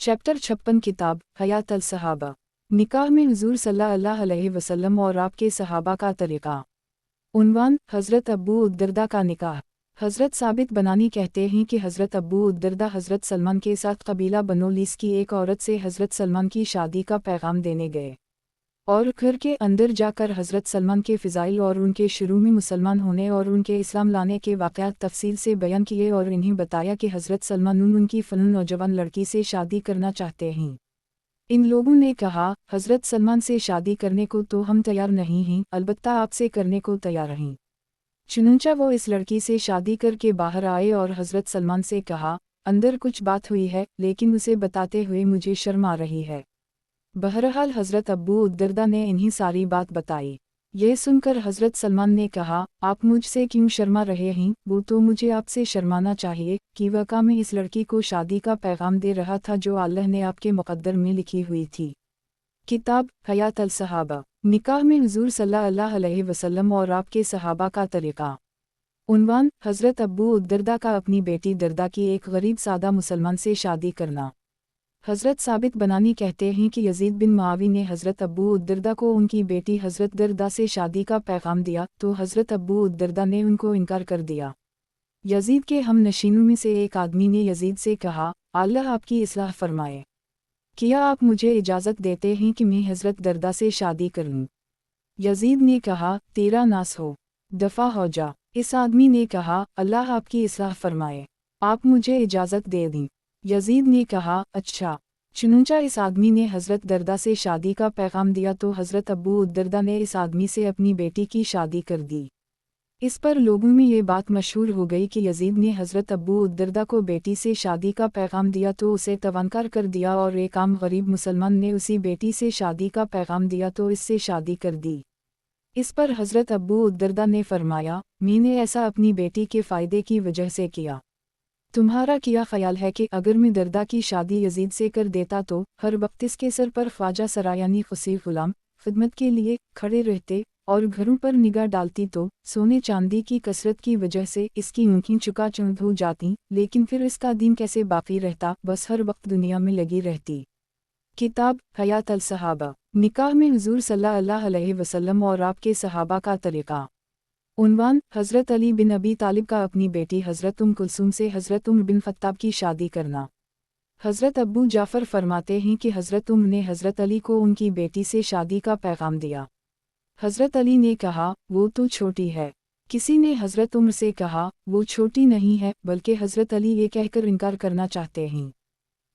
Chapter 56 किताब हयात अल सहाबा। निकाह में हुजूर सल्लल्लाहु अलैहि वसल्लम और आपके सहाबा का तरीक़ा। उन्वान हज़रत अबू उद्दरदा का निकाह। हज़रत साबित बनानी कहते हैं कि हज़रत अबू उद्दरदा हज़रत सलमान के साथ कबीला बनो लीस की एक औरत से हज़रत सलमान की शादी का पैगाम देने गए और घर के अंदर जाकर हज़रत सलमान के फ़िज़ाइल और उनके शुरू में मुसलमान होने और उनके इस्लाम लाने के वाक़यात तफ़सील से बयान किए और इन्हें बताया कि हज़रत सलमान उनकी फ़नून नौजवान लड़की से शादी करना चाहते हैं। इन लोगों ने कहा, हज़रत सलमान से शादी करने को तो हम तैयार नहीं हैं, अलबत्ता आपसे करने को तैयार हैं। चुनांचे वो इस लड़की से शादी करके बाहर आए और हज़रत सलमान से कहा, अंदर कुछ बात हुई है, लेकिन उसे बताते हुए मुझे शर्म आ रही है। बहरहाल हज़रत अबू उद्दरदा ने इन्हीं सारी बात बताई। यह सुनकर हज़रत सलमान ने कहा, आप मुझसे क्यों शर्मा रहे हैं? वो तो मुझे आपसे शर्माना चाहिए कि वाक़ई में इस लड़की को शादी का पैगाम दे रहा था जो अल्लाह ने आपके मुक़द्दर में लिखी हुई थी। किताब हयात अल सहाबा। निकाह में हुजूर सल्लल्लाहु अलैहि वसल्लम और आपके सहाबा का तरीक़ा। उन्वान हज़रत अबू उद्दरदा का अपनी बेटी दरदा की एक गरीब सादा मुसलमान से शादी करना। हज़रत साबित बनानी कहते हैं कि यज़ीद बिन मुआवी ने हज़रत अबू उद्दरदा को उनकी बेटी हज़रत दरदा से शादी का पैगाम दिया तो हज़रत अबू उद्दरदा ने उनको इनकार कर दिया। यज़ीद के हम नशीनों में से एक आदमी ने यज़ीद से कहा, अल्लाह आपकी इस्लाह फरमाए, क्या आप मुझे इजाज़त देते हैं कि मैं हज़रत दरदा से शादी करूं? यज़ीद ने कहा, तेरा नास हो, दफ़ा हो जा। इस आदमी ने कहा, अल्लाह आपकी इस्लाह फरमाए, आप मुझे इजाज़त दे दें। यज़ीद ने कहा, अच्छा। चुनांचे इस आदमी ने हज़रत दरदा से शादी का पैगाम दिया तो हज़रत अबू उद्दरदा ने इस आदमी से अपनी बेटी की शादी कर दी। इस पर लोगों में ये बात मशहूर हो गई कि यज़ीद ने हज़रत अबू उद्दरदा को बेटी से शादी का पैगाम दिया तो उसे तवानकार कर दिया और एक आम गरीब मुसलमान ने उसी बेटी से शादी का पैगाम दिया तो इससे शादी कर दी। इस पर हज़रत अबू उद्दरदा ने फरमाया, मैंने ऐसा अपनी बेटी के फ़ायदे की वजह से किया। तुम्हारा क्या ख्याल है कि अगर मैं दरदा की शादी यज़ीद से कर देता तो हर वक्त इसके सर पर ख्वाजा सरायानी खुसी गुलाम खिदमत के लिए खड़े रहते और घरों पर निगाह डालती तो सोने चांदी की कसरत की वजह से इसकी ऊँखी चुका-चौंध हो जाती, लेकिन फिर इसका दीन कैसे बाकी रहता, बस हर वक्त दुनिया में लगी रहती। किताब हयात अल सहाबा। निकाह में हुजूर सल्लल्लाहु अलैहि वसल्लम और आपके सहाबा का तरीक़ा। उन्वान हज़रत अली बिन अबी तालिब का अपनी बेटी हज़रत कुलसूम से हज़रत बिन ख़त्ताब की शादी करना। हज़रत अबू जाफ़र फरमाते हैं कि हज़रत ने हज़रत अली को उनकी बेटी से शादी का पैगाम दिया। हज़रत अली ने कहा, वो तो छोटी है। किसी ने हज़रत से कहा, वो छोटी नहीं है, बल्कि हज़रत अली ये कहकर इनकार करना चाहते हैं।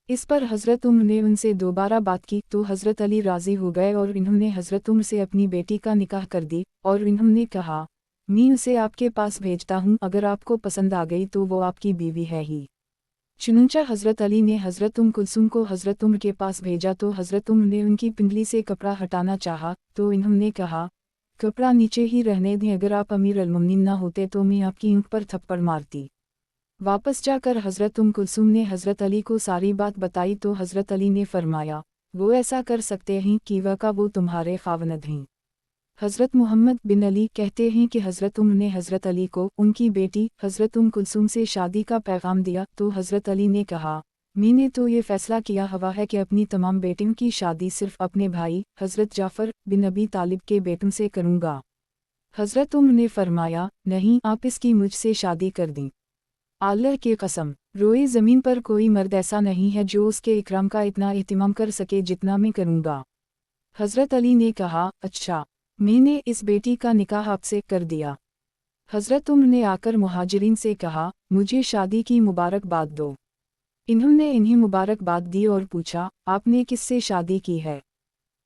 इस पर हज़रत ने उनसे दोबारा बात की तो हज़रत अली राज़ी हो गए और इन्होंने हज़रत से अपनी बेटी का निकाह कर दी और इन्होंने कहा, मैं उसे आपके पास भेजता हूँ, अगर आपको पसंद आ गई तो वो आपकी बीवी है ही। चुनांचे हज़रत अली ने हज़रत कुलसूम को हज़रत के पास भेजा तो हज़रत ने उनकी पिंडली से कपड़ा हटाना चाहा तो इन्होंने कहा, कपड़ा नीचे ही रहने दें, अगर आप अमीर अल-मुमिनीन ना होते तो मैं आपकी ऊँट पर थप्पड़ मारती। वापस जाकर हज़रत कुलसूम ने हज़रत अली को सारी बात बताई तो हज़रत अली ने फरमाया, वो ऐसा कर सकते हैं कि वाक़ई वो तुम्हारे ख़ावंद हैं। हज़रत मोहम्मद बिन अली कहते हैं कि हज़रत ने हज़रत अली को उनकी बेटी हज़रत कुलसूम से शादी का पैगाम दिया तो हज़रत अली ने कहा, मैंने तो ये फ़ैसला किया हुआ है कि अपनी तमाम बेटियों की शादी सिर्फ़ अपने भाई हज़रत जाफ़र बिन अबी तालिब के बेटों से करूँगा। हज़रत ने फरमाया, नहीं, आप इसकी मुझसे शादी कर दें। अल्लाह की कसम, रोए ज़मीन पर कोई मर्द ऐसा नहीं है जो उसके इकराम का इतना एहतिमाम कर सके जितना मैं करूँगा। हज़रत अली ने कहा, अच्छा, मैंने इस बेटी का निकाह आपसे कर दिया। हज़रत ने आकर मुहाजिरीन से कहा, मुझे शादी की मुबारकबाद दो। इन्होंने इन्हें मुबारकबाद दी और पूछा, आपने किससे शादी की है?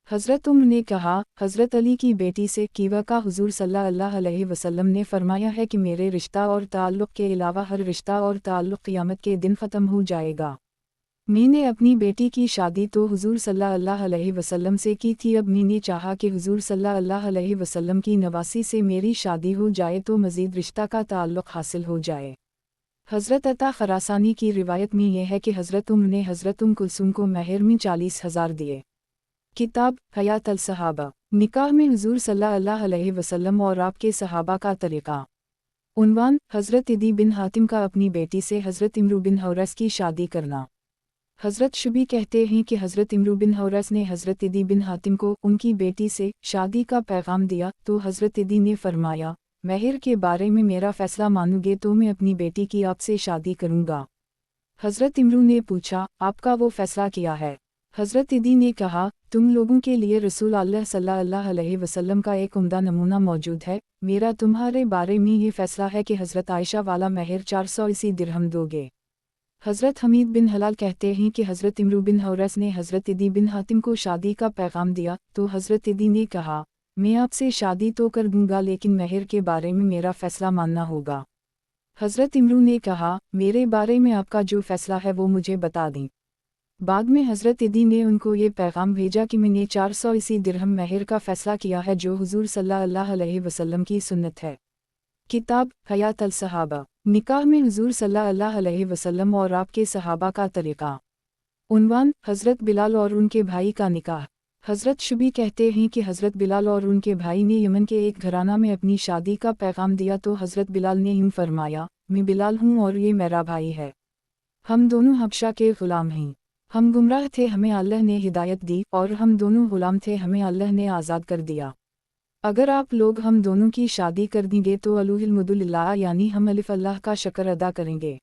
हज़रत ने कहा, हज़रत अली की बेटी से। कि वाक़ई हुज़ूर सल्लल्लाहु अलैहि वसल्लम ने फरमाया है कि मेरे रिश्ता और ताल्लुक़ के अलावा हर रिश्ता और ताल्लुक़ क़यामत के दिन ख़त्म हो जाएगा। मैंने अपनी बेटी की शादी तो हुज़ूर सल्लल्लाहु अलैहि वसल्लम से की थी, अब मैंने चाहा कि हुज़ूर सल्लल्लाहु अलैहि वसल्लम की नवासी से मेरी शादी हो जाए तो मज़ीद रिश्ता का ताल्लुक़ हासिल हो जाए। हज़रत अता ख़रासानी की रिवायत में यह है कि हज़रत ने हज़रत कुलसूम को महर में 40,000 दिए। किताब हयात अल सहाबा। निकाह में हुज़ूर सल्लल्लाहु अलैहि वसल्लम और आपके सहाबा का तरीक़ा। उन्वान हज़रत इदी बिन हातिम का अपनी बेटी से हज़रत इमरू बिन हौरस की शादी करना। हज़रत शुबी कहते हैं कि हज़रत इमरू बिन हौरस ने हज़रत इदी बिन हातिम को उनकी बेटी से शादी का पैगाम दिया तो हज़रत इदी ने फरमाया, महर के बारे में मेरा फ़ैसला मानोगे तो मैं अपनी बेटी की आपसे शादी करूँगा। हज़रत इमरू ने पूछा, आपका वो फ़ैसला क्या है? हज़रत इदी ने कहा, तुम लोगों के लिए रसूल अल्लाह सल्लल्लाहु अलैहि वसल्लम का एक उम्दा नमूना मौजूद है। मेरा तुम्हारे बारे में ये फ़ैसला है कि हज़रत आयशा वाला महर 400 इसी दिरहम दोगे। हज़रत हमीद बिन हलाल कहते हैं कि हज़रत इमरू बिन हौरस ने हज़रत इदी बिन हातिम को शादी का पैगाम दिया तो हज़रत इदी ने कहा, मैं आपसे शादी तो कर दूंगा लेकिन महर के बारे में मेरा फ़ैसला मानना होगा। हज़रत इमरू ने कहा, मेरे बारे में आपका जो फ़ैसला है वो मुझे बता दें। बाद में हज़रत इदी ने उनको ये पैगाम भेजा कि मैंने 400 इसी दिरहम महर का फ़ैसला किया है जो हुज़ूर सल्लल्लाहु अलैहि वसल्लम की सुन्नत है। किताब हयात अल सहाबा, निकाह में हुज़ूर सल्लल्लाहु अलैहि वसल्लम और आपके सहाबा का तरीक़ा। उन्वान, हज़रत बिलाल और उनके भाई का निकाह। हज़रत शुबी कहते हैं कि हज़रत बिलाल और उनके भाई ने यमन के एक घराना में अपनी शादी का पैगाम दिया तो हज़रत बिलाल ने यूँ फरमाया, मैं बिलाल हूँ और ये मेरा भाई है। हम दोनों हबशा के ग़ुलाम हैं। हम गुमराह थे, हमें अल्लाह ने हिदायत दी, और हम दोनों ग़ुलाम थे, हमें अल्लाह ने आज़ाद कर दिया। अगर आप लोग हम दोनों की शादी कर देंगे तो अलहम्दुलिल्लाह यानी हम अलिफ अल्लाह का शुक्र अदा करेंगे,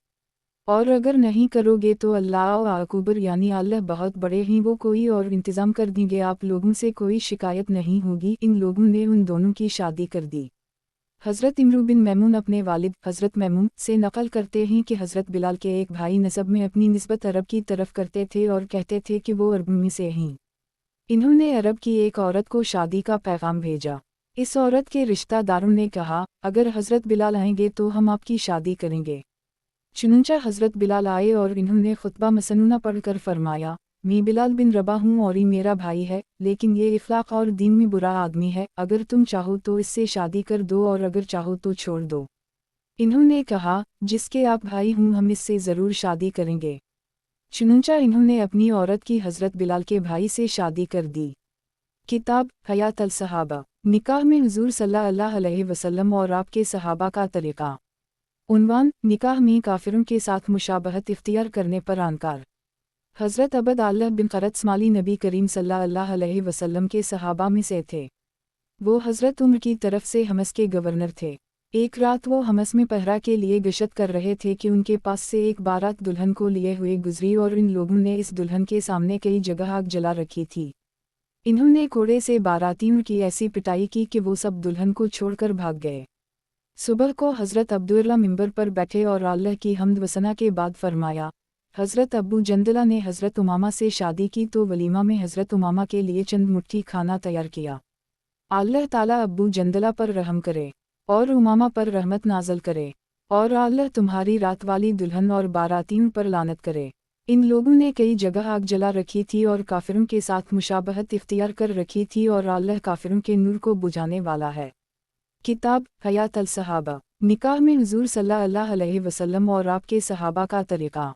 और अगर नहीं करोगे तो अल्लाह अकबर यानी अल्लाह बहुत बड़े हैं, वो कोई और इंतज़ाम कर देंगे, आप लोगों से कोई शिकायत नहीं होगी। इन लोगों ने उन दोनों की शादी कर दी। हज़रत इमरू बिन मैमून अपने वालिद हज़रत मैमून से नकल करते हैं कि हज़रत बिलाल के एक भाई नसब में अपनी निस्बत अरब की तरफ करते थे और कहते थे कि वो अरब में से हैं। इन्होंने अरब की एक औरत को शादी का पैगाम भेजा। इस औरत के रिश्तेदारों ने कहा, अगर हज़रत बिलाल आएंगे तो हम आपकी शादी करेंगे। चुनंचा हज़रत बिलाल आए और इन्होंने खुतबा मसनूना पढ़कर फरमाया, मैं बिलाल बिन रबा हूँ और ये मेरा भाई है, लेकिन ये इखलाक और दीन में बुरा आदमी है, अगर तुम चाहो तो इससे शादी कर दो और अगर चाहो तो छोड़ दो। इन्होंने कहा, जिसके आप भाई हूँ हम इससे ज़रूर शादी करेंगे। चुनंचा इन्होंने अपनी औरत की हज़रत बिलाल के भाई से शादी कर दी। किताब हयात अल सहाबा, निकाह में हुज़ूर सल्लल्लाहु अलैहि वसल्लम और आपके सहाबा का तरीक़ा। उन्वान, निकाह में काफिरों के साथ मुशाबहत इख्तियार करने पर अनकार। हज़रत अबद अल्लाह बिन क़रत माली नबी करीम सल्लल्लाहु अलैहि वसल्लम के सहाबा में से थे। वो हज़रत उम्र की तरफ से हमस के गवर्नर थे। एक रात वो हमस में पहरा के लिए गश्त कर रहे थे कि उनके पास से एक बारात दुल्हन को लिए हुए गुजरी और इन लोगों ने इस दुल्हन के सामने कई जगह आग जला रखी थी। इन्होंने कोड़े से बारातियों की ऐसी पिटाई की कि वो सब दुल्हन को छोड़कर भाग गए। सुबह को हज़रत अब्दुल्ला मिंबर पर बैठे और अल्लाह की हम्द वसना के बाद फरमाया, हज़रत अबू जंदला ने हज़रत उमामा से शादी की तो वलीमा में हज़रत उमामा के लिए चंद मुट्ठी खाना तैयार किया। अल्लाह ताला अबू जंदला पर रहम करे और उमामा पर रहमत नाज़ल करे, और अल्लाह तुम्हारी रात वाली दुल्हन और बारातियों पर लानत करे। इन लोगों ने कई जगह आग जला रखी थी और काफिरों के साथ मुशाबहत इख्तियार कर रखी थी और अल्लाह काफिरों के नूर को बुझाने वाला है। किताब हयात अल सहाबा, निकाह में हुज़ूर सल्लल्लाहु अलैहि वसल्लम और आपके सहाबा का तरीक़ा।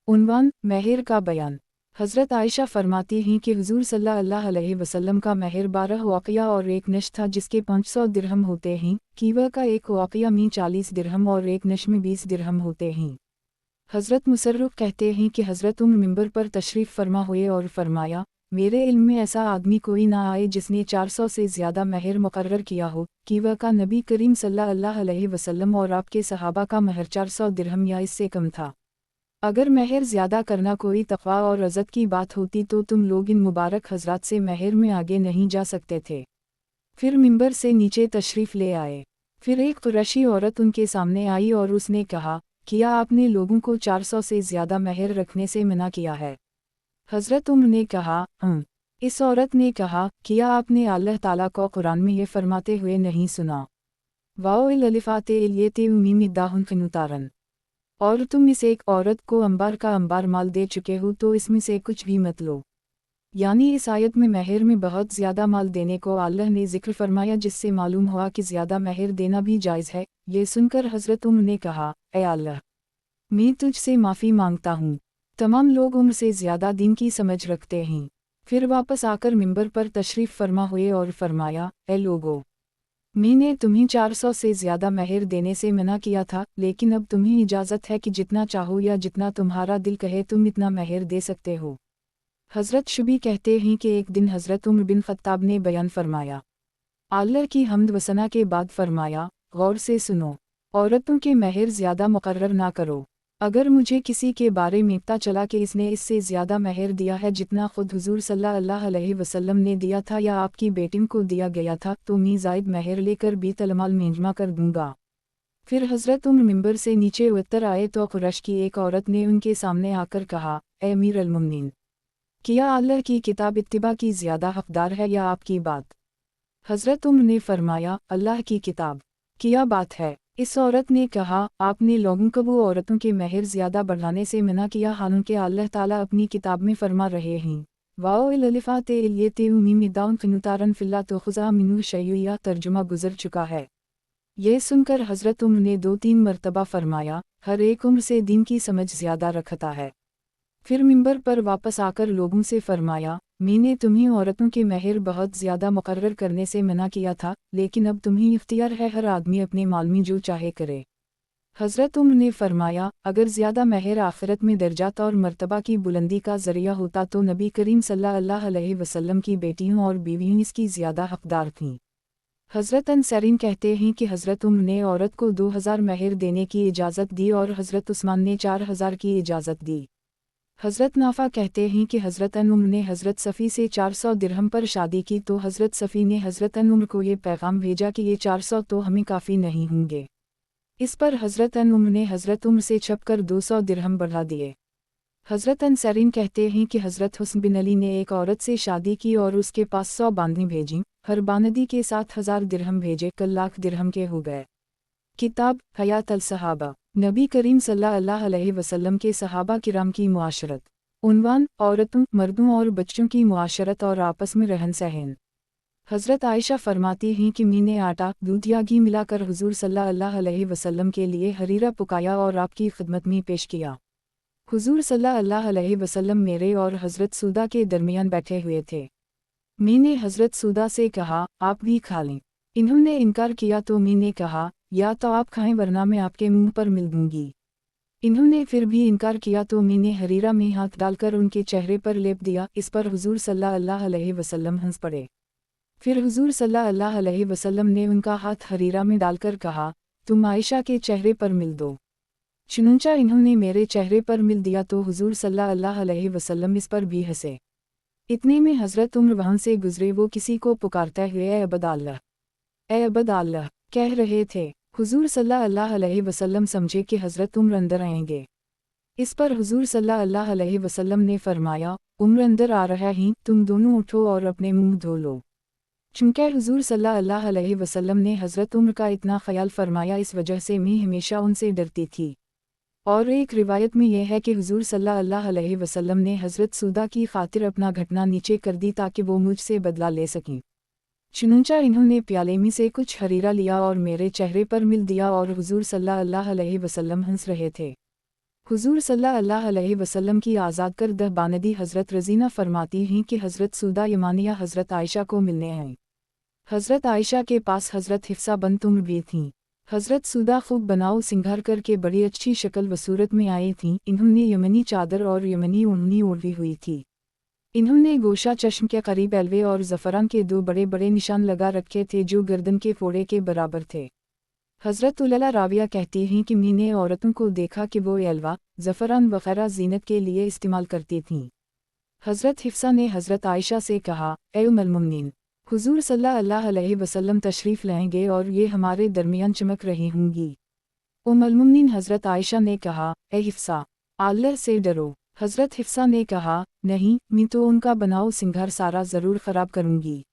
उन्वान, महर का बयान। हज़रत आयशा फरमाती हैं कि हुज़ूर सल्लल्लाहु अलैहि वसल्लम का महर 12 वाक़िया और एक नश था जिसके 500 दिरहम होते हैं। कीवा का एक वाक़िया में 40 दिरहम और एक नश में 20 दिरहम होते हैं। हज़रत मुसर्रुफ़ कहते हैं कि हज़रत उम्र मिंबर पर तशरीफ़ फरमा हुए और फरमाया, मेरे इल्म में ऐसा आदमी कोई ना आए जिसने 400 से ज़्यादा महर मुकर्रर किया हो। कीवा का नबी करीम सल्लल्लाहु अलैहि वसल्लम और आपके सहाबा का महर 400 दिरहम या इससे कम था। अगर महर ज़्यादा करना कोई तक़वा और इज़्ज़त की बात होती तो तुम लोग इन मुबारक हज़रात से महर में आगे नहीं जा सकते थे। फिर मिंबर से नीचे तशरीफ़ ले आए। फिर एक कुरैशी औरत उनके सामने आई और उसने कहा, क्या आपने लोगों को 400 से ज़्यादा महर रखने से मना किया है? हज़रत उम्र ने कहा, इस औरत ने कहा, क्या आपने अल्लाह ताला को कुरान में ये फरमाते हुए नहीं सुना, वाओ अलिफ़ाते इल्यते उमीमिद्दाहुन क़िनुतारन, और तुम इस एक औरत को अंबार का अंबार माल दे चुके हो तो इसमें से कुछ भी मत लो। यानी इस आयत में महर में बहुत ज़्यादा माल देने को अल्लाह ने ज़िक्र फरमाया, जिससे मालूम हुआ कि ज़्यादा महर देना भी जायज़ है। ये सुनकर हज़रत उम्र ने कहा, ऐ अल्लाह, मैं तुझसे माफ़ी मांगता हूँ। तमाम लोग उम्र से ज़्यादा दीन की समझ रखते हैं। फिर वापस आकर मिंबर पर तशरीफ़ फरमा हुए और फरमाया, ऐ लोगो, मैं ने तुम्हें 400 से ज़्यादा महर देने से मना किया था, लेकिन अब तुम्हें इजाज़त है कि जितना चाहो या जितना तुम्हारा दिल कहे तुम इतना महर दे सकते हो। हज़रत शुबी कहते हैं कि एक दिन हज़रत उमर बिन ख़त्ताब ने बयान फरमाया, अल्लाह की हम्द वसना के बाद फरमाया, गौर से सुनो, औरतों के महर ज़्यादा मुकर्रर ना करो। अगर मुझे किसी के बारे में पता चला कि इसने इससे ज़्यादा महर दिया है जितना खुद हुजूर सल्लल्लाहु अलैहि वसल्लम ने दिया था या आपकी बेटियों को दिया गया था, तो मैं ज़ायद महर लेकर बीतल माल में जमा कर दूंगा। फिर हज़रत उमर मिंबर से नीचे उतर आए तो कुरैश की एक औरत ने उनके सामने आकर कहा, ए अमीर अल-मुमिनीन, क्या अल्लाह की किताब इत्तिबा की ज़्यादा हक़दार है या आपकी बात? हज़रत उमर ने फरमाया, अल्लाह की किताब, क्या बात है? इस औरत ने कहा, आपने लोगों को वो औरतों के महर ज़्यादा बढ़ाने से मना किया, हालांकि अल्लाह ताला अपनी किताब में फरमा रहे हैं, वाओ ललिफ़ाते इल्यते उम्मी दाउन फ़िनुतारन फ़िल्ला तो खुज़ा मिनु शयुया। तर्जुमा गुज़र चुका है। यह सुनकर हज़रत उमर ने 2-3 मरतबा फरमाया, हर एक उम्र से दीन की समझ ज़्यादा रखता है। फिर मिंबर पर वापस आकर लोगों से फरमाया, मैंने तुम्हें औरतों के महर बहुत ज़्यादा मुकर्रर करने से मना किया था, लेकिन अब तुम्हें इख्तियार है, हर आदमी अपने माल में जो चाहे करे। हज़रत उमर ने फरमाया, अगर ज़्यादा महर आखिरत में दर्जात और मर्तबा की बुलंदी का ज़रिया होता तो नबी करीम सल्लल्लाहु अलैहि वसल्लम की बेटियों और बीवियों इसकी ज़्यादा हक़दार थीं। हज़रत अनसरीन कहते हैं कि हज़रत उमर ने औरत को 2000 महर देने की इजाज़त दी और हज़रत उस्मान ने 4000 की इजाज़त दी। हज़रत नाफा कहते हैं कि हज़रत उमर ने हज़रत सफ़ी से 400 दिरहम पर शादी की तो हज़रत सफ़ी ने हज़रत उमर को ये पैगाम भेजा कि ये 400 तो हमें काफ़ी नहीं होंगे। इस पर हज़रत उमर ने हज़रत उमर से छपकर 200 दिरहम बढ़ा दिए। हज़रत अनसरीन कहते हैं कि हज़रत हुस्न बिन अली ने एक औरत से शादी की और उसके पास 100 बांदनी भेजीं, हर बानदी के साथ 1000 दिरहम भेजे, कल लाख दिरहम के हो गए। किताब हयात अल सहाबा, नबी करीम सल्लल्लाहु अलैहि वसल्लम के सहाबा किराम की मुआशरत। उन्वान, औरतों, मर्दों और बच्चों की मुआशरत और आपस में रहन सहन। हज़रत आयशा फरमाती हैं कि मैंने आटा, दूध या घी मिलाकर हुजूर सल्लल्लाहु अलैहि वसल्लम के लिए हरीरा पकाया और आपकी खिदमत में पेश किया। हुजूर सल्लल्लाहु अलैहि वसल्लम मेरे और हज़रत सूदा के दरमियान बैठे हुए थे। मैंने हज़रत सूदा से कहा, आप भी खा लें। इन्होंने इनकार किया तो मैंने कहा, या तो आप खाएं वरना मैं आपके मुंह पर मिल दूंगी। इन्होंने फिर भी इनकार किया तो मैंने हरीरा में हाथ डालकर उनके चेहरे पर लेप दिया। इस पर हुजूर सल्लल्लाहु अलैहि वसल्लम हंस पड़े। फिर हुजूर सल्लल्लाहु अलैहि वसल्लम ने उनका हाथ हरीरा में डालकर कहा, तुम आयशा के चेहरे पर मिल दो। चुनूंचा इन्होंने मेरे चेहरे पर मिल दिया तो हुजूर सल्लल्लाहु अलैहि वसल्लम इस पर भी हंसे। इतने में हज़रत उमर वहाँ से गुजरे, वो किसी को पुकारते हुए ए अबद अल्लाह, ए अबद अल्लाह कह रहे थे। हुजूर सल्लल्लाहु अलैहि वसल्लम समझे कि हज़रत उमर अंदर आएंगे। इस पर हुजूर सल्लल्लाहु अलैहि वसल्लम ने फरमाया, उमर अंदर आ रहा ही, तुम दोनों उठो और अपने मुंह धो लो। चूँकि हुजूर सल्लल्लाहु अलैहि वसल्लम ने हज़रत उमर का इतना ख्याल फरमाया, इस वजह से मैं हमेशा उनसे डरती थी। और एक रिवायत में यह है कि हुजूर सल्लल्लाहु अलैहि वसल्लम ने हज़रत सूदा की खातिर अपना घटना नीचे कर दी ताकि वो मुझसे बदला ले सकें। चुनूंचा इन्होंने प्याले में से कुछ हरीरा लिया और मेरे चेहरे पर मिल दिया और हुजूर सल्लल्लाहु अलैहि वसल्लम हंस रहे थे। हुजूर सल्लल्लाहु अलैहि वसल्लम की आज़ाद करदा बानदी हज़रत रज़ीना फरमाती हैं कि हज़रत सूदा यमानिया हज़रत आयशा को मिलने आईं। हज़रत आयशा के पास हज़रत हिफ्सा बंत उमर भी थीं। हज़रत सूदा खूब बनाव सिंगार करके बड़ी अच्छी शक्ल व सूरत में आई थीं। इन्होंने यमनी चादर और यमनी ओढ़नी ओढ़ी हुई थी। इन्होंने गोशा चश्म के करीब एलवे और ज़फ़रान के 2 बड़े बड़े निशान लगा रखे थे जो गर्दन के फोड़े के बराबर थे। हज़रत उलला राविया कहती हैं कि मैंने औरतों को देखा कि वो एलवा, ज़फ़रान वग़ैरह ज़ीनत के लिए इस्तेमाल करती थीं। हज़रत हिफ्सा ने हज़रत आयशा से कहा, ए उम्मुल मोमिनीन, हुजूर सल्लल्लाहु अलैहि वसल्लम तशरीफ़ लाएंगे और ये हमारे दरमियान चमक रही होंगी। उम्मुल मोमिनीन हज़रत आयशा ने कहा, ए हिफ्सा, अल्लाह से डरो। हज़रत हिफ्सा ने कहा, नहीं, मैं तो उनका बनाओ सिंगार सारा ज़रूर ख़राब करूँगी।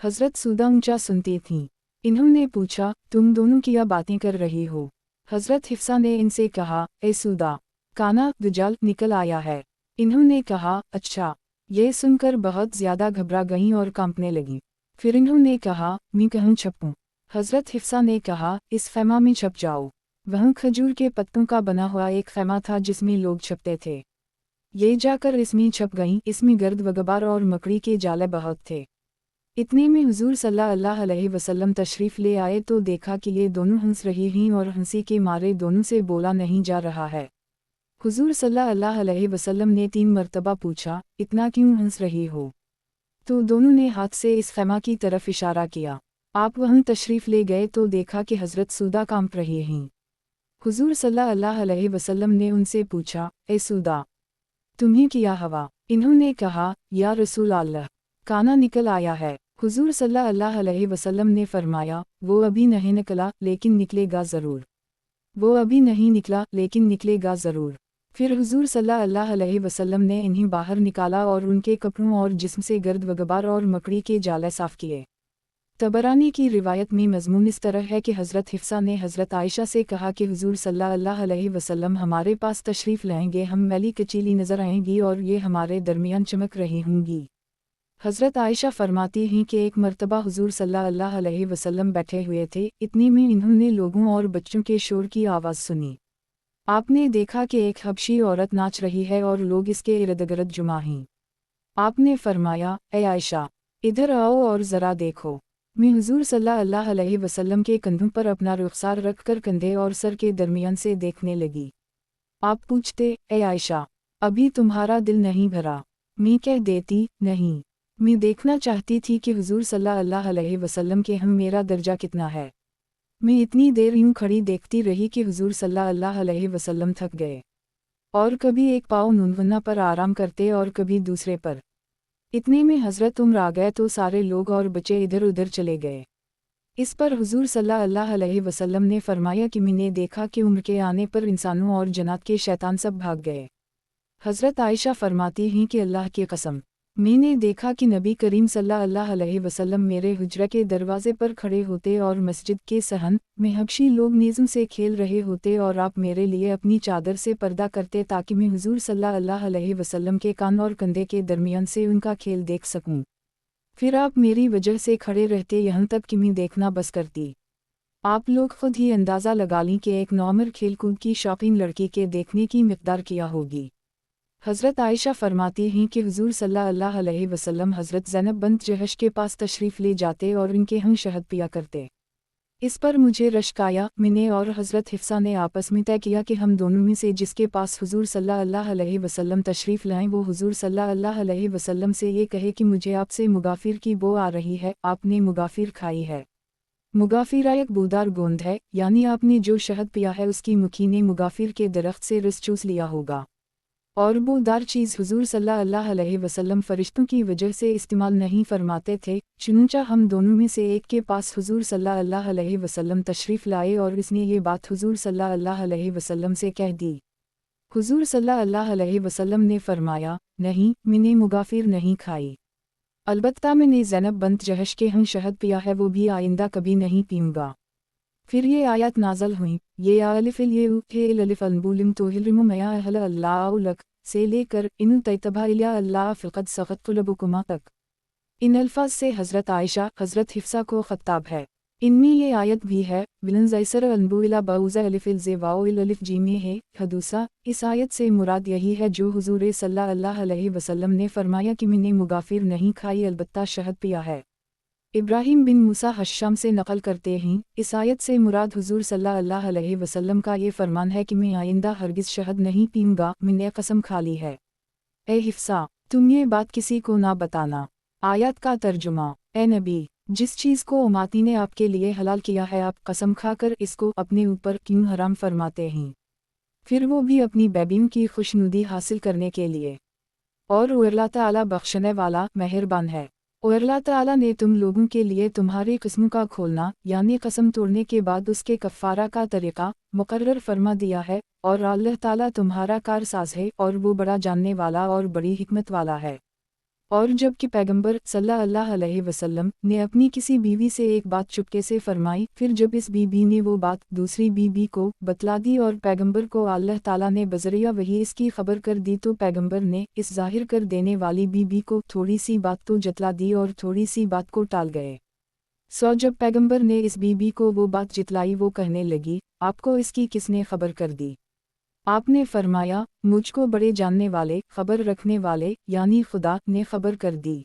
हज़रत सूदा ऊँचा सुनती थीं। इन्होंने पूछा, तुम दोनों क्या बातें कर रही हो? हज़रत हिफ्सा ने इनसे कहा, ए सूदा, काना दज्जाल निकल आया है। इन्होंने कहा, अच्छा। ये सुनकर बहुत ज़्यादा घबरा गईं और कांपने लगीं। फिर इन्होंने कहा, मैं कहाँ छपूं? हज़रत हिफ्सा ने कहा, इस खैमा में छप जाओ। वहाँ खजूर के पत्तों का बना हुआ एक खैमा था जिसमें लोग छपते थे। ये जाकर इसमें छप गईं। इसमें गर्द व गबार और मकड़ी के जाले बहुत थे। इतने में हुजूर सल्लल्लाहु अलैहि वसल्लम तशरीफ़ ले आए तो देखा कि ये दोनों हंस रही हैं और हंसी के मारे दोनों से बोला नहीं जा रहा है। हुजूर सल्लल्लाहु अलैहि वसल्लम ने 3 मरतबा पूछा, इतना क्यों हंस रही हो? तो दोनों ने हाथ से इस खैमा की तरफ इशारा किया। आप वहाँ तशरीफ़ ले गए तो देखा कि हज़रत सूदा कांप रही हैं। हुजूर सल्लल्लाहु अलैहि वसल्लम ने उनसे पूछा, ए सूदा, तुम्हें क्या हवा? इन्होंने कहा, या रसूल अल्लाह, काना निकल आया है। हुजूर सल्लल्लाहु अलैहि वसल्लम ने फरमाया, वो अभी नहीं निकला लेकिन निकलेगा ज़रूर। वो अभी नहीं निकला लेकिन निकलेगा ज़रूर। फिर हुजूर सल्लल्लाहु अलैहि वसल्लम ने इन्हें बाहर निकाला और उनके कपड़ों और जिस्म से गर्द व गुबार और मकड़ी के जाले साफ़ किए। तबरानी की रिवायत में मज़मून इस तरह है कि हज़रत हिफ्सा ने हज़रत आयशा से कहा कि हुजूर सल्लल्लाहु अलैहि वसल्लम हमारे पास तशरीफ़ लाएंगे, हम मैली कचीली नज़र आएंगी और ये हमारे दरमियान चमक रही होंगी। हज़रत आयशा फरमाती हैं कि एक मरतबा हुजूर सल्लल्लाहु अलैहि वसल्लम बैठे हुए थे, इतने में इन्होंने लोगों और बच्चों के शोर की आवाज़ सुनी। आपने देखा कि एक हबशी औरत नाच रही है और लोग इसके इर्द-गिर्द जुमा हैं। आपने फरमाया, ए आयशा, इधर आओ और ज़रा देखो। मैं हुजूर सल्लल्लाहु अलैहि वसल्लम के कंधों पर अपना रुखसार रखकर कंधे और सर के दरमियान से देखने लगी। आप पूछते, ए आयशा, अभी तुम्हारा दिल नहीं भरा? मैं कह देती, नहीं। मैं देखना चाहती थी कि हुजूर सल्लल्लाहु अलैहि वसल्लम के हम मेरा दर्जा कितना है। मैं इतनी देर यूं खड़ी देखती रही कि हुजूर सल्लल्लाहु अलैहि वसल्लम थक गए और कभी एक पाँव नुनवना पर आराम करते और कभी दूसरे पर। इतने में हज़रत उमर आ गए तो सारे लोग और बच्चे इधर उधर चले गए। इस पर हुजूर सल्लल्लाहु अलैहि वसल्लम ने फरमाया कि मैंने देखा कि उम्र के आने पर इंसानों और जन्नत के शैतान सब भाग गए। हज़रत आयशा फरमाती हैं कि अल्लाह की कसम, मैंने देखा कि नबी करीम सल्लल्लाहु अलैहि वसल्लम मेरे हुजरा के दरवाज़े पर खड़े होते और मस्जिद के सहन में हबशी लोग नेज़ों से खेल रहे होते और आप मेरे लिए अपनी चादर से पर्दा करते ताकि मैं हुजूर सल्लल्लाहु अलैहि वसल्लम के कान और कंधे के दरमियान से उनका खेल देख सकूं। फिर आप मेरी वजह से खड़े रहते यहाँ तक कि मैं देखना बस करती। आप लोग खुद ही अंदाज़ा लगा लें कि एक नॉर्मल खेलकूद की शौकीन लड़की के देखने की मिक़दार क्या होगी। हज़रत आयशा फरमाती हैं कि हुजूर सल्लल्लाहु अलैहि वसल्लम हज़रत ज़ैनब बिन्त जहश के पास तशरीफ़ ले जाते और उनके हम शहद पिया करते। इस पर मुझे रश्क आया। मैंने और हज़रत हिफ्सा ने आपस में तय किया कि हम दोनों में से जिसके पास हुजूर सल्लल्लाहु अलैहि वसल्लम तशरीफ़ लाएं वो हुजूर सल्लल्लाहु अलैहि वसल्लम से ये कहे कि मुझे आपसे मुगाफ़िर की बो आ रही है, आपने मुगाफ़िर खाई है। मुगाफ़िर एक बूदार गोंद है, यानी आपने जो शहद पिया है उसकी मुखी ने मुगाफ़िर के दरख्त से रस चूस लिया होगा। और बूदार चीज़ हुजूर सल्लल्लाहु अलैहि वसल्लम फ़रिश्तों की वजह से इस्तेमाल नहीं फरमाते थे। चुनंचा हम दोनों में से एक के पास हुजूर सल्लल्लाहु अलैहि वसल्लम तशरीफ़ लाए और इसने ये बात हुजूर सल्लल्लाहु अलैहि वसल्लम से कह दी। हुजूर सल्लल्लाहु अलैहि वसल्लम ने फरमाया, नहीं, मैंने मुगाफ़िर नहीं खाई। अलबत्ता मैंने ज़ैनब बिन्त जहश के हम शहद पिया है, वो भी आइंदा कभी नहीं पीऊँगा। फिर ये आयत नाज़ल हुई, ये अलिफ़िल ये अलिफ़ अनबुलिम तोहिलरिमु मया अहल अल्लाह लक से लेकर इन तैतबा इला अल्लाह फ़क़द सख़त कुलबुकुमा तक। इन अल्फाज से हज़रत आयशा, हज़रत हिफ्सा को ख़ताब है। इनमें ये आयत भी है, विलन ज़ैसर अनबु इला बाउज़ा अलिफ़िल ज़ेवाओ इल अलिफ़ जीमे है हदूसा। इस आयत से मुराद यही है जो हुजूर सल्लल्लाहु अलैहि वसल्लम ने फरमाया कि मैंने मुगाफ़िर नहीं खाई, अलबत्ता शहद पिया है। इब्राहिम बिन मूसा हश्शाम से नक़ल करते हैं, इस आयत से मुराद हुजूर सल्लल्लाहु अलैहि वसल्लम का ये फरमान है कि मैं आइंदा हरगिज़ शहद नहीं पीऊँगा, मैंने कसम खा ली है। ए हिफ्सा, तुम ये बात किसी को ना बताना। आयत का तर्जुमा, ए नबी, जिस चीज़ को उम्मती ने आपके लिए हलाल किया है आप कसम खाकर इसको अपने ऊपर क्यों हराम फरमाते हैं? फिर वो भी अपनी बेबियों की खुशनुदी हासिल करने के लिए। और अल्लाह ताला बख्शने वाला मेहरबान है। और अल्लाह ताला ने तुम लोगों के लिए तुम्हारी किस्मों का खोलना यानी कसम तोड़ने के बाद उसके कफ़ारा का तरीक़ा मुकर्रर फरमा दिया है, और अल्लाह ताला तुम्हारा कारसाज़ है और वो बड़ा जानने वाला और बड़ी हिकमत वाला है। और जब कि पैगंबर सल्लल्लाहु अलैहि वसल्लम ने अपनी किसी बीवी से एक बात चुपके से फरमाई, फिर जब इस बीवी ने वो बात दूसरी बीवी को बतला दी और पैगंबर को अल्लाह ताला ने बज़रिया वही इसकी खबर कर दी, तो पैगंबर ने इस ज़ाहिर कर देने वाली बीवी को थोड़ी सी बात तो जतला दी और थोड़ी सी बात को टाल गए। जब पैगंबर ने इस बीवी को वो बात जितलाई, वो कहने लगी, आपको इसकी किसने खबर कर दी? आपने फरमाया, मुझको बड़े जानने वाले, खबर रखने वाले यानी खुदा ने खबर कर दी।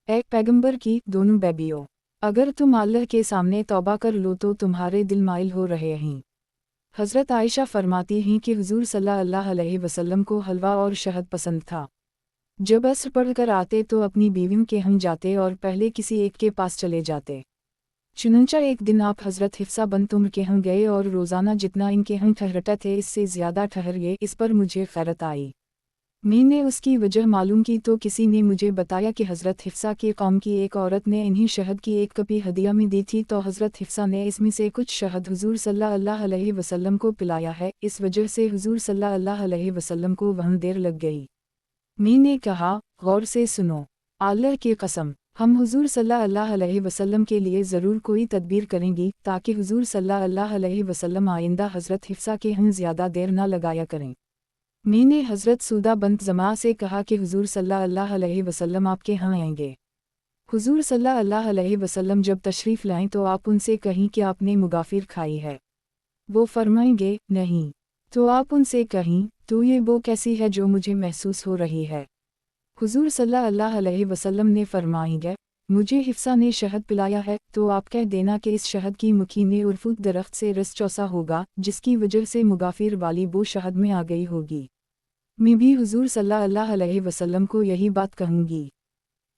ए पैगंबर की दोनों बेबियों, अगर तुम अल्लाह के सामने तौबा कर लो तो तुम्हारे दिल माइल हो रहे हैं। हज़रत आयशा फरमाती हैं कि हुज़ूर सल्लल्लाहु अलैहि वसल्लम को हलवा और शहद पसंद था। जब असर पढ़कर आते तो अपनी बीवियों के यहाँ जाते और पहले किसी एक के पास चले जाते। चुनंचा एक दिन आप हज़रत हिफ्सा बंत उम्र के यहाँ गए और रोज़ाना जितना इनके यहाँ ठहरता थे इससे ज़्यादा ठहरिए। इस पर मुझे खैरत आई। मैंने उसकी वजह मालूम की तो किसी ने मुझे बताया कि हज़रत हिफ्सा की कौम की एक औरत ने इन्हीं शहद की एक कपी हदिया में दी थी, तो हज़रत हिफ्सा ने इसमें से कुछ शहद हुज़ूर सल्लल्लाहु अलैहि वसल्लम को पिलाया है। इस वजह से हुज़ूर सल्लल्लाहु अलैहि वसल्लम को वहाँ देर लग गई। मैंने कहा, गौर से सुनो, अल्लाह की कसम, हम हुज़ूर सल्लल्लाहु अलैहि वसल्लम के लिए ज़रूर कोई तदबीर करेंगी ताकि हुज़ूर सल्लल्लाहु अलैहि वसल्लम आइंदा हज़रत हिफ्सा के यहाँ ज़्यादा देर न लगाया करें। मैंने हज़रत सूदा बंत जमा से कहा कि हुज़ूर सल्लल्लाहु अलैहि वसल्लम आपके यहाँ आएंगे। हुज़ूर सल्लल्लाहु अलैहि वसल्लम जब तशरीफ़ लाएं तो आप उनसे कहीं कि आपने मुगाफिर खाई है। वो फरमाएंगे, नहीं। तो आप उनसे कहीं, तो ये वो कैसी है जो मुझे महसूस हो रही है। हुज़ूर सल्लल्लाहु अलैहि वसल्लम ने फरमाएंगे, मुझे हिफ्सा ने शहद पिलाया है, तो आप कह देना कि इस शहद की मुखी ने उर्फुत दरख्त से रस चौसा होगा, जिसकी वजह से मुगाफिर वाली बो शहद में आ गई होगी। मैं भी हुज़ूर सल्लल्लाहु अलैहि वसल्लम को यही बात कहूँगी।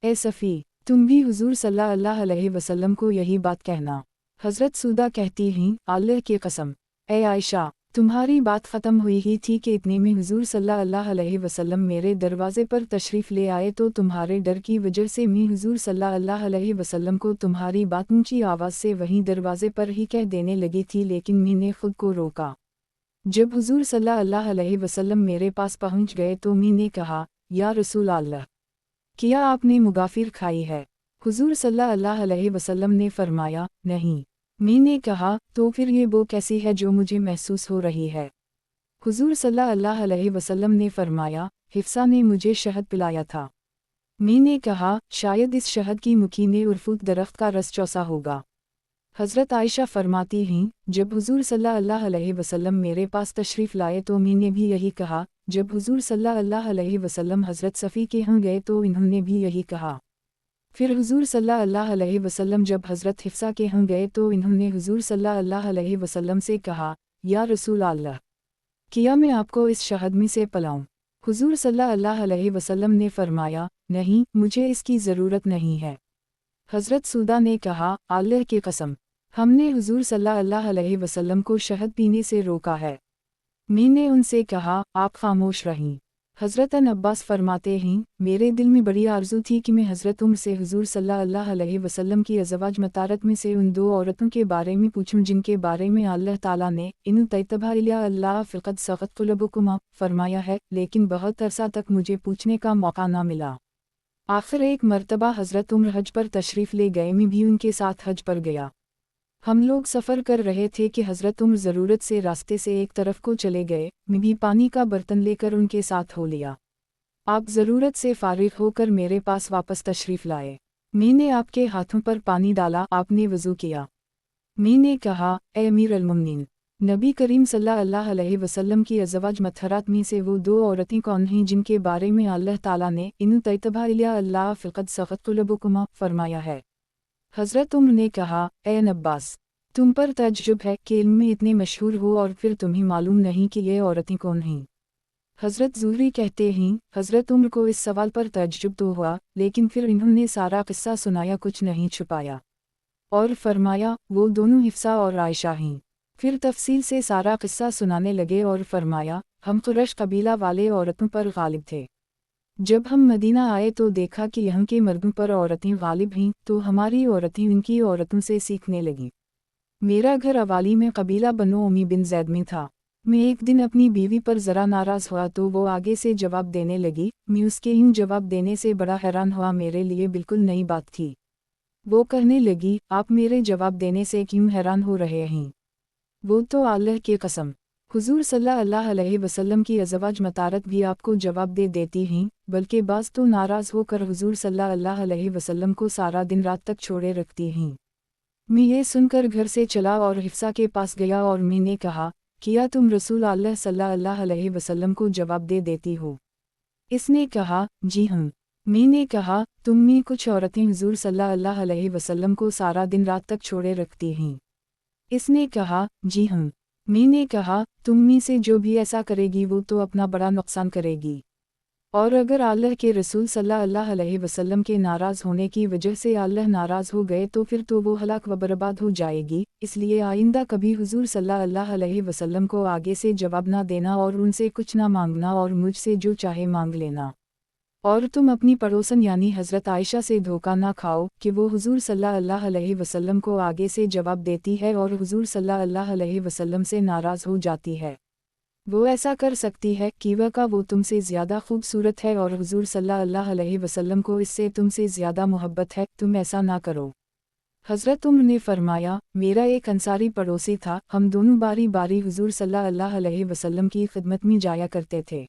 ए सफ़ी, तुम भी हुज़ूर सल्लल्लाहु अलैहि वसल्लम को यही बात कहना। हज़रत सूदा कहती हैं, अल्लाह की कसम, ए आयशा, तुम्हारी बात ख़त्म हुई ही थी कि इतने में हुज़ूर सल्लल्लाहु अलैहि वसल्लम मेरे दरवाज़े पर तशरीफ़ ले आए, तो तुम्हारे डर की वजह से मैं हुज़ूर सल्लल्लाहु अलैहि वसल्लम को तुम्हारी बात ऊंची आवाज़ से वहीं दरवाज़े पर ही कह देने लगी थी, लेकिन मैंने खुद को रोका। जब हुज़ूर सल्लल्लाहु अलैहि वसल्लम मेरे पास पहुंच गए तो मैंने कहा, या रसूल अल्लाह, क्या आपने मुगाफिर खाई है? हुज़ूर सल्लल्लाहु अलैहि वसल्लम ने फरमाया, नहीं। मैंने कहा, तो फिर ये वो कैसी है जो मुझे महसूस हो रही है? हुज़ूर सल्लल्लाहु अलैहि वसल्लम ने फरमाया, हिफ्सा ने मुझे शहद पिलाया था। मैंने कहा, शायद इस शहद की मुखी ने उर्फुत दरख्त का रस चौसा होगा। हज़रत आयशा फरमाती हैं, जब हुज़ूर सल्लल्लाहु अलैहि वसल्लम मेरे पास तशरीफ़ लाए तो मैंने भी यही कहा। जब हुज़ूर सल्लल्लाहु अलैहि वसल्लम हज़रत सफ़ी के यहाँ गए तो इन्होंने भी यही कहा। फिर हुज़ूर सल्लल्लाहु अलैहि वसल्लम जब हज़रत हिफ्सा के यहाँ गए तो इन्होंने हुज़ूर सल्लल्लाहु अलैहि वसल्लम से कहा, या रसूल अल्लाह, क्या मैं आपको इस शहद में से पिलाऊं? हुज़ूर सल्लल्लाहु अलैहि वसल्लम ने फरमाया, नहीं, मुझे इसकी ज़रूरत नहीं है। हज़रत सूदा ने कहा, अल्लाह की कसम, हमने हुज़ूर सल्लल्लाहु अलैहि वसल्लम को शहद पीने से रोका है। मैंने उनसे कहा, आप खामोश रहीं। हज़रत अब्बास फरमाते हैं, मेरे दिल में बड़ी आरज़ू थी कि मैं हज़रत उम्र से हुज़ूर सल्लल्लाहु अलैहि वसल्लम की अज़वाज मतारत में से उन दो औरतों के बारे में पूछूं जिनके बारे में अल्लाह ताला ने इन तैतबा इला अल्लाह फ़िक़द सग़त क़ुलूबुकुमा फरमाया है, लेकिन बहुत अरसा तक मुझे पूछने का मौका ना मिला। आखिर एक मर्तबा हज़रत उम्र हज पर तशरीफ़ ले गए, मैं भी उनके साथ हज पर गया। हम लोग सफ़र कर रहे थे कि हज़रत उम्र ज़रूरत से रास्ते से एक तरफ को चले गए। मैं भी पानी का बर्तन लेकर उनके साथ हो लिया। आप ज़रूरत से फ़ारिग होकर मेरे पास वापस तशरीफ़ लाए। मैंने आपके हाथों पर पानी डाला, आपने वज़ू किया। मैंने कहा, ए अमीर अल-मुमिनीन, नबी करीम सल्लल्लाहु अलैहि वसल्लम की अज़वाज मतहरात में से वो दो औरतें कौन हैं जिनके बारे में अल्लाह ताला ने इन तैतबा इला अल्लाह फ़िक़द सग़त क़ुलूबुकुमा फरमाया है? हज़रत उम्र ने कहा, ए अब्बास, तुम पर तअज्जुब है कि इल्म में इतने मशहूर हो और फिर तुम्हें मालूम नहीं कि ये औरतें कौन हैं। हज़रत ज़ुहरी कहते हैं, हज़रत उम्र को इस सवाल पर तअज्जुब तो हुआ, लेकिन फिर इन्होंने सारा किस्सा सुनाया, कुछ नहीं छुपाया, और फरमाया, वो दोनों हिफ्सा और आयशा हैं। फिर तफसील से सारा किस्सा सुनाने लगे और फरमाया, हम कुरैश कबीला वाले औरतों पर गालिब थे। जब हम मदीना आए तो देखा कि यहाँ के मर्दों पर औरतें गालिब हैं, तो हमारी औरतें उनकी औरतों से सीखने लगीं। मेरा घर अवाली में कबीला बनो उम्मी बिन ज़ैद में था। मैं एक दिन अपनी बीवी पर ज़रा नाराज़ हुआ तो वो आगे से जवाब देने लगी। मैं उसके यूँ जवाब देने से बड़ा हैरान हुआ, मेरे लिए बिल्कुल नई बात थी। वो कहने लगी, आप मेरे जवाब देने से क्यों हैरान हो रहे हैं? वो तो अल्लाह की कसम, हुज़ूर सल्लल्लाहु अलैहि वसल्लम की अज़वाज मतारत भी आपको जवाब दे देती हैं, बल्कि बाज़ तो नाराज़ होकर हुज़ूर सल्लल्लाहु अलैहि वसल्लम को सारा दिन रात तक छोड़े रखती हैं। मैं ये सुनकर घर से चला और हिफ्सा के पास गया और मैंने कहा, क्या तुम रसूल अल्लाह सल्लल्लाहु अलैहि वसल्लम को जवाब दे देती हो? इसने कहा, जी हाँ। मी ने कहा, तुम में कुछ औरतें हुजूर सल्लल्लाहु अलैहि वसल्लम को सारा दिन रात तक छोड़े रखती हैं। इसने कहा, जी हाँ। मी ने कहा, तुम में से जो भी ऐसा करेगी वो तो अपना बड़ा नुकसान करेगी। और अगर अल्लाह के रसूल सल्लल्लाहु अलैहि वसल्लम के नाराज़ होने की वजह से अल्लाह नाराज़ हो गए तो फिर तो वो हलाक व बर्बाद हो जाएगी। इसलिए आइंदा कभी हुजूर सल्लल्लाहु अलैहि वसल्लम को आगे से जवाब ना देना और उनसे कुछ ना मांगना और मुझसे जो चाहे मांग लेना। और तुम अपनी पड़ोसन यानी हज़रत आयशा से धोखा ना खाओ कि वो हुजूर सल्लल्लाहु अलैहि वसल्लम को आगे से जवाब देती है और हुजूर सल्लल्लाहु अलैहि वसल्लम से नाराज़ हो जाती है। वो ऐसा कर सकती है कि वो तुमसे ज़्यादा खूबसूरत है और हुजूर सल्लल्लाहु अलैहि वसल्लम को इससे तुमसे ज़्यादा मोहब्बत है, तुम ऐसा ना करो। हज़रत उम्र ने फरमाया, मेरा एक अंसारी पड़ोसी था, हम दोनों बारी बारी हुजूर सल्लल्लाहु अलैहि वसल्लम की खिदमत में जाया करते थे।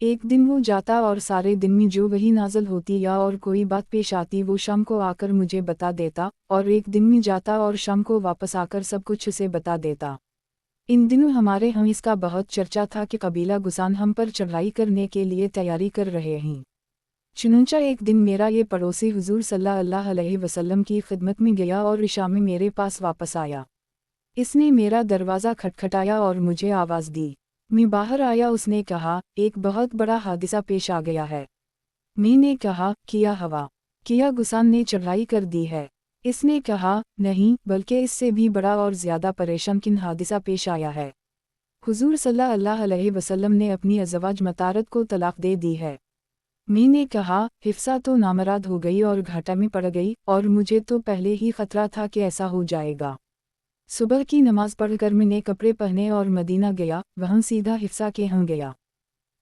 एक दिन वो जाता और सारे दिन में जो वही नाज़िल होती या और कोई बात पेश आती वो शाम को आकर मुझे बता देता, और एक दिन में जाता और शाम को वापस आकर सब कुछ उसे बता देता। इन दिनों हमारे यहाँ इसका बहुत चर्चा था कि कबीला गुसान हम पर चढ़ाई करने के लिए तैयारी कर रहे हैं। चुनंचा एक दिन मेरा ये पड़ोसी हुजूर सल्लल्लाहु अलैहि वसल्लम की खिदमत में गया और इशा में मेरे पास वापस आया। इसने मेरा दरवाज़ा खटखटाया और मुझे आवाज़ दी। मैं बाहर आया। उसने कहा, एक बहुत बड़ा हादिसा पेश आ गया है। मैंने कहा, किया हवा किया गुसान ने चढ़ाई कर दी है। इसने कहा, नहीं, बल्कि इससे भी बड़ा और ज़्यादा परेशान हादिसा पेश आया है। हुजूर सल्लल्लाहु अलैहि वसल्लम ने अपनी अज़वाज मतारत को तलाक दे दी है। मैंने कहा, हिफ्सा तो नामराद हो गई और घाटा में पड़ गई, और मुझे तो पहले ही खतरा था कि ऐसा हो जाएगा। सुबह की नमाज पढ़कर मैंने कपड़े पहने और मदीना गया, वहाँ सीधा हिफ्सा के यहाँ गया।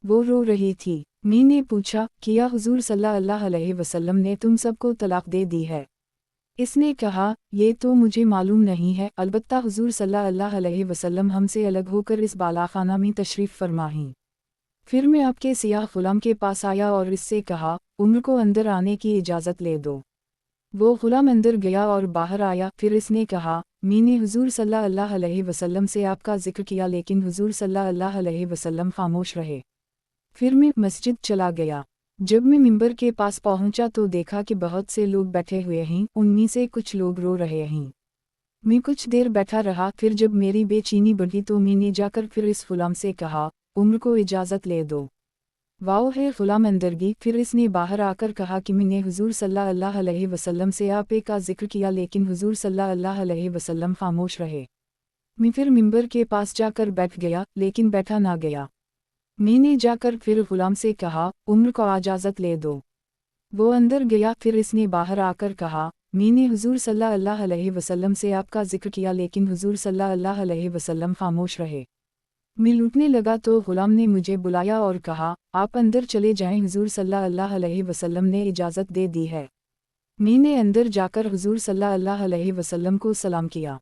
वो रो रही थी। मैंने पूछा, किया हुजूर सल्लल्लाहु अलैहि वसल्लम ने तुम सबको तलाक दे दी है? इसने कहा, ये तो मुझे मालूम नहीं है, अलबत्ता हुजूर सल्लल्लाहु अलैहि वसल्लम हमसे अलग होकर इस बालाखाना में तशरीफ़ फरमा हैं। फिर मैं आपके सियाह ग़ुलाम के पास आया और इससे कहा, उम्र को अंदर आने की इजाज़त ले दो। वो ग़ुलाम अंदर गया और बाहर आया। फिर इसने कहा, मैंने हुजूर सल्लल्लाहु अलैहि वसल्लम से आपका जिक्र किया लेकिन हुजूर सल्लल्लाहु अलैहि वसल्लम खामोश रहे। फिर मैं मस्जिद चला गया। जब मैं मिंबर के पास पहुंचा तो देखा कि बहुत से लोग बैठे हुए हैं, उनमें से कुछ लोग रो रहे हैं। मैं कुछ देर बैठा रहा, फिर जब मेरी बेचैनी बढ़ी तो मैंने जाकर फिर इस ग़ुलाम से कहा, उम्र को इजाज़त ले दो। वाओ है ग़ुलाम अंदर गई। फिर इसने बाहर आकर कहा कि मैंने हुजूर सल्लल्लाहु अलैहि वसल्लम से आपे का जिक्र किया लेकिन हुजूर सल्लल्लाहु अलैहि वसल्लम खामोश रहे। मैं फिर मिंबर के पास जाकर बैठ गया, लेकिन बैठा ना गया। मैंने जाकर फिर ग़ुलाम से कहा, उम्र को इजाज़त ले दो। वो अंदर गया। फिर इसने बाहर आकर कहा, मैंने हुजूर सल्लल्लाहु अलैहि वसल्लम से आपका जिक्र किया लेकिन हुजूर सल्लल्लाहु अलैहि वसल्लम खामोश रहे। मैं लूटने लगा तो ग़ुलाम ने मुझे बुलाया और कहा, आप अंदर चले जाएं, हुजूर सल्लल्लाहु अलैहि वसल्लम ने इजाज़त दे दी है। मैंने अंदर जाकर हुजूर सल्लल्लाहु अलैहि वसल्लम को सलाम किया।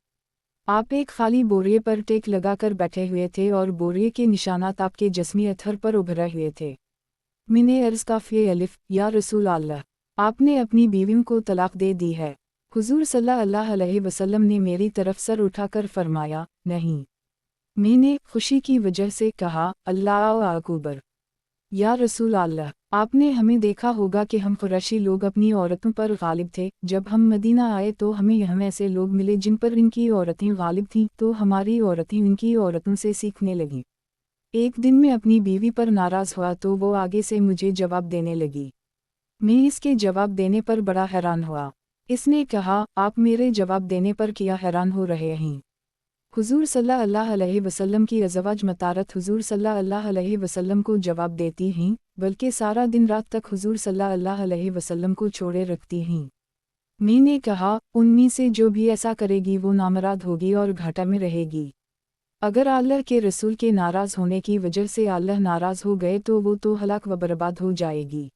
आप एक खाली बोरिए पर टेक लगाकर बैठे हुए थे और बोरिए के निशानात आपके जिस्मी अत्थर पर उभरे हुए थे। मैंने अर्ज़ काफ़िए अलिफ, या रसूल अल्लाह, आपने अपनी बीवियों को तलाक दे दी है? हुजूर सल्लल्लाहु अलैहि वसल्लम ने मेरी तरफ सर उठाकर फरमाया, नहीं। मैंने खुशी की वजह से कहा, अल्लाह अकबर, या रसूल अल्लाह, आपने हमें देखा होगा कि हम कुरैशी लोग अपनी औरतों पर गालिब थे। जब हम मदीना आए तो हमें यहाँ ऐसे लोग मिले जिन पर इनकी औरतें गालिब थीं, तो हमारी औरतें इनकी औरतों से सीखने लगीं। एक दिन मैं अपनी बीवी पर नाराज़ हुआ तो वो आगे से मुझे जवाब देने लगी। मैं इसके जवाब देने पर बड़ा हैरान हुआ। इसने कहा, आप मेरे जवाब देने पर क्या हैरान हो रहे हैं? हुजूर सल्लल्लाहु अलैहि वसल्लम की अज़वाज मतारत हुजूर सल्लल्लाहु अलैहि वसल्लम को जवाब देती हैं, बल्कि सारा दिन रात तक हुजूर सल्लल्लाहु अलैहि वसल्लम को छोड़े रखती हैं। मैंने कहा, उनमें से जो भी ऐसा करेगी वो नामराद होगी और घाटा में रहेगी। अगर अल्लाह के रसूल के नाराज़ होने की वजह से अल्लाह नाराज़ हो गए तो वो तो हलाक व बर्बाद हो जाएगी।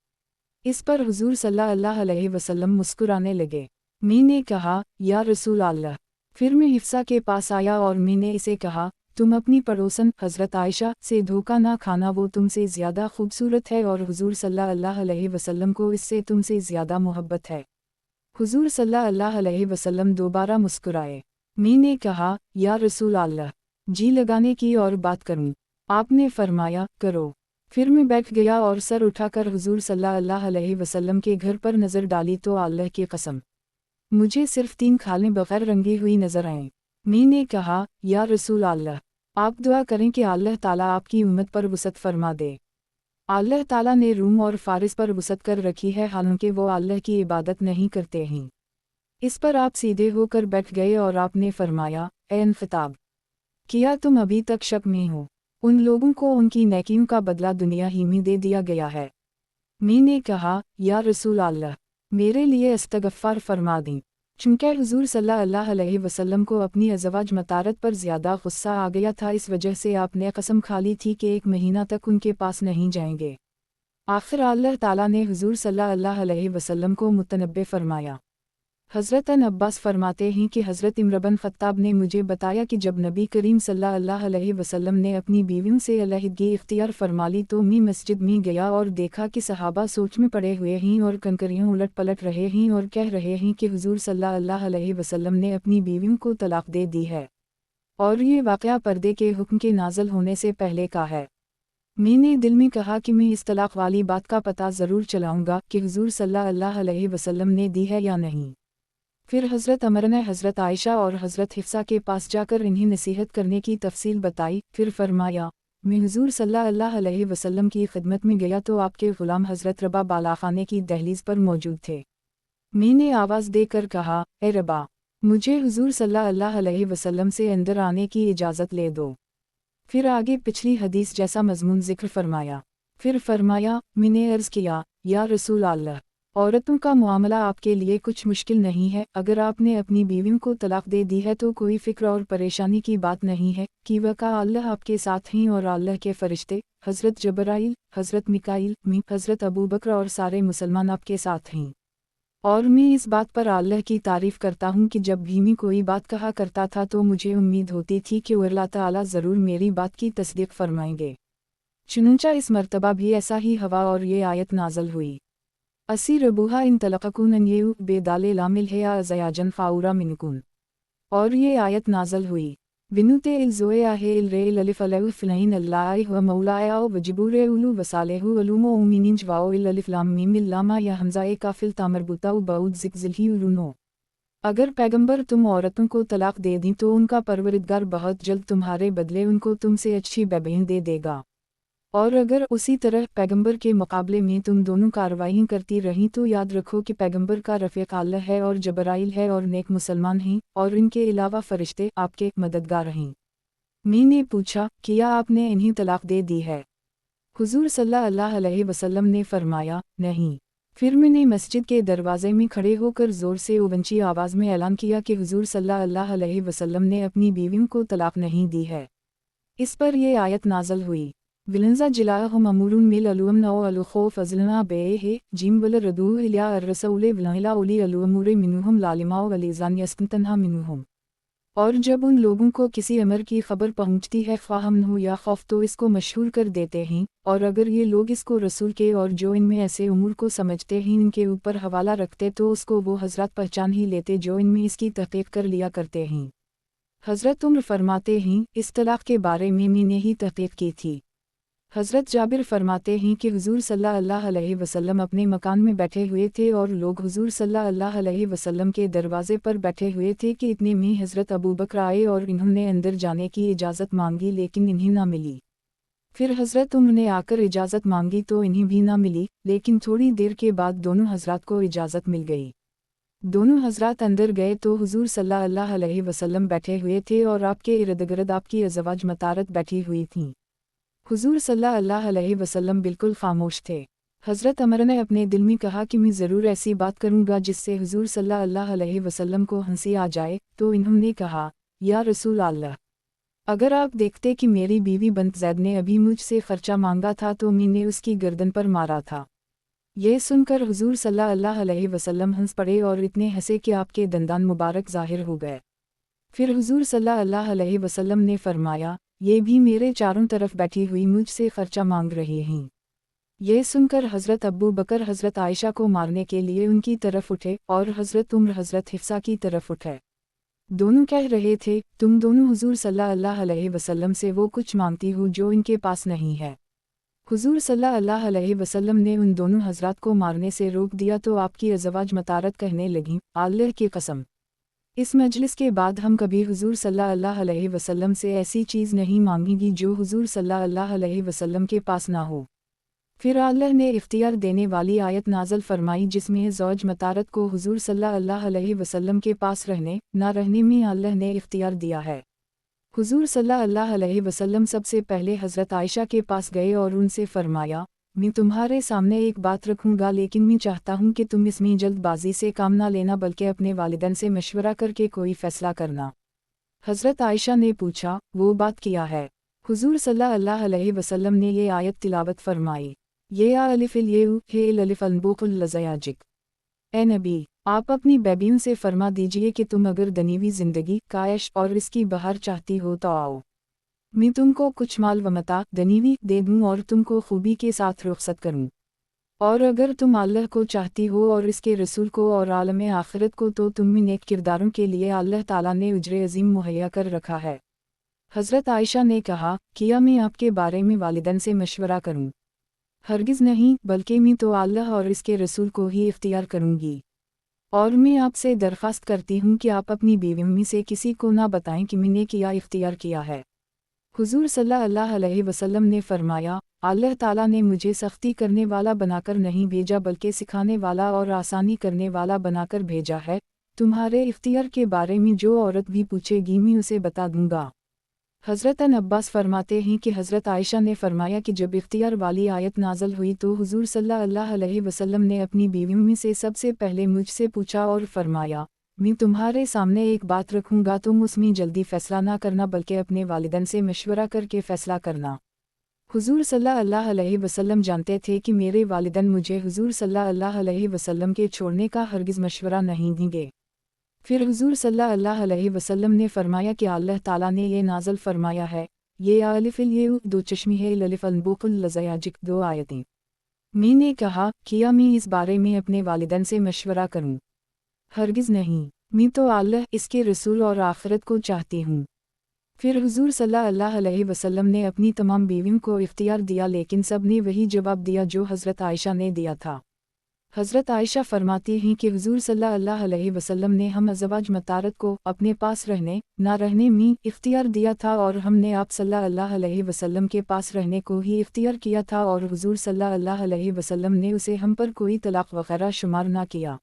इस पर हुजूर सल्लल्लाहु अलैहि वसल्लम मुस्कुराने लगे। मैंने कहा, या रसूल अल्लाह। फिर मैं हिफ्सा के पास आया और मैंने इसे कहा, तुम अपनी पड़ोसन हज़रत आयशा से धोखा ना खाना, वो तुमसे ज़्यादा खूबसूरत है और हुजूर सल्लल्लाहु अलैहि वसल्लम को इससे तुमसे ज़्यादा मोहब्बत है। हुजूर सल्लल्लाहु अलैहि वसल्लम दोबारा मुस्कुराए। मैंने कहा, या रसूल अल्लाह, जी लगाने की और बात करूं? आपने फरमाया, करो। फिर मैं बैठ गया और सर उठाकर हुजूर सल्लल्लाहु अलैहि वसल्लम के घर पर नज़र डाली तो अल्लाह की कसम, मुझे सिर्फ 3 खालें बगैर रंगी हुई नजर आएं। मैंने कहा, या रसूल अल्लाह, आप दुआ करें कि अल्लाह ताला आपकी उम्मत पर वसअत फरमा दे। अल्लाह ताला ने रूम और फारिस पर वसअत कर रखी है, हालांकि वो अल्लाह की इबादत नहीं करते हैं। इस पर आप सीधे होकर बैठ गए और आपने फरमाया, ए इन्फिताब, किया तुम अभी तक शक में हो? उन लोगों को उनकी नेकियों का बदला दुनिया ही में दे दिया गया है। मैंने कहा, या रसूल अल्लाह, मेरे लिए इस्तगफार फरमा दें। चूँकि हुजूर सल्लल्लाहु अलैहि वसल्लम को अपनी अज़वाज मतारत पर ज़्यादा गुस्सा आ गया था, इस वजह से आपने कसम खा ली थी कि 1 महीना तक उनके पास नहीं जाएंगे। आखिर अल्लाह ताला ने हुजूर सल्लल्लाहु अलैहि वसल्लम को मुतनब्बे फरमाया। हज़रत अब्बास फरमाते हैं कि हज़रत इमर बिन ख़त्ताब ने मुझे बताया कि जब नबी करीम सल्लल्लाहु अलैहि वसल्लम ने अपनी बीवियों से अलहदगी इख्तियार फरमा ली तो मैं मस्जिद में गया और देखा कि सहाबा सोच में पड़े हुए हैं और कंकरियाँ उलट पलट रहे हैं और कह रहे हैं कि हुजूर सल्लल्लाहु अलैहि वसल्लम ने अपनी बीवियों को तलाक दे दी है, और ये वाक़या पर्दे के हुक्म के नाज़िल होने से पहले का है। मैंने दिल में कहा कि मैं इस तलाक वाली बात का पता ज़रूर चलाऊँगा कि हुजूर सल्लल्लाहु अलैहि वसल्लम ने दी है या नहीं। फिर हज़रत अमर ने हज़रत आयशा और हज़रत हिफ्सा के पास जाकर इन्हें नसीहत करने की तफसील बताई। फिर फरमाया, मैं हुजूर सल्लल्लाहु अलैहि वसल्लम की खिदमत में गया तो आपके ग़ुलाम हज़रत रबा बालाखाने की दहलीज पर मौजूद थे। मैंने आवाज़ देकर कहा, ए रबा, मुझे हुजूर सल्लल्लाहु अलैहि वसल्लम से अंदर आने की इजाज़त ले दो। फिर आगे पिछली हदीस जैसा मज़मून ज़िक्र फरमाया। फिर फरमाया, मैंने अर्ज़ किया, या रसूल अल्लाह, औरतों का मामला आपके लिए कुछ मुश्किल नहीं है। अगर आपने अपनी बीवियों को तलाक दे दी है तो कोई फ़िक्र और परेशानी की बात नहीं है कि वक़ा अल्लाह आपके साथ हैं और अल्लाह के फ़रिश्ते हज़रत जबराइल, हज़रत मिकाइल, हज़रत अबू बकर और सारे मुसलमान आपके साथ हैं। और मैं इस बात पर अल्लाह की तारीफ़ करता हूँ कि जब भी मैं कोई बात कहा करता था तो मुझे उम्मीद होती थी कि अल्लाह ताला ज़रूर मेरी बात की तस्दीक़ फरमाएंगे। चुनांचे इस मर्तबा भी ऐसा ही हवा और ये आयत नाज़िल हुई। असी रबूहा इन तलक़कुन ये बेदाले लामिल है या ज़याजन फ़ाउरा मिनकुन। और ये आयत नाज़िल हुई। विनुते इल ज़ोए आहे इल रे इल अलिफ़ अलहु फ़िलहीन अल्लाह व मौलाया व वजिबूरे उलू वसालेहु अलूमो उमिनिंज वाओ इल अलिफ़ लाम मीम इल लामा या हमज़ा ए काफ़िल तामरबुता उ बाउद ज़िक्ज़िलही उलूनो। अगर पैगंबर तुम औरतों को तलाक दे दी तो उनका परवरिदगार बहुत जल्द तुम्हारे बदले उनको तुमसे अच्छी बेबीन दे देगा। और अगर उसी तरह पैगंबर के मुकाबले में तुम दोनों कार्रवाई करती रहीं तो याद रखो कि पैगंबर का रफ़ीक़ अल्लाह है और जबराइल है और नेक मुसलमान हैं और इनके अलावा फ़रिश्ते आपके मददगार हैं। मैंने पूछा, क्या आपने इन्हें तलाक दे दी है? हुजूर सल्लल्लाहु अलैहि वसल्लम ने फरमाया, नहीं। फिर मैंने मस्जिद के दरवाजे में खड़े होकर ज़ोर से ऊंची आवाज़ में ऐलान किया कि हुजूर सल्लल्लाहु अलैहि वसल्लम ने अपनी बीवियों को तलाक नहीं दी है। इस पर यह आयत नाज़िल हुई। विलंजा जिलाहम अमूरुन मिल अलुम नौ अलुखोफ अज़लना बे है जिम वल रदू इलिया अर्रसूले विलहिला उली अलुमूरे मिनुहम लालिमाओ वलीज़ान यस्कतनहा मिनुहम। और जब उन लोगों को किसी अमर की खबर पहुंचती है ख्वाहम हो या खौफ तो इसको मशहूर कर देते हैं, और अगर ये लोग इसको रसूल के और जो इनमें ऐसे उमूर को समझते हैं इनके ऊपर हवाला रखते तो उसको वो हज़रत पहचान ही लेते जो इनमें इसकी तहक़ीक़ कर लिया करते हैं। हज़रत उम्र फरमाते हैं, इस तलाक़ के बारे में मैंने ही तहक़ीक़ की थी। हज़रत जाबिर फरमाते हैं कि हुजूर सल्लल्लाहु अलैहि वसल्लम अपने मकान में बैठे हुए थे और लोग हुजूर सल्लल्लाहु अलैहि वसल्लम के दरवाज़े पर बैठे हुए थे कि इतने में हज़रत अबू बकर आए और इन्होंने अंदर जाने की इजाज़त मांगी लेकिन इन्हें ना मिली। फिर हज़रत उम्र ने आकर इजाज़त मांगी तो इन्हें भी ना मिली, लेकिन थोड़ी देर के बाद दोनों हज़रात को इजाज़त मिल गई। दोनों हज़रात अंदर गए तो हुजूर सल्लल्लाहु अलैहि वसल्लम बैठे हुए थे और आपके इर्द-गिर्द आपकी अज़वाज मतारत बैठी हुई थीं। हुजूर सल्लल्लाहु अलैहि वसल्लम बिल्कुल खामोश थे। हज़रत अमर ने अपने दिल में कहा कि मैं ज़रूर ऐसी बात करूँगा जिससे हुजूर सल्लल्लाहु अलैहि वसल्लम को हंसी आ जाए, तो इन्होंने कहा, या रसूल अल्लाह, अगर आप देखते कि मेरी बीवी बंत ज़ैद ने अभी मुझसे ख़र्चा मांगा था तो मैंने उसकी गर्दन पर मारा था। यह सुनकर हुजूर सल्लल्लाहु अलैहि वसल्लम हंस पड़े और इतने हंसे कि आपके दंदान मुबारक ज़ाहिर हो गए। फिर हुजूर सल्लल्लाहु अलैहि वसल्लम ने फरमाया, ये भी मेरे चारों तरफ बैठी हुई मुझसे ख़र्चा मांग रही हैं। यह सुनकर हज़रत अबू बकर हज़रत आयशा को मारने के लिए उनकी तरफ उठे और हज़रत उम्र हज़रत हिफ्सा की तरफ उठे। दोनों कह रहे थे, तुम दोनों हुजूर सल्लल्लाहु अलैहि वसल्लम से वो कुछ मांगती हो जो इनके पास नहीं है। हुजूर सल्लल्लाहु अलैहि वसल्लम ने उन दोनों हजरात को मारने से रोक दिया तो आपकी अज़वाज मतारत कहने लगीं, अल्लाह की कसम, इस मजलिस के बाद हम कभी हुजूर सल्लल्लाहु अलैहि वसल्लम से ऐसी चीज़ नहीं मांगेंगी जो हुजूर सल्लल्लाहु अलैहि वसल्लम के पास ना हो। फिर अल्लाह ने इख्तियार देने वाली आयत नाज़िल फरमाई जिसमें ज़ौज मतारत को हुजूर सल्लल्लाहु अलैहि वसल्लम के पास रहने ना रहने में अल्लाह ने इख्तियार दिया है। हुजूर सल्लल्लाहु अलैहि वसल्लम सबसे पहले हज़रत आयशा के पास गए और उनसे फरमाया, मैं तुम्हारे सामने एक बात रखूँगा लेकिन मैं चाहता हूँ कि तुम इसमें जल्दबाजी से काम ना लेना बल्कि अपने वालिदैन से मशवरा करके कोई फ़ैसला करना। हज़रत आयशा ने पूछा, वो बात क्या है? हुजूर सल्लल्लाहु अलैहि वसल्लम ने ये आयत तिलावत फरमाई, ये अलिफ़िल येउ हे अलिफ़ अनबुकुल लज़याजिक। ए नबी, आप अपनी बेबियों से फरमा दीजिए कि तुम अगर दनीवी ज़िंदगी, कायश और इसकी बहार चाहती हो तो आओ। मैं तुमको कुछ माल व मता दनीवी दे दूँ और तुमको खूबी के साथ रुखसत करूँ। और अगर तुम अल्लाह को चाहती हो और इसके रसूल को और आलम आखिरत को तो तुम में नेक किरदारों के लिए अल्लाह ताला ने उजरे अजीम मुहैया कर रखा है। हज़रत आयशा ने कहा, किया मैं आपके बारे में वालिदैन से मशवरा करूँ? हरगिज़ नहीं, बल्कि मैं तो अल्लाह और इसके रसूल को ही इख्तियार करूँगी। और मैं आपसे दरख्वास्त करती हूँ कि आप अपनी बीवियों में से किसी को ना बताएं कि मैंने क्या इख्तियार किया है। हुजूर सल्लल्लाहु अलैहि वसल्लम ने फरमाया, अल्लाह ताला ने मुझे सख्ती करने वाला बनाकर नहीं भेजा बल्कि सिखाने वाला और आसानी करने वाला बनाकर भेजा है। तुम्हारे इख्तियार के बारे में जो औरत भी पूछेगी मैं उसे बता दूंगा। हज़रत अब्बास फरमाते हैं कि हज़रत आयशा ने फरमाया कि जब इख्तियार वाली आयत नाज़िल हुई तो हुजूर सल्लल्लाहु अलैहि वसल्लम ने अपनी बीवियों में से सबसे पहले मुझसे पूछा और फरमाया, मैं तुम्हारे सामने एक बात रखूँगा, तुम उसमें जल्दी फ़ैसला ना करना बल्कि अपने वालिदैन से मशवरा करके फ़ैसला करना। हुजूर सल्लल्लाहु अलैहि वसल्लम जानते थे कि मेरे वालिदैन मुझे हुजूर सल्लल्लाहु अलैहि वसल्लम के छोड़ने का हरगिज़ मशवरा नहीं देंगे। फिर हुजूर सल्लल्लाहु अलैहि वसल्लम ने फरमाया कि अल्लाह ताला ने ये नाज़िल फरमाया है, ये अलिफ़िल येउ दो चश्मी है अलिफ़ अनबुकुल लज़याजिक दो आयतें। मैंने कहा, किया मैं इस बारे में अपने वालिदैन से मशवरा करूँ? हरगिज़ नहीं, मैं तो अल्लाह, इसके रसूल और आखिरत को चाहती हूँ। फिर हुजूर सल्लल्लाहु अलैहि वसल्लम ने अपनी तमाम बीवियों को इख्तियार दिया लेकिन सब ने वही जवाब दिया जो हज़रत आयशा ने दिया था। हज़रत आयशा फरमाती हैं कि हुजूर सल्लल्लाहु अलैहि वसल्लम ने हम अज़वाज मतारत को अपने पास रहने ना रहने में इख्तियार दिया था और हमने आप सल्लल्लाहु अलैहि वसल्लम के पास रहने को ही इख्तियार किया था और हुजूर सल्लल्लाहु अलैहि वसल्लम ने उसे हम पर कोई तलाक वगैरह शुमार ना किया।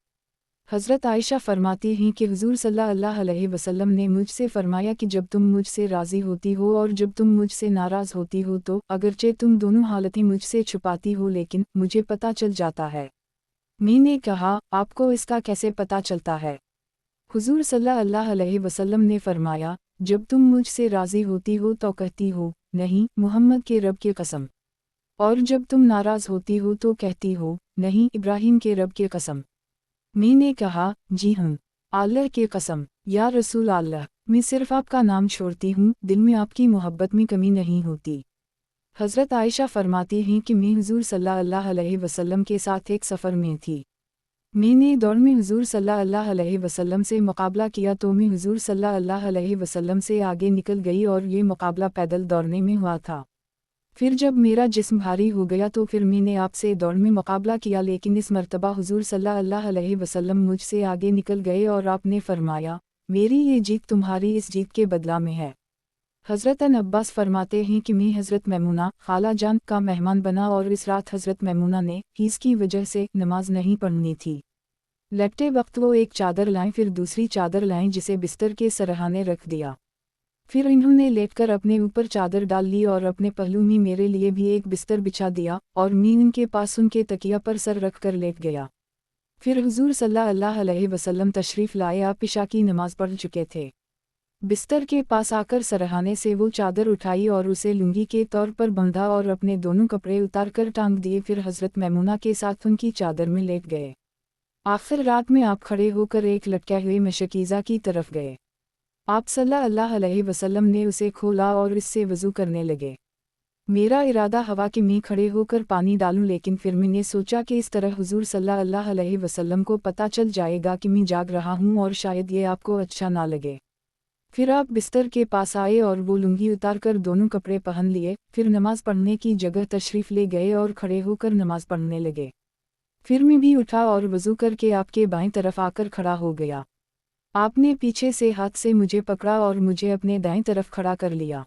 हज़रत आयशा फरमाती हैं कि हुजूर सल्लल्लाहु अलैहि वसल्लम ने मुझसे फरमाया कि जब तुम मुझसे राज़ी होती हो और जब तुम मुझसे नाराज़ होती हो तो अगरचे तुम दोनों हालतें मुझसे छुपाती हो लेकिन मुझे पता चल जाता है। मैंने कहा, आपको इसका कैसे पता चलता है? हुजूर सल्लल्लाहु अलैहि वसल्लम ने फरमाया, जब तुम मुझसे राज़ी होती हो तो कहती हो, नहीं मुहम्मद के रब की कसम। और जब तुम नाराज़ होती हो तो कहती हो, नहीं इब्राहीम के रब की कसम। मैंने कहा, जी हाँ, अल्लाह की कसम, या रसूल अल्लाह, मैं सिर्फ आपका नाम छोड़ती हूँ, दिल में आपकी मोहब्बत में कमी नहीं होती। हज़रत आयशा फरमाती हैं कि मैं हुजूर सल्लल्लाहु अलैहि वसल्लम के साथ एक सफ़र में थी। मैंने दौड़ में हुजूर सल्लल्लाहु अलैहि वसल्लम से मुकाबला किया तो मैं हुजूर सल्लल्लाहु अलैहि वसल्लम से आगे निकल गई और ये मुकाबला पैदल दौड़ने में हुआ था। फिर जब मेरा जिस्म भारी हो गया तो फिर मैंने आपसे दौड़ में मुकाबला किया लेकिन इस मर्तबा हुजूर सल्लल्लाहु अलैहि वसल्लम मुझसे आगे निकल गए और आपने फरमाया, मेरी ये जीत तुम्हारी इस जीत के बदला में है। हज़रत अब्बास फरमाते हैं कि मैं हज़रत मैमूना खाला जान का मेहमान बना और इस रात हज़रत मैमूना ने हीज़ की वजह से नमाज नहीं पढ़नी थी। लेटते वक्त वो एक चादर लाएं फिर दूसरी चादर लाएं जिसे बिस्तर के सरहाने रख दिया। फिर इन्होंने लेटकर अपने ऊपर चादर डाल ली और अपने पहलू में मेरे लिए भी एक बिस्तर बिछा दिया और मैं उनके पास उनके तकिया पर सर रख कर लेट गया। फिर हुजूर सल्लल्लाहु अलैहि वसल्लम तशरीफ़ लाए, आप इशा की नमाज पढ़ चुके थे। बिस्तर के पास आकर सरहाने से वो चादर उठाई और उसे लुंगी के तौर पर बंधा और अपने दोनों कपड़े उतार कर टांग दिए। फिर हज़रत मैमूना के साथ उनकी चादर में लेट गए। आखिर रात में आप खड़े होकर एक लटके हुए मशकीज़ा की तरफ गए। आप सल्लल्लाहु अलैहि वसल्लम ने उसे खोला और इससे वज़ू करने लगे। मेरा इरादा हवा कि मैं खड़े होकर पानी डालूं लेकिन फिर मैंने सोचा कि इस तरह हुजूर सल्लल्लाहु अलैहि वसल्लम को पता चल जाएगा कि मैं जाग रहा हूं और शायद ये आपको अच्छा ना लगे। फिर आप बिस्तर के पास आए और वो लुंगी उतार कर दोनों कपड़े पहन लिए, फिर नमाज पढ़ने की जगह तशरीफ़ ले गए और खड़े होकर नमाज पढ़ने लगे। फिर मैं भी उठा और वज़ू करके आपके बाएं तरफ आकर खड़ा हो गया। आपने पीछे से हाथ से मुझे पकड़ा और मुझे अपने दाएं तरफ खड़ा कर लिया।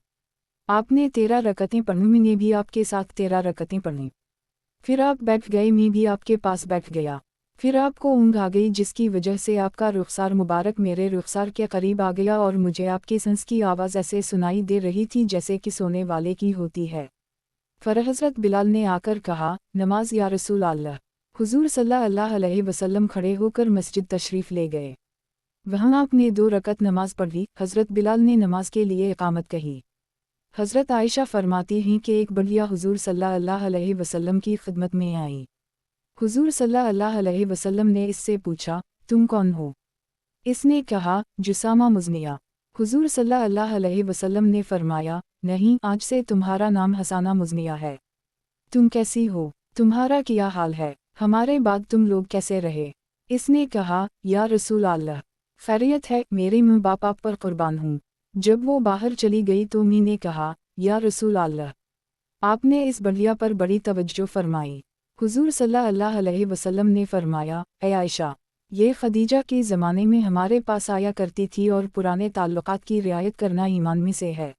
आपने 13 रकतें पढ़ी, मैंने भी आपके साथ 13 रकतें पढ़ी। फिर आप बैठ गए, मैं भी आपके पास बैठ गया। फिर आपको ऊँघ आ गई, जिसकी वजह से आपका रुखसार मुबारक मेरे रुखसार के करीब आ गया और मुझे आपके सांस की आवाज़ ऐसे सुनाई दे रही थी जैसे कि सोने वाले की होती है। फिर हज़रत बिलाल ने आकर कहा, नमाज या रसूल अल्लाह। हुजूर सल्लल्लाहु अलैहि वसल्लम खड़े होकर मस्जिद तशरीफ़ ले गए। वहाँ आपने 2 रकत नमाज पढ़ी। हज़रत बिलाल ने नमाज के लिए इकामत कही। हज़रत आयशा फरमाती हैं कि एक बढ़िया हुजूर सल्लल्लाहु अलैहि वसल्लम की खिदमत में आई। हुजूर सल्लल्लाहु अलैहि वसल्लम ने इससे पूछा, तुम कौन हो? इसने कहा, जुसामा मुज़निया। हुजूर सल्लल्लाहु अलैहि वसल्लम ने फरमाया, नहीं, आज से तुम्हारा नाम हसाना मुज़निया है। तुम कैसी हो? तुम्हारा क्या हाल है? हमारे बाद तुम लोग कैसे रहे? इसने कहा, या रसूल अल्लाह, खैरियत है, मेरे माँ बाप आप पर कुर्बान हूँ। जब वो बाहर चली गई तो मैंने कहा, या रसूल अल्लाह। आपने इस बढ़िया पर बड़ी तवज्जो फरमाई। हुजूर सल्लल्लाहु अलैहि वसल्लम ने फरमाया, ऐ आयशा, ये खदीजा के ज़माने में हमारे पास आया करती थी और पुराने ताल्लुकात की रियायत करना ईमान में से है।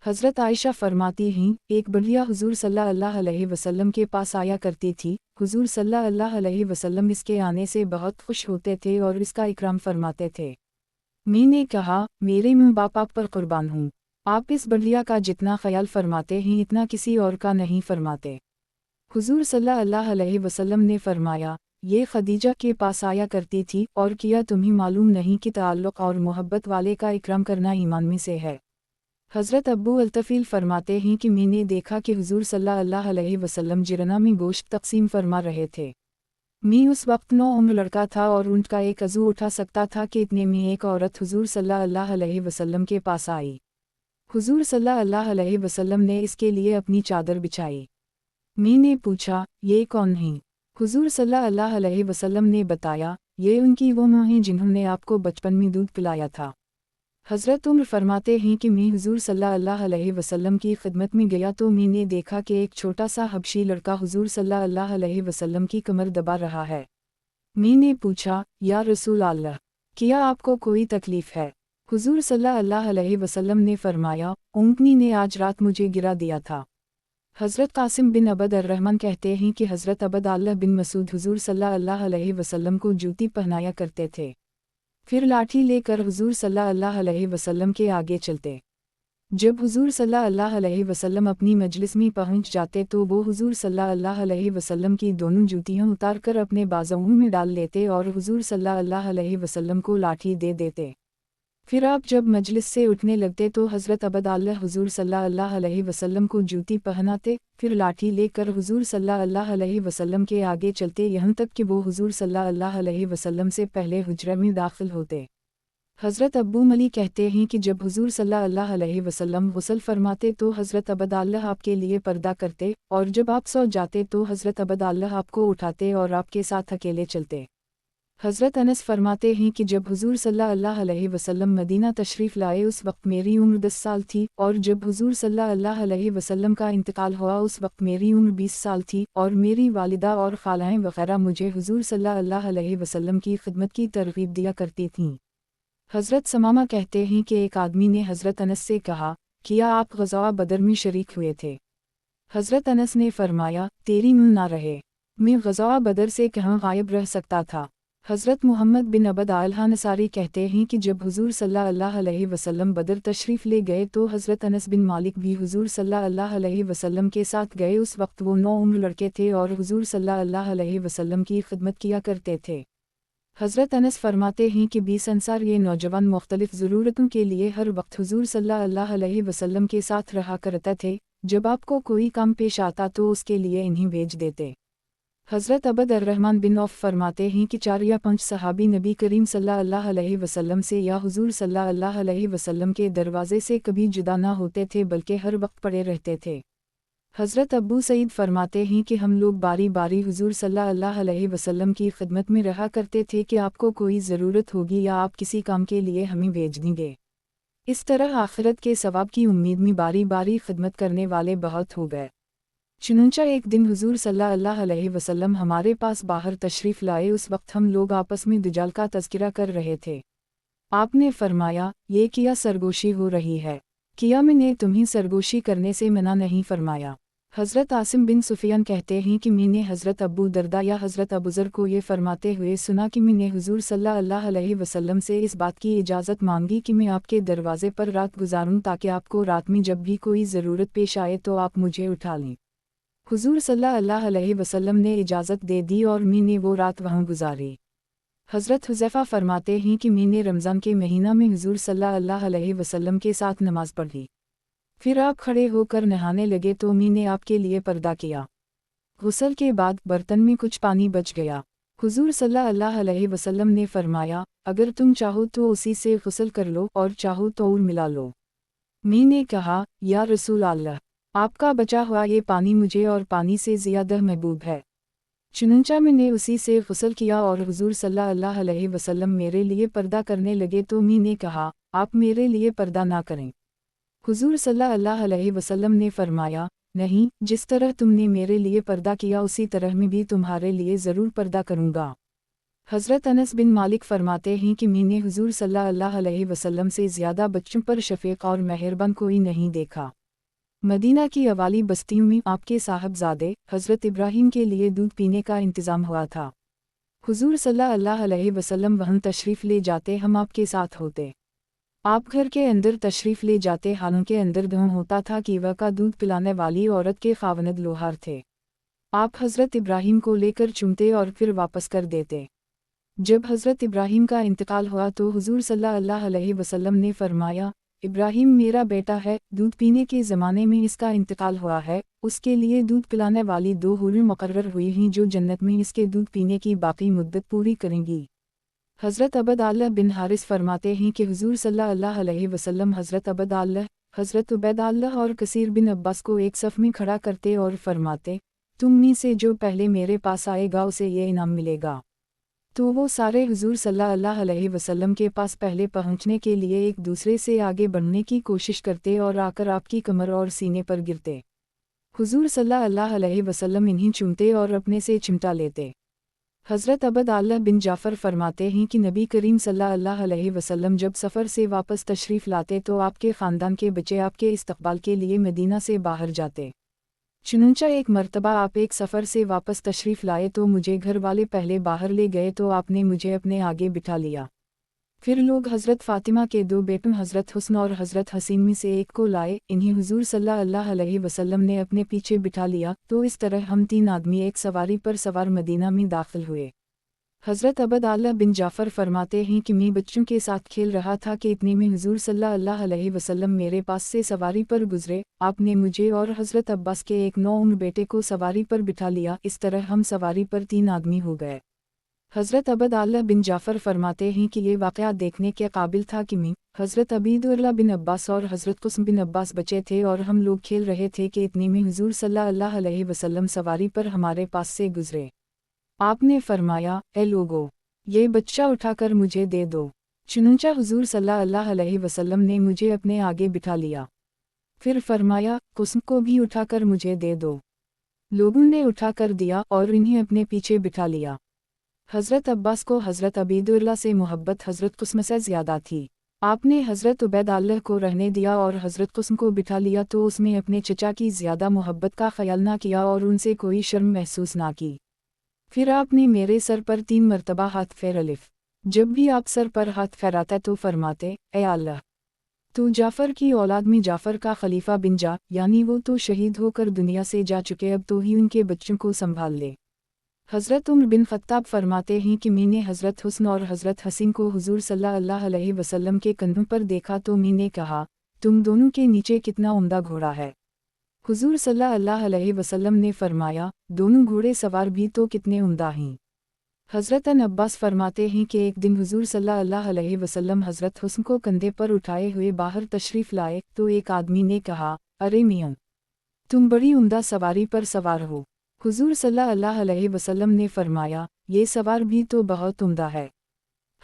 हज़रत आयशा फरमाती हैं, एक बढ़िया हुजूर सल्लल्लाहु अलैहि वसल्लम के पास आया करती थी। हुजूर सल्लल्लाहु अलैहि वसल्लम इसके आने से बहुत खुश होते थे और इसका इकराम फरमाते थे। मैंने कहा, मेरे माँ बाप आप पर कुर्बान हूँ। आप इस बढ़िया का जितना ख्याल फरमाते हैं इतना किसी और का नहीं फरमाते। हुजूर सल्लल्लाहु अलैहि वसल्लम ने फरमाया, ये खदीजा के पास आया करती थी, और क्या तुम्हें मालूम नहीं कि ताल्लुक़ और मोहब्बत वाले का इकराम करना ईमान में से है। हज़रत अब्बू अल्तफ़ील फरमाते हैं कि मैंने देखा कि हुजूर सल्लल्लाहु अलैहि वसल्लम जिरना में गोश्त तक़सीम फरमा रहे थे। मैं उस वक्त 9 उम्र लड़का था और ऊँट का एक अज़ू उठा सकता था कि इतने में एक औरत हुजूर सल्लल्लाहु अलैहि वसल्लम के पास आई। हुजूर सल्लल्लाहु अलैहि वसल्लम ने इसके लिए अपनी चादर बिछाई। मैंने पूछा, ये कौन हैं? हुजूर सल्लल्लाहु अलैहि वसल्लम ने बताया, ये उनकी वो माँ हैं जिन्होंने आपको बचपन में दूध पिलाया था। हज़रत उम्र फरमाते हैं कि मैं हुजूर सल्लल्लाहु अलैहि वसल्लम की खिदमत में गया तो मैंने देखा कि एक छोटा सा हबशी लड़का हुजूर सल्लल्लाहु अलैहि वसल्लम की कमर दबा रहा है। मैंने पूछा, या रसूल अल्लाह, क्या आपको कोई तकलीफ़ है? हुजूर सल्लल्लाहु अलैहि वसल्लम ने फरमाया, ऊँटनी ने आज रात मुझे गिरा दिया था। हज़रत कासिम बिन अबद अर्रहमान कहते हैं कि हज़रत अबद अल्लाह बिन मसूद हुजूर सल्लल्लाहु अलैहि वसल्लम को जूती पहनाया करते थे। फिर लाठी लेकर हुजूर सल्लल्लाहु अलैहि वसल्लम के आगे चलते। जब हुजूर सल्लल्लाहु अलैहि वसल्लम अपनी मजलिस में पहुंच जाते तो वो हुजूर सल्लल्लाहु अलैहि वसल्लम की दोनों जूतियां उतार कर अपने बाजुओं में डाल लेते और हुजूर सल्लल्लाहु अलैहि वसल्लम को लाठी दे देते। फिर आप जब मजलिस से उठने लगते तो हज़रत अबद अल्लाह हुजूर सल्लल्लाहु अलैहि वसल्लम को जूती पहनाते, फिर लाठी लेकर हुजूर सल्लल्लाहु अलैहि वसल्लम के आगे चलते यहाँ तक कि वो हुजूर सल्लल्लाहु अलैहि वसल्लम से पहले हुज्रे में दाखिल होते। हज़रत अब्बू मली कहते हैं कि जब हुजूर सल्लल्लाहु अलैहि वसल्लम गुस्ल फरमाते तो हज़रत अबद अल्लाह आपके लिए पर्दा करते, और जब आप सो जाते तो हज़रत अबद अल्लाह आपको उठाते और आपके साथ अकेले चलते। हज़रत अनस फरमाते हैं कि जब हुजूर सल्लल्लाहु अलैहि वसल्लम मदीना तशरीफ़ लाए उस वक्त मेरी उम्र 10 साल थी, और जब हुजूर सल्लल्लाहु अलैहि वसल्लम का इंतकाल हुआ उस वक्त मेरी उम्र 20 साल थी, और मेरी वालिदा और खालाएँ वग़ैरह मुझे हुजूर सल्लल्लाहु अलैहि वसल्लम की खिदमत की तरग़ीब दिया करती थीं। हज़रत समामा कहते हैं कि एक आदमी ने हज़रत अनस से कहा, क्या आप ग़ज़वा बदर में शरीक हुए थे? हज़रत अनस ने फरमाया, तेरी मुँह ना रहे, मैं ग़ज़वा बदर से कहाँ गायब रह सकता था। हज़रत मुहम्मद बिन अबद अल-नसारी कहते हैं कि जब हुजूर सल्लल्लाहु अलैहि वसल्लम बदर तशरीफ़ ले गए तो हज़रत अनस बिन मालिक भी हुजूर सल्लल्लाहु अलैहि वसल्लम के साथ गए। उस वक्त वो 9 उम्र लड़के थे और हुजूर सल्लल्लाहु अलैहि वसल्लम की खिदमत किया करते थे। हज़रत अनस फरमाते हैं कि 20 अंसार ये नौजवान मुख्तलिफ़ ज़रूरतों के लिए हर वक्त हुजूर सल्लल्लाहु अलैहि वसल्लम के साथ रहा करते थे। जब आपको कोई काम पेश आता तो उसके लिए इन्हें भेज देते। हज़रत अबद अर्रहमान बिन औफ फरमाते हैं कि 4 या 5 सहाबी नबी करीम सल्लल्लाहु अलैहि वसल्लम से या हुजूर सल्लल्लाहु अलैहि वसल्लम के दरवाज़े से कभी जुदा ना होते थे बल्कि हर वक्त पड़े रहते थे। हज़रत अबू सईद फरमाते हैं कि हम लोग बारी बारी हुजूर सल्लल्लाहु अलैहि वसल्लम की खिदमत में रहा करते थे कि आपको कोई ज़रूरत होगी या आप किसी काम के लिए हमें भेज देंगे। اس طرح آخرت کے ثواب کی امید میں باری باری خدمت کرنے والے بہت ہو گئے۔ چنانچہ ایک دن حضور صلی اللہ علیہ وسلم ہمارے پاس باہر تشریف لائے۔ اس وقت ہم لوگ آپس میں دجال کا تذکرہ کر رہے تھے۔ آپ نے فرمایا، یہ کیا سرگوشی ہو رہی ہے؟ کیا میں نے تمہیں سرگوشی کرنے سے منع نہیں فرمایا؟ حضرت عاصم بن سفیان کہتے ہیں کہ میں نے حضرت ابو درداء یا حضرت ابوذر کو یہ فرماتے ہوئے سنا کہ میں نے حضور صلی اللہ علیہ وسلم سے اس بات کی اجازت مانگی کہ میں آپ کے دروازے پر رات گزاروں تاکہ آپ کو رات میں جب بھی کوئی ضرورت پیش آئے تو آپ مجھے اٹھا لیں۔ حضور صلی اللہ علیہ وسلم نے اجازت دے دی اور میں نے وہ رات وہاں گزاری۔ حضرت حذیفہ فرماتے ہیں کہ میں نے رمضان کے مہینہ میں حضور صلی اللہ علیہ وسلم کے ساتھ نماز پڑھی۔ پھر آپ کھڑے ہو کر نہانے لگے تو میں نے آپ کے لیے پردہ کیا۔ غسل کے بعد برتن میں کچھ پانی بچ گیا۔ حضور صلی اللہ علیہ وسلم نے فرمایا، اگر تم چاہو تو اسی سے غسل کر لو اور چاہو تو اور ملا لو۔ میں نے کہا، یا رسول اللہ، آپ کا بچا ہوا یہ پانی مجھے اور پانی سے زیادہ محبوب ہے۔ چنانچہ میں نے اسی سے غسل کیا اور حضور صلی اللہ علیہ وسلم میرے لیے پردہ کرنے لگے تو میں نے کہا، آپ میرے لیے پردہ نہ کریں۔ حضور صلی اللہ علیہ وسلم نے فرمایا، نہیں، جس طرح تم نے میرے لیے پردہ کیا اسی طرح میں بھی تمہارے لیے ضرور پردہ کروں گا۔ حضرت انس بن مالک فرماتے ہیں کہ میں نے حضور صلی اللہ علیہ وسلم سے زیادہ بچوں پر شفیق اور مہربان کوئی نہیں دیکھا۔ مدینہ کی اوالی بستیوں میں آپ کے صاحبزادے حضرت ابراہیم کے لیے دودھ پینے کا انتظام ہوا تھا۔ حضور صلی اللہ علیہ وسلم وہاں تشریف لے جاتے، ہم آپ کے ساتھ ہوتے۔ آپ گھر کے اندر تشریف لے جاتے، حالانکہ اندر دھواں ہوتا تھا کہ وہ کا دودھ پلانے والی عورت کے خاوند لوہار تھے۔ آپ حضرت ابراہیم کو لے کر چومتے اور پھر واپس کر دیتے۔ جب حضرت ابراہیم کا انتقال ہوا تو حضور صلی اللہ علیہ وسلم نے فرمایا، ابراہیم میرا بیٹا ہے، دودھ پینے کے زمانے میں اس کا انتقال ہوا ہے، اس کے لیے دودھ پلانے والی 2 حوریں مقرر ہوئی ہیں جو جنت میں اس کے دودھ پینے کی باقی مدت پوری کریں گی۔ حضرت عبد اللہ بن حارث فرماتے ہیں کہ حضور صلی اللہ علیہ وسلم حضرت عبد اللہ، حضرت عبید اللہ اور کثیر بن عباس کو ایک صف میں کھڑا کرتے اور فرماتے، تم میں سے جو پہلے میرے پاس آئے گا اسے یہ انعام ملے گا۔ تو وہ سارے حضور صلی اللہ علیہ وسلم کے پاس پہلے پہنچنے کے لیے ایک دوسرے سے آگے بڑھنے کی کوشش کرتے اور آ کر آپ کی کمر اور سینے پر گرتے۔ حضور صلی اللہ علیہ وسلم انہیں چومتے اور اپنے سے چمٹا لیتے۔ حضرت عبد اللہ بن جعفر فرماتے ہیں کہ نبی کریم صلی اللہ علیہ وسلم جب سفر سے واپس تشریف لاتے تو آپ کے خاندان کے بچے آپ کے استقبال کے لیے مدینہ سے باہر جاتے۔ چنانچہ ایک مرتبہ آپ ایک سفر سے واپس تشریف لائے تو مجھے گھر والے پہلے باہر لے گئے تو آپ نے مجھے اپنے آگے بٹھا لیا۔ پھر لوگ حضرت فاطمہ کے 2 بیٹوں حضرت حسن اور حضرت حسین میں سے ایک کو لائے، انہیں حضور صلی اللہ علیہ وسلم نے اپنے پیچھے بٹھا لیا، تو اس طرح ہم 3 آدمی ایک سواری پر سوار مدینہ میں داخل ہوئے۔ حضرت عبد اللہ بن جعفر فرماتے ہیں کہ میں بچوں کے ساتھ کھیل رہا تھا کہ اتنے میں حضور صلی اللہ علیہ وسلم میرے پاس سے سواری پر گزرے، آپ نے مجھے اور حضرت عباس کے ایک 9 عمر بیٹے کو سواری پر بٹھا لیا، اس طرح ہم سواری پر 3 آدمی ہو گئے۔ حضرت عبد اللہ بن جعفر فرماتے ہیں کہ یہ واقعہ دیکھنے کے قابل تھا کہ میں، حضرت عبید اللہ بن عباس اور حضرت قاسم بن عباس بچے تھے اور ہم لوگ کھیل رہے تھے کہ اتنے میں حضور صلی اللہ علیہ وسلم سواری پر ہمارے پاس سے گزرے۔ آپ نے فرمایا، اے لوگو، یہ بچہ اٹھا کر مجھے دے دو۔ چنانچہ حضور صلی اللہ علیہ وسلم نے مجھے اپنے آگے بٹھا لیا۔ پھر فرمایا، قاسم کو بھی اٹھا کر مجھے دے دو۔ لوگوں نے اٹھا کر دیا اور انہیں اپنے پیچھے بٹھا لیا۔ حضرت عباس کو حضرت عبید اللہ سے محبت حضرت قاسم سے زیادہ تھی۔ آپ نے حضرت عبید اللہ کو رہنے دیا اور حضرت قاسم کو بٹھا لیا تو اس میں اپنے چچا کی زیادہ محبت کا خیال نہ کیا اور ان سے کوئی شرم محسوس نہ کی۔ پھر آپ نے میرے سر پر 3 مرتبہ ہاتھ پھیر الف۔ جب بھی آپ سر پر ہاتھ پھیراتے تو فرماتے، اے اللہ، تو جعفر کی اولاد میں جعفر کا خلیفہ بن جا، یعنی وہ تو شہید ہو کر دنیا سے جا چکے، اب تو ہی ان کے بچوں کو سنبھال لے۔ حضرت عمر بن خطاب فرماتے ہیں کہ میں نے حضرت حسن اور حضرت حسین کو حضور صلی اللہ علیہ وسلم کے کندھوں پر دیکھا تو میں نے کہا، تم دونوں کے نیچے کتنا عمدہ گھوڑا ہے۔ حضور صلی اللہ علیہ وسلم نے فرمایا، دونوں گھوڑے سوار بھی تو کتنے عمدہ ہیں۔ حضرت عباس فرماتے ہیں کہ ایک دن حضور صلی اللہ علیہ وسلم حضرت حسن کو کندھے پر اٹھائے ہوئے باہر تشریف لائے تو ایک آدمی نے کہا، ارے میاں، تم بڑی عمدہ سواری پر سوار ہو۔ حضور صلی اللہ علیہ وسلم نے فرمایا، یہ سوار بھی تو بہت عمدہ ہے۔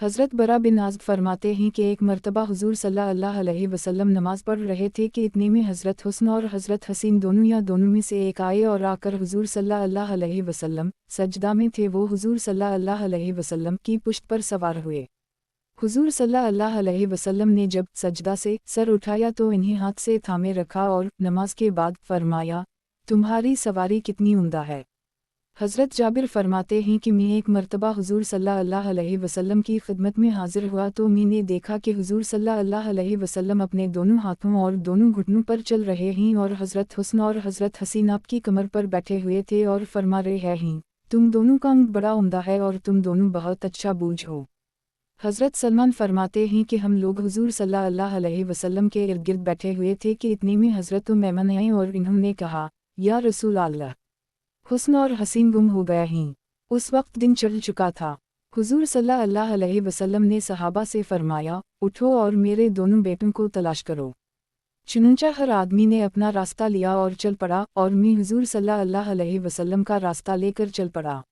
हज़रत बरा बिन आज़ब फरमाते हैं कि एक मरतबा हुज़ूर सल्लल्लाहु अलैहि वसल्लम नमाज़ पढ़ रहे थे कि इतने में हज़रत हुस्न और हज़रत हसीन दोनों या दोनों में से एक आए और आकर हुज़ूर सल्लल्लाहु अलैहि वसल्लम सजदा में थे। वो हुज़ूर सल्लल्लाहु अलैहि वसल्लम की पुश्त पर सवार हुए। हुज़ूर सल्लल्लाहु अलैहि वसल्लम ने जब सजदा से सर उठाया तो इन्हें हाथ से थामे रखा और नमाज के बाद फरमाया, तुम्हारी सवारी कितनी उम्दा है। हज़रत जाबिर फरमाते हैं कि मैं एक मरतबा हुज़ूर सल्लल्लाहु अलैहि वसल्लम की खिदमत में हाजिर हुआ तो मैंने देखा कि हुज़ूर सल्लल्लाहु अलैहि वसल्लम अपने दोनों हाथों और दोनों घुटनों पर चल रहे हैं और हज़रत हुस्न और हज़रत हसीन आपकी कमर पर बैठे हुए थे और फरमा रहे हैं, तुम दोनों का अंग बड़ा उम्दा है और तुम दोनों बहुत अच्छा बूझ हो। हज़रत सलमान फरमाते हैं कि हम लोग हुज़ूर सल्लल्लाहु अलैहि वसल्लम के इर्द गिर्द बैठे हुए थे कि इतने में हज़रत मैमन आई और इन्होंने कहा, या रसूल अल्लाह, हुस्न और हसीन गुम हो गया हैं। उस वक्त दिन चढ़ चुका था। हुज़ूर सल्लल्लाहु अलैहि वसल्लम ने सहाबा से फरमाया, उठो और मेरे दोनों बेटों को तलाश करो। चुनंचा हर आदमी ने अपना रास्ता लिया और चल पड़ा और मैं हुज़ूर सल्लल्लाहु अलैहि वसल्लम का रास्ता लेकर चल पड़ा।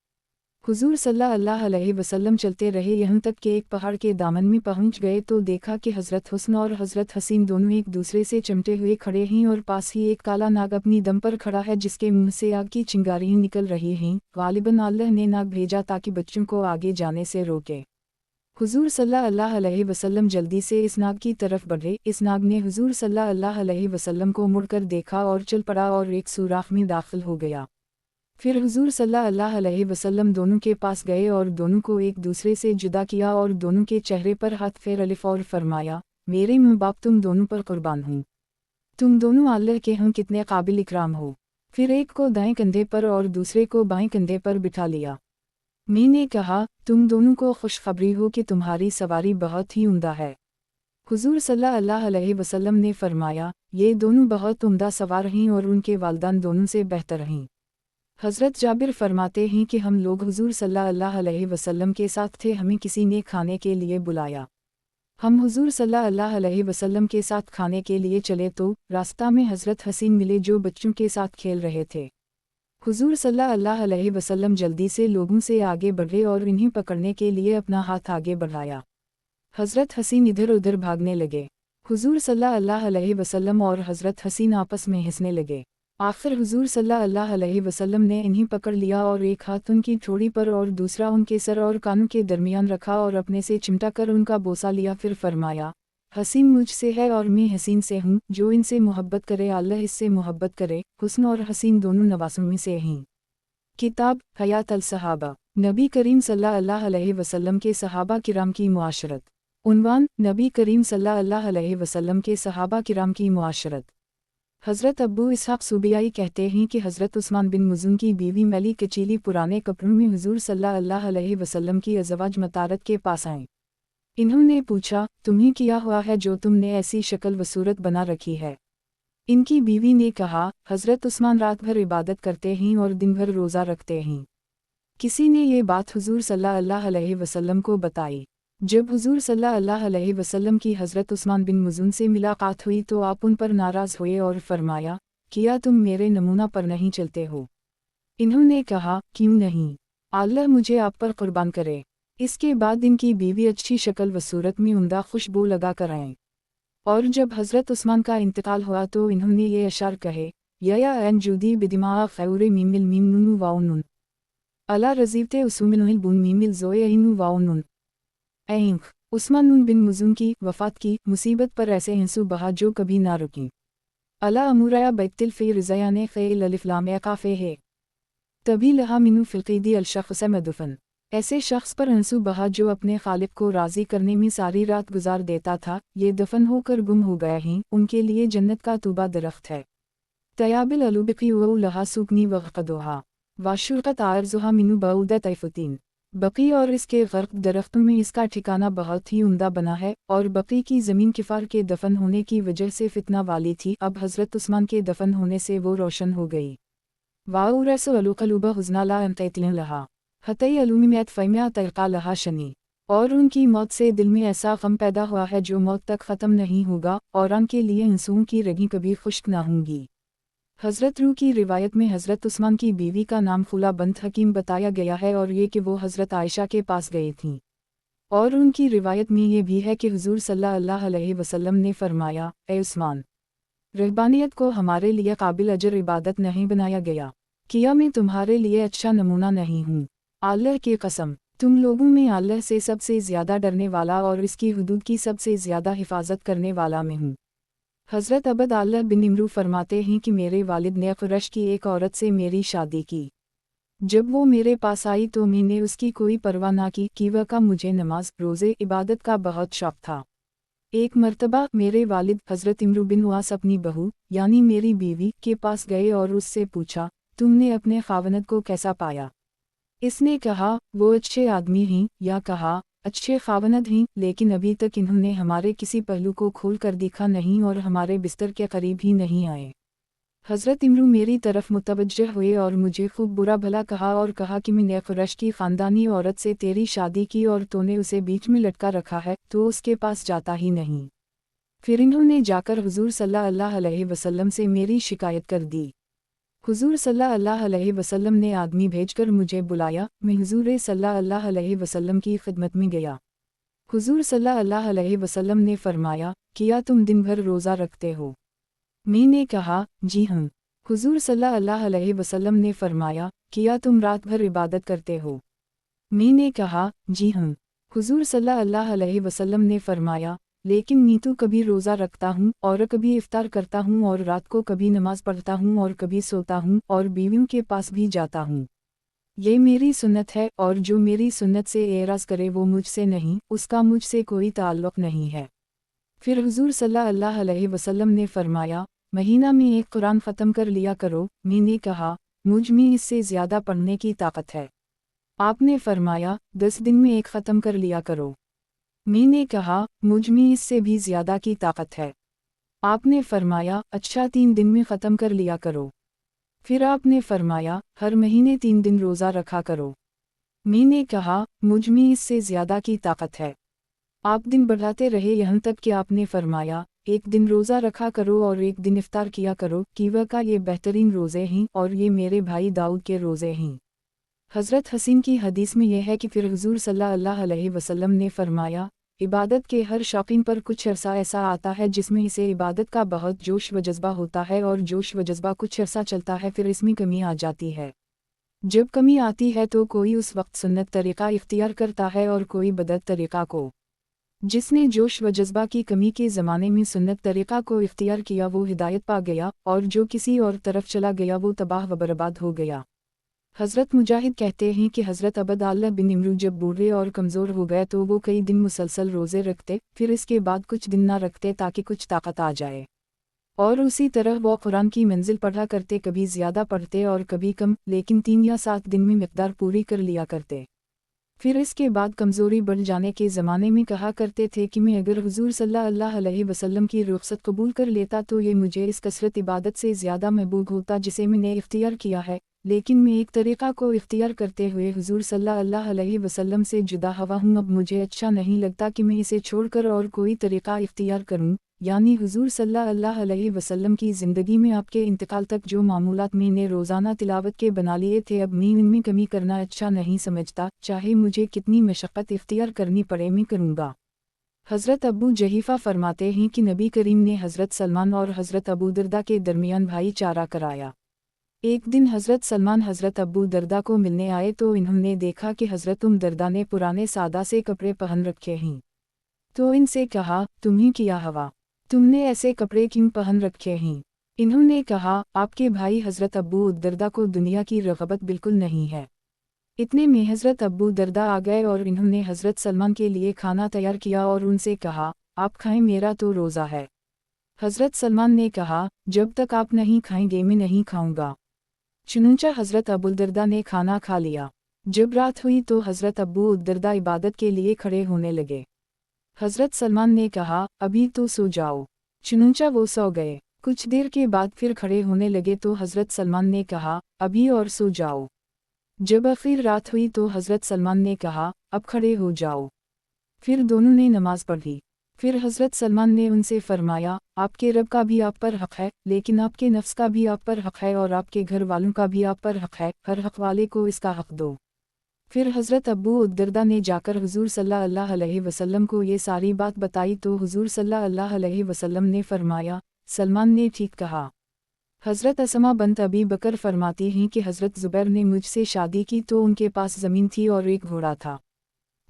हुज़ूर सल्लल्लाहु अलैहि वसल्लम चलते रहे यहाँ तक कि एक पहाड़ के दामन में पहुँच गए तो देखा कि हज़रत हुस्न और हज़रत हसीन दोनों एक दूसरे से चिमटे हुए खड़े हैं और पास ही एक काला नाग अपनी दम पर खड़ा है जिसके मुंह से आग की चिंगारियाँ निकल रही हैं। गालिबन अल्लाह ने नाग भेजा ताकि बच्चों को आगे जाने से रोके। हुज़ूर सल्लल्लाहु अलैहि वसल्लम जल्दी से इस नाग की तरफ बढ़े। इस नाग ने हुज़ूर सल्लल्लाहु अलैहि वसल्लम को मुड़कर देखा और चल पड़ा और एक सुराख में दाखिल हो गया। फिर हुज़ूर सल्लल्लाहु अलैहि वसल्लम दोनों के पास गए और दोनों को एक दूसरे से जुदा किया और दोनों के चेहरे पर हाथ फेर अलिफ और फरमाया, मेरे माँ बाप तुम दोनों पर कुर्बान हूँ। तुम दोनों अल्लाह के हैं कितने काबिल इकराम हो। फिर एक को दाएं कंधे पर और दूसरे को बाएं कंधे पर बिठा लिया। मैंने कहा, तुम दोनों को खुशखबरी हो कि तुम्हारी सवारी बहुत ही उम्दा है। हुज़ूर सल्लल्लाहु अलैहि वसल्लम ने फरमाया, ये दोनों बहुत उम्दा सवार हैं और उनके वालिदैन दोनों से बेहतर हैं। हज़रत जाबिर फरमाते हैं कि हम लोग हुज़ूर सल्लल्लाहु अलैहि वसल्लम के साथ थे। हमें किसी ने खाने के लिए बुलाया। हम हुज़ूर सल्लल्लाहु अलैहि वसल्लम के साथ खाने के लिए चले तो रास्ता में हज़रत हसीन मिले जो बच्चों के साथ खेल रहे थे। हुज़ूर सल्लल्लाहु अलैहि वसल्लम जल्दी से लोगों से आगे बढ़े और इन्हें पकड़ने के लिए अपना हाथ आगे बढ़ाया। हज़रत हसीन इधर उधर भागने लगे। हुज़ूर सल्लल्लाहु अलैहि वसल्लम और हज़रत हसीन आपस में हंसने लगे। आखिर हुज़ूर सल्लल्लाहु अलैहि वसल्लम ने इन्हें पकड़ लिया और एक हाथ उनकी ठोड़ी पर और दूसरा उनके सर और कानों के दरमियान रखा और अपने से चिमटा कर उनका बोसा लिया। फिर फरमाया, हसीन मुझसे है और मैं हसीन से हूँ। जो इनसे मोहब्बत करे अल्लाह इससे मोहब्बत करे। हुस्न और हसीन दोनों नवासों में से हैं। किताब हयात अल सहाबा, नबी करीम सल्लल्लाहु अलैहि वसल्लम के सहाबा किराम की मुआशरत। उन्वान, नबी करीम सल्लल्लाहु अलैहि वसल्लम के सहाबा किराम की मुआशरत। हज़रत अब्बू इसहाक़ सूबियाई कहते हैं कि हज़रत उस्मान बिन मज़ून की बीवी मैली कचीली पुराने कपड़ों में हुज़ूर सल्लल्लाहु अलैहि वसल्लम की अज़वाज मतारत के पास आएँ। इन्होंने पूछा, तुम्हें क्या हुआ है जो तुमने ऐसी शक्ल व सूरत बना रखी है। इनकी बीवी ने कहा, हज़रत उस्मान रात भर इबादत करते हैं और दिन भर रोज़ा रखते हैं। किसी ने ये बात हुज़ूर सल्लल्लाहु अलैहि वसल्लम को बताई। जब हुज़ूर सल्लल्लाहु अलैहि वसल्लम की हज़रत उस्मान बिन मज़ून से मुलाकात हुई तो आप उन पर नाराज़ हुए और फरमाया, क्या तुम मेरे नमूना पर नहीं चलते हो। इन्होंने कहा, क्यों नहीं, अल्लाह मुझे आप पर कुर्बान करे। इसके बाद इनकी बीवी अच्छी शक्ल व सूरत में उम्दा खुशबू लगा कर आएँ। और जब हज़रत उस्मान का इंतकाल हुआ तो इन्होंने ये अशार कहे, या एन जूदी बिदिमा खैर मीमिल मीम नूनु वाउनुन अला रज़ीवते उसुमिल बुन मीमिल ज़ोए इनु वाउनुन। ऐंख उस्मान बिन मज़ून की वफ़ात की मुसीबत पर ऐसे हंसू बहा जो कभी ना रुकी। अला अमूराया बैतिल फ़ी रिज़याने ख़ैल अलिफ़लाम काफ़े है तभी लहा मिनु फ़िल्क़ीदी अलशख़्स मदफ़न। ऐसे शख्स पर हंसू बहा जो अपने खालिक को राज़ी करने में सारी रात गुजार देता था। ये दफन होकर गुम हो गए हैं। उनके लिए जन्नत का तूबा दरख्त है। तयाबिल अलुबिक़ी व लहा सुकनी वक़दोहा वाशुक़त आरज़ुहा मिनु बऊदत ऐफ़ुतीन। बक़ी और इसके गर्क दरख्तों में इसका ठिकाना बहुत ही उम्दा बना है। और बक़ी की ज़मीन किफ़ार के दफन होने की वजह से फितना वाली थी। अब हज़रत उस्मान के दफन होने से वो रोशन हो गई। वाउरसु अलुक़लुबा हुज़नाला अमतैतिन लहा हतई अलुमियत फ़ैमिया तलक़ा लहा शनी। और उनकी मौत से दिल में ऐसा गम पैदा हुआ है जो मौत तक ख़त्म नहीं होगा और उनके लिए आंसुओं की रगें कभी खुश्क ना होंगी। हज़रत रू की रिवायत में हज़रत उस्मान की बीवी का नाम खुला बंत हकीम बताया गया है और ये कि वो हज़रत आयशा के पास गई थीं। اور ان کی روایت میں یہ بھی ہے کہ حضور صلی اللہ علیہ وسلم نے فرمایا، اے عثمان، رہبانیت کو ہمارے لیے قابل اجر عبادت نہیں بنایا گیا، کیا میں تمہارے لیے اچھا نمونہ نہیں ہوں؟ اللہ کی قسم، تم لوگوں میں اللہ سے سب سے زیادہ ڈرنے والا اور اس کی حدود کی سب سے زیادہ حفاظت کرنے والا میں ہوں۔ حضرت عبد اللہ بن عمرو فرماتے ہیں کہ میرے والد نے قریش کی ایک عورت سے میری شادی کی۔ جب وہ میرے پاس آئی تو میں نے اس کی کوئی پرواہ نہ کی کہ وہ کا مجھے نماز روزے عبادت کا بہت شوق تھا۔ ایک مرتبہ میرے والد حضرت عمرو بن عاص اپنی بہو یعنی میری بیوی کے پاس گئے اور اس سے پوچھا، تم نے اپنے خاوند کو کیسا پایا؟ اس نے کہا، وہ اچھے آدمی ہیں، یا کہا، اچھے خاوند ہیں، لیکن ابھی تک انہوں نے ہمارے کسی پہلو کو کھول کر دیکھا نہیں اور ہمارے بستر کے قریب ہی نہیں آئے۔ حضرت عمرو میری طرف متوجہ ہوئے اور مجھے خوب برا بھلا کہا اور کہا کہ میں نے قریش کی خاندانی عورت سے تیری شادی کی اور تو نے اسے بیچ میں لٹکا رکھا ہے تو اس کے پاس جاتا ہی نہیں۔ پھر انہوں نے جا کر حضور صلی اللہ علیہ وسلم سے میری شکایت کر دی۔ حضور صلی اللہ علیہ وسلم نے آدمی بھیج کر مجھے بلایا، میں حضور صلی اللہ علیہ وسلم کی خدمت میں گیا۔ حضور صلی اللہ علیہ وسلم نے فرمایا، کیا تم دن بھر روزہ رکھتے ہو؟ میں نے کہا، جی ہاں۔ حضور صلی اللہ علیہ وسلم نے فرمایا، کیا تم رات بھر عبادت کرتے ہو؟ میں نے کہا، جی ہاں۔ حضور صلی اللہ علیہ وسلم نے فرمایا، لیکن میں تو کبھی روزہ رکھتا ہوں اور کبھی افطار کرتا ہوں اور رات کو کبھی نماز پڑھتا ہوں اور کبھی سوتا ہوں اور بیویوں کے پاس بھی جاتا ہوں۔ یہ میری سنت ہے اور جو میری سنت سے اعراض کرے وہ مجھ سے نہیں، اس کا مجھ سے کوئی تعلق نہیں ہے۔ پھر حضور صلی اللہ علیہ وسلم نے فرمایا، مہینہ میں ایک قرآن ختم کر لیا کرو۔ میں نے کہا، مجھ میں اس سے زیادہ پڑھنے کی طاقت ہے۔ آپ نے فرمایا، 10 دن میں ایک ختم کر لیا کرو۔ میں نے کہا، مجھ میں اس سے بھی زیادہ کی طاقت ہے۔ آپ نے فرمایا، اچھا 3 دن میں ختم کر لیا کرو۔ پھر آپ نے فرمایا، ہر مہینے 3 دن روزہ رکھا کرو۔ میں نے کہا، مجھ میں اس سے زیادہ کی طاقت ہے۔ آپ دن بڑھاتے رہے یہاں تک کہ آپ نے فرمایا، ایک دن روزہ رکھا کرو اور ایک دن افطار کیا کرو، کیوا کا یہ بہترین روزے ہیں اور یہ میرے بھائی داؤد کے روزے ہیں۔ حضرت حسین کی حدیث میں یہ ہے کہ پھر حضور صلی اللہ علیہ وسلم نے فرمایا، عبادت کے ہر شوقین پر کچھ عرصہ ایسا آتا ہے جس میں اسے عبادت کا بہت جوش و جذبہ ہوتا ہے اور جوش و جذبہ کچھ عرصہ چلتا ہے، پھر اس میں کمی آ جاتی ہے۔ جب کمی آتی ہے تو کوئی اس وقت سنت طریقہ اختیار کرتا ہے اور کوئی بدعت طریقہ کو۔ جس نے جوش و جذبہ کی کمی کے زمانے میں سنت طریقہ کو اختیار کیا وہ ہدایت پا گیا، اور جو کسی اور طرف چلا گیا وہ تباہ و برباد ہو گیا۔ حضرت مجاہد کہتے ہیں کہ حضرت عبد اللہ بن عمرو جب بوڑھے اور کمزور ہو گئے تو وہ کئی دن مسلسل روزے رکھتے، پھر اس کے بعد کچھ دن نہ رکھتے تاکہ کچھ طاقت آ جائے، اور اسی طرح وہ قرآن کی منزل پڑھا کرتے، کبھی زیادہ پڑھتے اور کبھی کم، لیکن 3 یا 7 دن میں مقدار پوری کر لیا کرتے۔ پھر اس کے بعد کمزوری بڑھ جانے کے زمانے میں کہا کرتے تھے کہ میں اگر حضور صلی اللہ علیہ وسلم کی رخصت قبول کر لیتا تو یہ مجھے اس کثرت عبادت سے زیادہ محبوب ہوتا جسے میں نے اختیار کیا ہے، لیکن میں ایک طریقہ کو اختیار کرتے ہوئے حضور صلی اللہ علیہ وسلم سے جدا ہوا ہوں، اب مجھے اچھا نہیں لگتا کہ میں اسے چھوڑ کر اور کوئی طریقہ اختیار کروں۔ یعنی حضور صلی اللہ علیہ وسلم کی زندگی میں آپ کے انتقال تک جو معمولات میں نے روزانہ تلاوت کے بنا لیے تھے اب میں ان میں کمی کرنا اچھا نہیں سمجھتا، چاہے مجھے کتنی مشقت اختیار کرنی پڑے میں کروں گا۔ حضرت ابو جحیفہ فرماتے ہیں کہ نبی کریم نے حضرت سلمان اور حضرت ابو دردہ کے درمیان بھائی چارہ کرایا۔ ایک دن حضرت سلمان حضرت ابو دردہ کو ملنے آئے تو انہوں نے دیکھا کہ حضرت دردہ نے پرانے سادہ سے کپڑے پہن رکھے ہیں، تو ان سے کہا، تمہیں کیا ہوا؟ تم نے ایسے کپڑے کیوں پہن رکھے ہیں؟ انہوں نے کہا، آپ کے بھائی حضرت ابو دردہ کو دنیا کی رغبت بالکل نہیں ہے۔ اتنے میں حضرت ابو دردہ آ گئے اور انہوں نے حضرت سلمان کے لیے کھانا تیار کیا اور ان سے کہا، آپ کھائیں، میرا تو روزہ ہے۔ حضرت سلمان نے کہا، جب تک آپ نہیں کھائیں گے میں نہیں کھاؤں گا۔ چنانچہ حضرت ابو دردہ نے کھانا کھا لیا۔ جب رات ہوئی تو حضرت ابو دردہ عبادت کے لیے کھڑے ہونے لگے۔ حضرت سلمان نے کہا، ابھی تو سو جاؤ۔ چنانچہ وہ سو گئے۔ کچھ دیر کے بعد پھر کھڑے ہونے لگے تو حضرت سلمان نے کہا، ابھی اور سو جاؤ۔ جب آخر رات ہوئی تو حضرت سلمان نے کہا، اب کھڑے ہو جاؤ۔ پھر دونوں نے نماز پڑھی۔ پھر حضرت سلمان نے ان سے فرمایا، آپ کے رب کا بھی آپ پر حق ہے، لیکن آپ کے نفس کا بھی آپ پر حق ہے اور آپ کے گھر والوں کا بھی آپ پر حق ہے، ہر حق والے کو اس کا حق دو۔ फिर हज़रत अबू उद्दरदा ने जाकर हुज़ूर सल्लल्लाहु अलैहि वसल्लम को ये सारी बात बताई तो हुज़ूर सल्लल्लाहु अलैहि वसल्लम ने फरमाया, सलमान ने ठीक कहा। हज़रत असमा बंत अबी बकर फरमाती हैं कि हज़रत ज़ुबैर ने मुझसे शादी की तो उनके पास ज़मीन थी और एक घोड़ा था।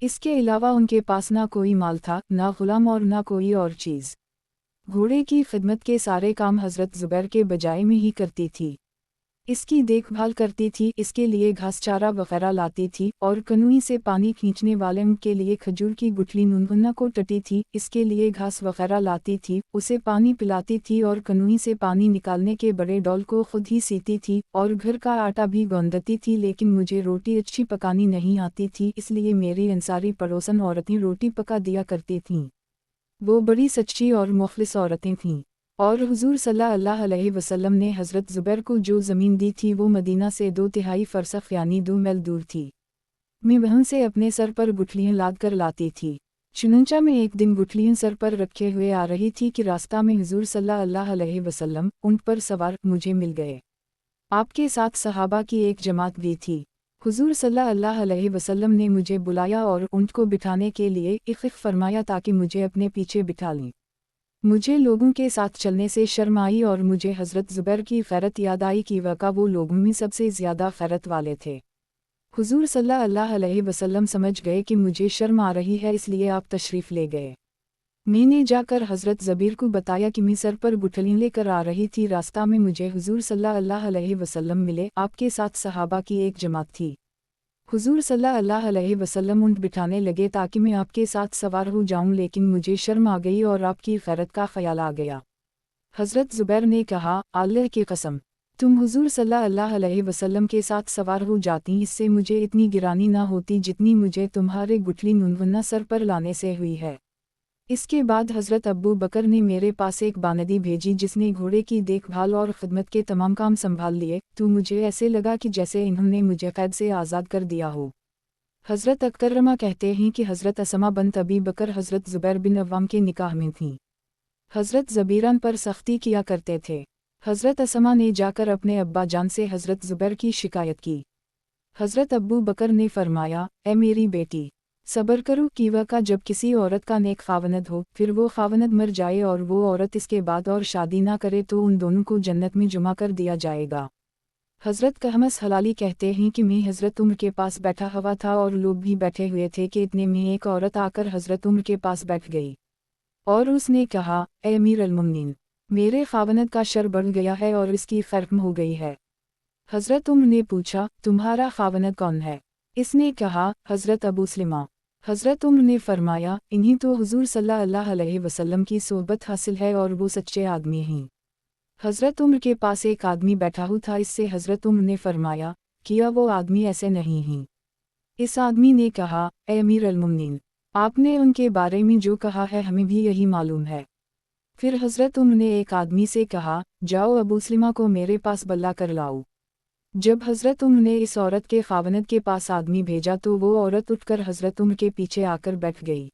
इसके अलावा उनके पास ना कोई माल था, ना ग़ुलाम और ना कोई और चीज़। घोड़े की खिदमत के सारे काम हज़रत ज़ुबैर के बजाय में ही करती थी। इसकी देखभाल करती थी, इसके लिए घास चारा वगैरह लाती थी और कनुई से पानी खींचने वाले के लिए खजूर की गुठली नुनगुना को टटी थी, इसके लिए घास वगैरह लाती थी, उसे पानी पिलाती थी और कनुई से पानी निकालने के बड़े डोल को खुद ही सीती थी और घर का आटा भी गूंदती थी। लेकिन मुझे रोटी अच्छी पकानी नहीं आती थी, इसलिए मेरी अंसारी पड़ोसन औरतें रोटी पका दिया करती थीं। वो बड़ी सच्ची और मुखलिस औरतें थीं। और हुज़ूर सल्लल्लाहु अलैहि वसल्लम ने हज़रत ज़ुबैर को जो ज़मीन दी थी वो मदीना से 2/3 फ़रसख़ यानी 2 मील दूर थी। मैं वहाँ से अपने सर पर गुठलियाँ लाद कर लाती थी। चुनांचा में एक दिन गुठलियाँ सर पर रखे हुए आ रही थी कि रास्ता में हुज़ूर सल्लल्लाहु अलैहि वसल्लम ऊँट पर सवार मुझे मिल गए। आपके साथ सहाबा की एक जमात भी थी। हुज़ूर सल्लल्लाहु अलैहि वसल्लम ने मुझे बुलाया और ऊँट को बिठाने के लिए इख़ फरमाया ताकि मुझे अपने पीछे बिठा लें। मुझे लोगों के साथ चलने से शर्म आई और मुझे हज़रत ज़ुबैर की ग़ैरत याद आई कि वक़ा वो लोगों में सबसे ज़्यादा ग़ैरत वाले थे। हुज़ूर सल्लल्लाहु अलैहि वसल्लम समझ गए कि मुझे शर्म आ रही है, इसलिए आप तशरीफ़ ले गए। मैंने जाकर हज़रत ज़बीर को बताया कि मैं सर पर गुठलियाँ लेकर आ रही थी। रास्ता में मुझे हुज़ूर सल्लल्लाहु अलैहि वसल्लम मिले। आपके साथ सहाबा की एक जमात थी। हुज़ूर सल्लल्लाहु अलैहि वसल्लम ऊँट बिठाने लगे ताकि मैं आपके साथ सवार हो जाऊं, लेकिन मुझे शर्म आ गई और आपकी ग़ैरत का ख़याल आ गया। हज़रत ज़ुबैर ने कहा, अल्लाह की कसम, तुम हुज़ूर सल्लल्लाहु अलैहि वसल्लम के साथ सवार हो जाती, इससे मुझे इतनी गिरानी ना होती जितनी मुझे तुम्हारे गुठली नुनगुना सर पर लाने से हुई है। इसके बाद हज़रत अबू बकर ने मेरे पास एक बानदी भेजी जिसने घोड़े की देखभाल और खिदमत के तमाम काम संभाल लिए, तो मुझे ऐसे लगा कि जैसे इन्होंने मुझे कैद से आज़ाद कर दिया हो। हज़रत अकरमा कहते हैं कि हज़रत असमा बंत अबी बकर हज़रत ज़ुबैर बिन अव्वाम के निकाह में थीं। हज़रत ज़बीरान पर सख्ती किया करते थे। हज़रत असमा ने जाकर अपने अब्बा जान से हज़रत ज़ुबैर की शिकायत की। हज़रत अबू बकर ने फरमाया, ए मेरी बेटी, सब्र करो कि वक़ा जब किसी औरत का नेक ख़ावनद हो, फिर वो ख़ावनद मर जाए और वो औरत इसके बाद और शादी ना करे तो उन दोनों को जन्नत में जुमा कर दिया जाएगा। हज़रत कहमस हलाली कहते हैं कि मैं हज़रत उम्र के पास बैठा हुआ था और लोग भी बैठे हुए थे कि इतने में एक औरत आकर हज़रत उम्र के पास बैठ गई और उसने कहा, ए अमीर अल-मुमिनीन, मेरे ख़ावनद का शर बढ़ गया है और इसकी ख़त्म हो गई है। हज़रत उम्र ने पूछा, तुम्हारा ख़ावनद कौन है? इसने कहा, हज़रत अबू सलमा। हज़रत उम्र ने फरमाया, इन्हीं तो हुज़ूर सल्लल्लाहु अलैहि वसल्लम की सोहबत हासिल है और वो सच्चे आदमी हैं। हज़रत उम्र के पास एक आदमी बैठा हुआ था। इससे हज़रत उम्र ने फरमाया, किया वो आदमी ऐसे नहीं हैं। इस आदमी ने कहा, ए अमीर अल-मुमिनीन, आपने उनके बारे में जो कहा है हमें भी यही मालूम है। फिर हज़रत उम्र ने एक आदमी से कहा, जाओ अबू सलमा को मेरे पास बल्ला कर लाओ। जब हज़रत उम्र ने इस औरत के ख़ावनद के पास आदमी भेजा तो वो औरत उठकर हज़रत उम्र के पीछे आकर बैठ गई।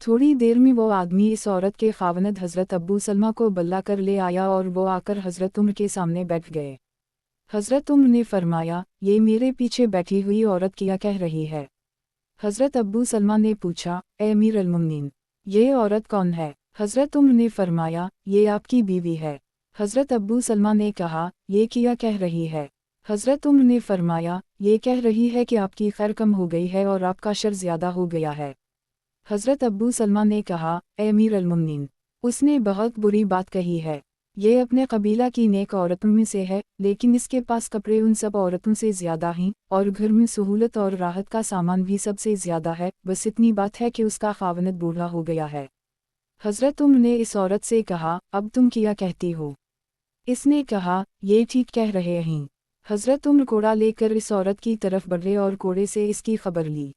थोड़ी देर में वो आदमी इस औरत के ख़ावनद हज़रत अब्बू सलमा को बल्ला कर ले आया और वो आकर हज़रत उम्र के सामने बैठ गए। हज़रत उम्र ने फरमाया, ये मेरे पीछे बैठी हुई औरत क्या कह रही है? हज़रत अब्बू सलमा ने पूछा, ए अमीर अल-मुमिनीन, ये औरत कौन है? हज़रत उम्र ने फरमाया, ये आपकी बीवी है। हज़रत अब्बू सलमा ने कहा, ये क्या कह रही है? हज़रत उम्र ने फरमाया, ये कह रही है कि आपकी खैर कम हो गई है और आपका शर ज़्यादा हो गया है। हज़रत अब्बू सलमा ने कहा, ए अमीर अल-मुमिनीन, उसने बहुत बुरी बात कही है। ये अपने कबीला की नेक औरतों में से है, लेकिन इसके पास कपड़े उन सब औरतों से ज़्यादा हैं और घर में सहूलत और राहत का सामान भी सबसे ज़्यादा है। बस इतनी बात है कि उसका ख़ावनद बूढ़ा हो गया है। हज़रत उम्र ने इस औरत से कहा, अब तुम क्या कहती हो? इसने कहा, ये ठीक कह रहे हैं। हज़रत उम्र कोड़ा लेकर इस औरत की तरफ बढ़े और कोड़े से इसकी खबर ली।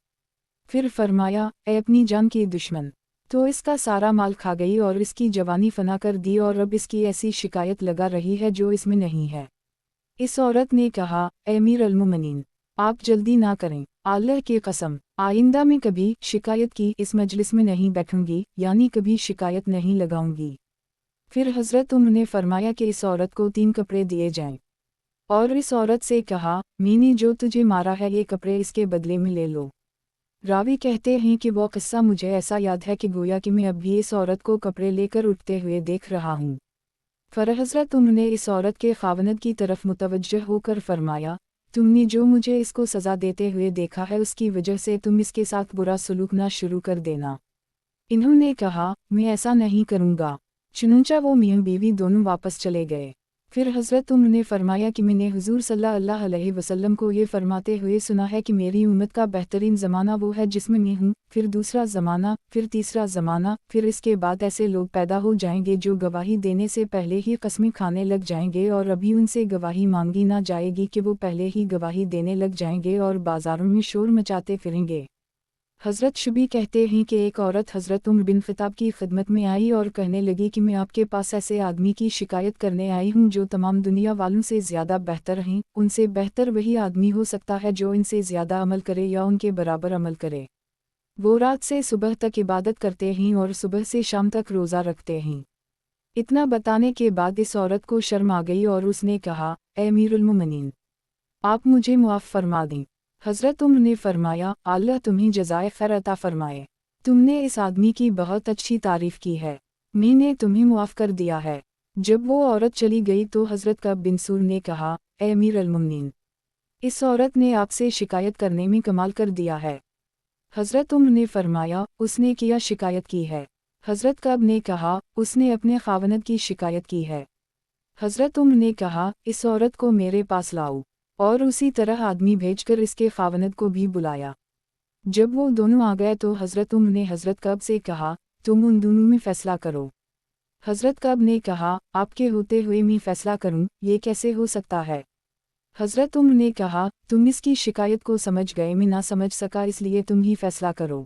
फिर फरमाया, ए अपनी जान की दुश्मन, तो इसका सारा माल खा गई और इसकी जवानी फना कर दी और अब इसकी ऐसी शिकायत लगा रही है जो इसमें नहीं है। इस औरत ने कहा, ए अमीर अल-मुमिनीन, आप जल्दी ना करें, अल्लाह की कसम, आइंदा में कभी शिकायत की इस मजलिस में नहीं बैठूंगी, यानी कभी शिकायत नहीं लगाऊंगी। फिर हज़रत उम्र ने फरमाया कि इस औरत को 3 कपड़े दिए जाएं। और इस औरत से कहा, मैंने जो तुझे मारा है ये कपड़े इसके बदले में ले लो। रावी कहते हैं कि वो किस्सा मुझे ऐसा याद है कि गोया कि मैं अब भी इस औरत को कपड़े लेकर उठते हुए देख रहा हूँ। फिर हज़रत उमर ने इस औरत के खावनद की तरफ मुतवज्जह होकर फरमाया, तुमने जो मुझे इसको सज़ा देते हुए देखा है उसकी वजह से तुम इसके साथ बुरा सलूक ना शुरू कर देना। इन्होंने कहा, मैं ऐसा नहीं करूँगा। चुनांचे वो मियाँ बीवी दोनों वापस चले गए। फिर हज़रत उमर ने फरमाया कि मैंने हुज़ूर सल्लल्लाहु अलैहि वसल्लम को ये फरमाते हुए सुना है कि मेरी उम्मत का बेहतरीन ज़माना वो है जिसमें मैं हूँ, फिर दूसरा ज़माना, फिर तीसरा ज़माना, फिर इसके बाद ऐसे लोग पैदा हो जाएंगे जो गवाही देने से पहले ही कस्में खाने लग जाएंगे और अभी उनसे गवाही मांगी ना जाएगी कि वो पहले ही गवाही देने लग जाएंगे और बाज़ारों में शोर मचाते फिरेंगे। हज़रत शुबी कहते हैं कि एक औरत हज़रत उमर बिन ख़त्ताब की खिदमत में आई और कहने लगी कि मैं आपके पास ऐसे आदमी की शिकायत करने आई हूँ जो तमाम दुनिया वालों से ज़्यादा बेहतर हैं। उनसे बेहतर वही आदमी हो सकता है जो इनसे ज़्यादा अमल करे या उनके बराबर अमल करे। वो रात से सुबह तक इबादत करते हैं और सुबह से शाम तक रोज़ा रखते हैं। इतना बताने के बाद इस औरत को शर्म आ गई और उसने कहा, ए अमीरुल मोमिनीन, आप मुझे मुआफ़ फरमा दें। हज़रत उमर ने फरमाया, अल्लाह तुम्हें जज़ाए खैर अता फरमाए। तुमने इस आदमी की बहुत अच्छी तारीफ़ की है, मैंने तुम्हें मुआफ़ कर दिया है। जब वो औरत चली गई तो हज़रत कब बिन सूर ने कहा, ए अमीर अल-मुमिनीन, इस औरत ने आपसे शिकायत करने में कमाल कर दिया है। हज़रत उमर ने फरमाया, उसने किया शिकायत की है। हज़रत कब ने कहा, उसने अपने खावनद की शिकायत की है। हज़रत उमर ने कहा, इस औरत को मेरे पास लाओ, और उसी तरह आदमी भेजकर इसके खावनद को भी बुलाया। जब वो दोनों आ गए तो हज़रत उमर ने हज़रत कब से कहा, तुम उन दोनों में फ़ैसला करो। हज़रत कब ने कहा, आपके होते हुए मैं फ़ैसला करूं, ये कैसे हो सकता है। हज़रत उमर ने कहा, तुम इसकी शिकायत को समझ गए, मैं ना समझ सका, इसलिए तुम ही फ़ैसला करो।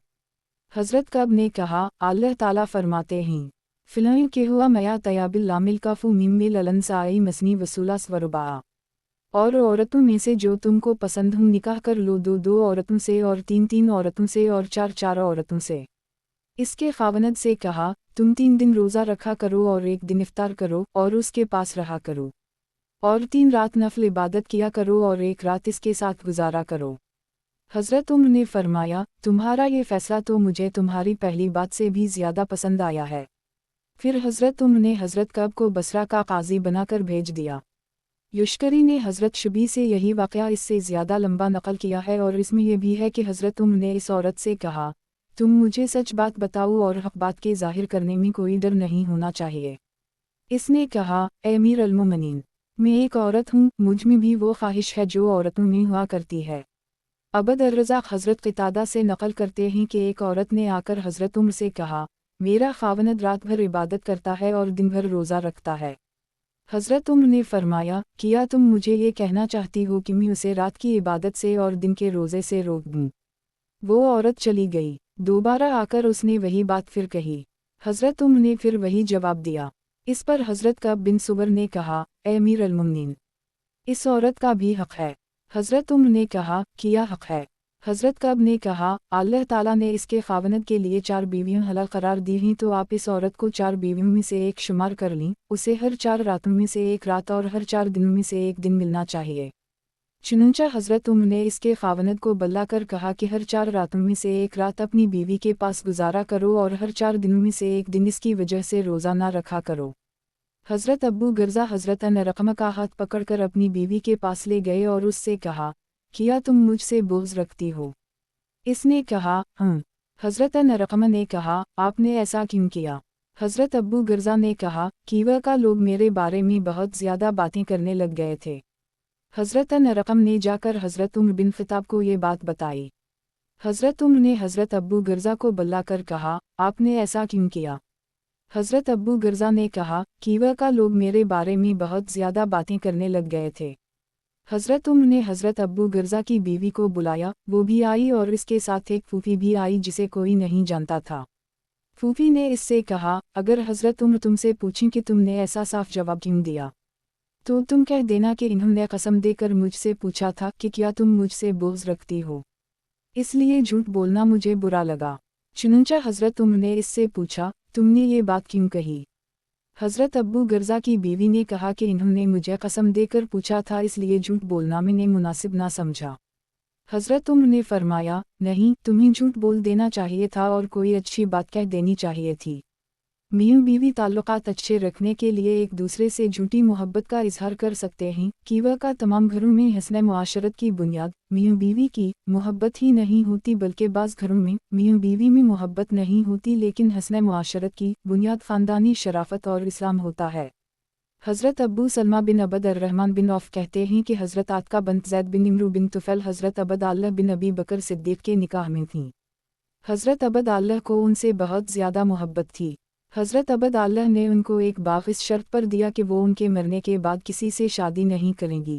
हज़रत कब ने कहा, अल्लाह ताला फरमाते हैं, फ़िलहाल के हुआ मया तयाबिल लामिल काफ़ू मिम्मिल अलनसाई मसनी वसूला स्वरुबा, और औरतों में से जो तुमको पसंद हो निकाह कर लो, दो दो औरतों से और तीन तीन औरतों से और चार चार औरतों से। इसके खावनद से कहा, तुम 3 दिन रोज़ा रखा करो और 1 दिन इफ्तार करो और उसके पास रहा करो, और 3 रात नफल इबादत किया करो और 1 रात इसके साथ गुजारा करो। हज़रत उमर ने फरमाया, तुम्हारा ये फ़ैसला तो मुझे तुम्हारी पहली बात से भी ज़्यादा पसंद आया है। फिर हज़रत उमर ने हज़रत कब को बसरा का काजी बनाकर भेज दिया। युश्करी ने हज़रत शुबी से यही वाक़या इससे ज़्यादा लंबा नक़ल किया है और इसमें यह भी है कि हज़रत उमर ने इस औरत से कहा, तुम मुझे सच बात बताओ और हक़ बात के ज़ाहिर करने में कोई डर नहीं होना चाहिए। इसने कहा, ए अमीर अल-मोमिनीन, मैं एक औरत हूँ, मुझ में भी वो ख्वाहिश है जो औरतों में हुआ करती है। अबद अर-रज़ाक़ हज़रत क़तादा से नक़ल करते हैं कि एक औरत ने आकर हज़रत उमर से कहा, मेरा खावनद रात भर इबादत करता है और दिन भर रोज़ा रखता है। हज़रत उमर ने फरमाया, क्या तुम मुझे ये कहना चाहती हो कि मैं उसे रात की इबादत से और दिन के रोज़े से रोक दूँ। वो औरत चली गई। दोबारा आकर उसने वही बात फिर कही। हज़रत उमर ने फिर वही जवाब दिया। इस पर हज़रत कब बिन सुबर ने कहा, ए अमीर अल-मुमिनीन, इस औरत का भी हक़ है। हज़रत उमर ने कहा, क्या हक़ है। हज़रत कब ने कहा, अल्लाह ताला ने इसके खावनद के लिए 4 बीवियाँ हलाल करार दी हैं, तो आप इस औरत को 4 बीवियों में से एक शुमार कर लीं, उसे हर 4 रातों में से एक रात और हर 4 दिनों में से एक दिन मिलना चाहिए। चुनांचे हज़रत उमर ने इसके खावनद को बल्लाकर कहा कि हर 4 रातों में से एक रात अपनी बीवी के पास गुजारा करो और हर 4 दिनों में से एक दिन इसकी वजह से रोज़ा ना रखा करो। हज़रत अब्बू गर्जा हज़रत अन-रक़म का हाथ पकड़कर अपनी बीवी के पास ले गए और उससे कहा, क्या तुम मुझसे बोझ रखती हो। इसने कहा, हज़रत अन-रक़म ने कहा, आपने ऐसा क्यों किया। हज़रत अब्बू गर्जा ने कहा, कीवा का लोग मेरे बारे में बहुत ज़्यादा बातें करने लग गए थे। हज़रत अन-रक़म ने जाकर हज़रत उमर बिन ख़त्ताब को ये बात बताई। हज़रत उमर ने हज़रत अब्बू गर्जा को बुलाकर कहा, आपने ऐसा क्यों किया। हज़रत अब्बू गर्जा ने कहा, कीवा का लोग मेरे बारे में बहुत ज़्यादा बातें करने लग गए थे। हज़रत उमर ने हज़रत अब्बू गर्जा की बीवी को बुलाया, वो भी आई और इसके साथ एक फूफी भी आई जिसे कोई नहीं जानता था। फूफी ने इससे कहा, अगर हज़रत उमर तुमसे पूछें कि तुमने ऐसा साफ जवाब क्यों दिया, तो तुम कह देना कि इन्होंने कसम देकर मुझसे पूछा था कि क्या तुम मुझसे बोझ रखती हो, इसलिए झूठ बोलना मुझे बुरा लगा। चुनांचे हज़रत उमर ने इससे पूछा, तुमने ये बात क्यों कही। हज़रत अब्बू गर्जा की बीवी ने कहा कि इन्होंने मुझे कसम देकर पूछा था, इसलिए झूठ बोलना मैंने मुनासिब ना समझा। हज़रत उम्र ने फरमाया, नहीं, तुम्हें झूठ बोल देना चाहिए था और कोई अच्छी बात कह देनी चाहिए थी। मियाँ बीवी ताल्लुकात अच्छे रखने के लिए एक दूसरे से झूठी मोहब्बत का इजहार कर सकते हैं। कीवा का तमाम घरों में हस्न मुआशरत की बुनियाद मियाँ बीवी की मोहब्बत ही नहीं होती, बल्कि बाज़ घरों में मियाँ बीवी में मोहब्बत नहीं होती, लेकिन हस्न मुआशरत की बुनियाद ख़ानदानी शराफत और इस्लाम होता है। हज़रत अब्बू सलमा बिन अबद अर्रहमान बिन औफ कहते हैं कि हज़रत आतका बंत ज़ैद बिन इमरू बिन तुफ़ैल हज़रत अबद अल्लाह बिन अबी बकर सिद्दीक़ के निकाह में थीं। हज़रत अबद अल्लाह को उनसे बहुत ज़्यादा मोहब्बत थी। हज़रत अबद अल्लाह ने उनको एक बाग़ इस शर्त पर दिया कि वो उनके मरने के बाद किसी से शादी नहीं करेंगी।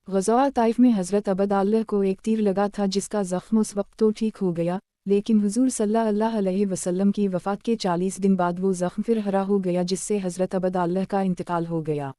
ग़ज़वा ताइफ में हज़रत अबद अल्लाह को एक तीर लगा था, जिसका ज़ख्म उस वक्त तो ठीक हो गया, लेकिन हुज़ूर सल्लल्लाहु अलैहि वसल्लम की वफ़ात के 40 दिन बाद वो ज़ख्म फिर हरा हो गया, जिससे हज़रत अबद अल्लाह का इंतकाल हो गया।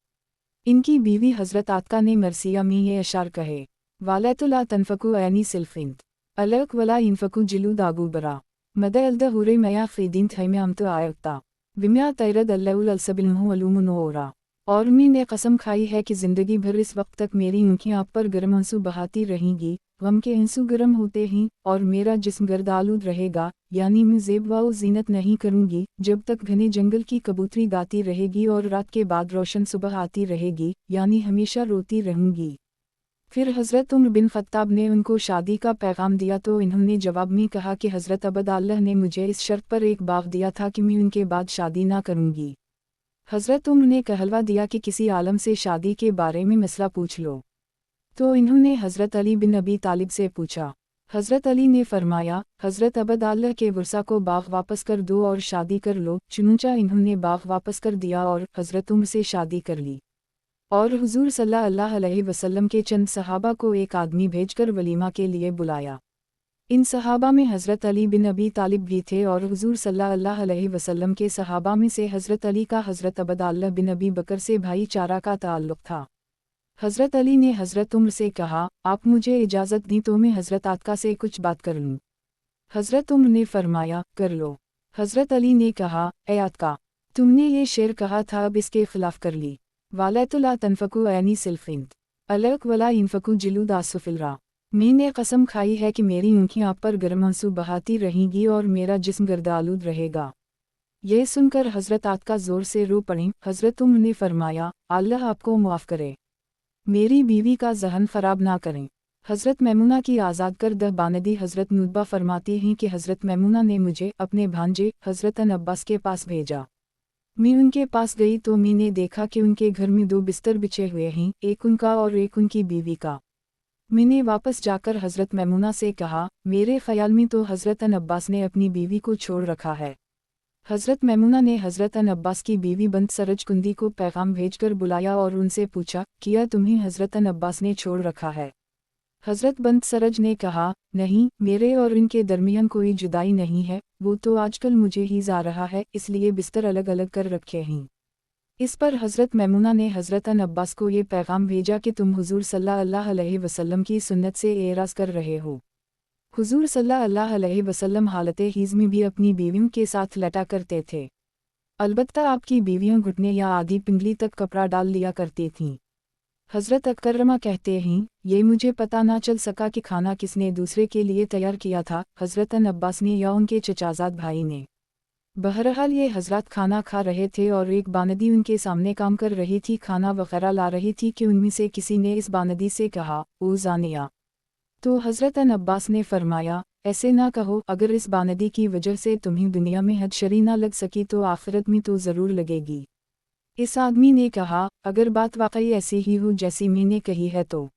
इनकी बीवी हज़रत आतका ने मरसिया में ये अशार कहे, वालैतुला तनफ़कु ऐनी सिल्फ़िंत अलक वला इनफ़कु जिलू दागू बरा मद अल्दा हुरे मया ख़ीदीन थैमे अमत आयता विम्या तैरद अल्लाउल अलसबिल्हु अलूमुनोरा। और मैंने कसम खाई है कि ज़िंदगी भर इस वक्त तक मेरी आँखें आप पर गर्म आंसू बहाती रहेंगी, गम के आंसू गर्म होते हैं, और मेरा जिस्म गर्द आलूद रहेगा, यानी मैं ज़ेब व ज़ीनत नहीं करूँगी जब तक घने जंगल की कबूतरी गाती रहेगी और रात के बाद रोशन सुबह आती रहेगी, यानी हमेशा रोती रहूँगी। फिर हज़रत उमर बिन ख़त्ताब ने उनको शादी का पैगाम दिया, तो इन्होंने जवाब में कहा कि हज़रत अबद अल्लाह ने मुझे इस शर्त पर एक बाग़ दिया था कि मैं उनके बाद शादी ना करूँगी। हज़रत उमर ने कहलवा दिया कि किसी आलम से शादी के बारे में मसला पूछ लो। तो इन्होंने हज़रत अली बिन अबी तालिब से पूछा। हज़रत अली ने फरमाया, हज़रत अबद अल्लाह के वर्सा को बाग़ वापस कर दो और शादी कर लो। चुनूंचा इन्होंने बाग़ वापस कर दिया और हज़रत उमर से शादी कर ली। और हुज़ूर सल्लल्लाहु अलैहि वसल्लम के चंद सहाबा को एक आदमी भेजकर वलीमा के लिए बुलाया। इन सहाबा में हज़रत अली बिन अबी तालिब भी थे, और हुज़ूर सल्लल्लाहु अलैहि वसल्लम के सहाबा में से हज़रत अली का हज़रत अबद अल्लाह बिन अबी बकर से भाईचारा का ताल्लुक़ था। हज़रत अली ने हज़रत उमर से कहा, आप मुझे इजाज़त दी तो मैं हज़रत आतका से कुछ बात कर लूँ। हज़रत उमर ने फरमाया, कर लो। हज़रत अली ने कहा, ए आतका, तुमने ये शेर कहा था, अब इसके ख़िलाफ़ कर ली। वालैतुला तनफ़कु ऐनी सिल्फ़िंत अलक वला इनफ़कु जिलू दासुफ़िलरा। मैंने कसम खाई है कि मेरी आँखें आप पर गर्म आंसू बहाती रहेंगी और मेरा जिस्म गर्दालूद रहेगा। यह सुनकर हज़रत आतका ज़ोर से रो पड़ीं। हज़रत उमर ने फरमाया, अल्लाह आपको मुआफ़ करे, मेरी बीवी का ज़हन ख़राब ना करें। हज़रत मैमुना की आज़ाद करदा बानदी हज़रत नुतबा फरमाती हैं कि हज़रत मैमुना ने मुझे अपने भांजे हज़रत अब्बास के पास भेजा। मैं उनके पास गई तो मैंने देखा कि उनके घर में 2 बिस्तर बिछे हुए हैं, एक उनका और एक उनकी बीवी का। मैंने वापस जाकर हज़रत मैमुना से कहा, मेरे ख़याल में तो हज़रत अब्बास ने अपनी बीवी को छोड़ रखा है। हज़रत मैमुना ने हज़रत अब्बास की बीवी बंत सरज कुंदी को पैगाम भेजकर बुलाया और उनसे पूछा, किया तुम्हें हज़रत अब्बास ने छोड़ रखा है? हज़रत बंत सरज ने कहा, नहीं, मेरे और इनके दरमियान कोई जुदाई नहीं है, वो तो आजकल मुझे ही जा रहा है, इसलिए बिस्तर अलग अलग कर रखे हैं। इस पर हज़रत मैमुना ने हज़रत अब्बास को ये पैगाम भेजा कि तुम हुज़ूर सल्लल्लाहु अलैहि वसल्लम की सुन्नत से एराज़ कर रहे हो। हुज़ूर सल्लल्लाहु अलैहि वसल्लम हालत हीज़ में भी अपनी बीवियों के साथ लटा करते थे। अलबत्ता आपकी बीवियां घुटने या आधी पिंगली तक कपड़ा डाल लिया करती थीं। हज़रत अकरमा कहते हैं, ये मुझे पता ना चल सका कि खाना किसने दूसरे के लिए तैयार किया था, हज़रत अब्बास ने या उनके चचाजाद भाई ने। बहरहाल ये हज़रत खाना खा रहे थे और एक बानदी उनके सामने काम कर रही थी, खाना वगैरह ला रही थी कि उनमें से किसी ने इस बानदी से कहा, ओ जानिया। तो हज़रत अब्बास ने फरमाया, ऐसे ना कहो, अगर इस बानदी की वजह से तुम्हें दुनिया में हद शरी ना लग सकी तो आखिरत में तो ज़रूर लगेगी। इस आदमी ने कहा, अगर बात वाकई ऐसी ही हो जैसी मैंने कही है तो।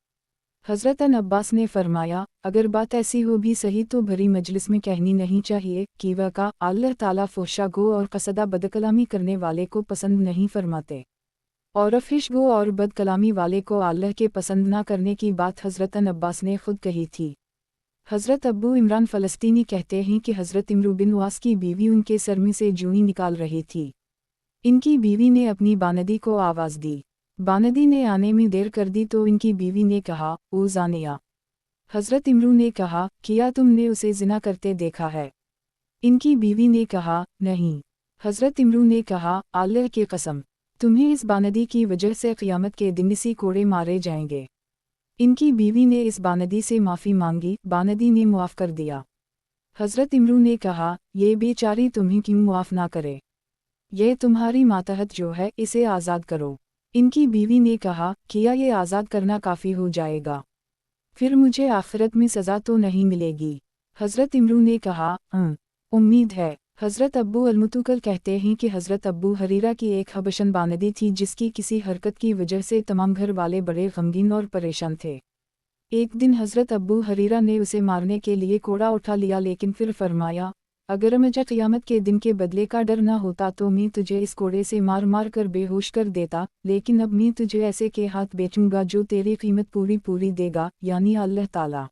हज़रत अब्बास ने फरमाया, अगर बात ऐसी हो भी सही तो भरी मजलिस में कहनी नहीं चाहिए। कीवा का अल्लाह ताला फ़ोशा गो और कसदा बदकलामी करने वाले को पसंद नहीं फरमाते, और अफिश गो और बदकलामी वाले को अल्लाह के पसंद ना करने की बात हज़रत अब्बास ने खुद कही थी। हज़रत अब्बू इमरान फ़लस्तीनी कहते हैं कि हज़रत इमरू बिन वास की बीवी उनके सर में से जूई निकाल रही थी। इनकी बीवी ने अपनी बानदी को आवाज़ दी। बानदी ने आने में देर कर दी तो इनकी बीवी ने कहा, ओ जानिया। हज़रत इमरू ने कहा, किया तुमने उसे ज़िना करते देखा है? इनकी बीवी ने कहा, नहीं। हज़रत इमरू ने कहा, अल्लाह की कसम, तुम्हें इस बानदी की वजह से क़यामत के दिन इसी कोड़े मारे जाएंगे। इनकी बीवी ने इस बानदी से माफ़ी मांगी, बानदी ने मुआफ़ कर दिया। हज़रत इमरू ने कहा, ये बेचारी तुम्हें क्यों मुआफ़ ना करे? यह तुम्हारी मातहत जो है, इसे आज़ाद करो। इनकी बीवी ने कहा, किया ये आज़ाद करना काफ़ी हो जाएगा, फिर मुझे आखिरत में सज़ा तो नहीं मिलेगी? हज़रत इमरू ने कहा, उम्मीद है। हज़रत अब्बू अलमुतुकल कहते हैं कि हज़रत अब्बू हरीरा की एक हबशन बानदी थी जिसकी किसी हरकत की वजह से तमाम घर वाले बड़े गमगीन और परेशान थे। एक दिन हज़रत अब्बू हरीरा ने उसे मारने के लिए कोड़ा उठा लिया, लेकिन फिर फरमाया, अगर मुझे क़यामत के दिन के बदले का डर न होता तो मैं तुझे इस कोड़े से मार मार कर बेहोश कर देता, लेकिन अब मैं तुझे ऐसे के हाथ बेचूंगा जो तेरी कीमत पूरी पूरी देगा, यानी अल्लाह ताला।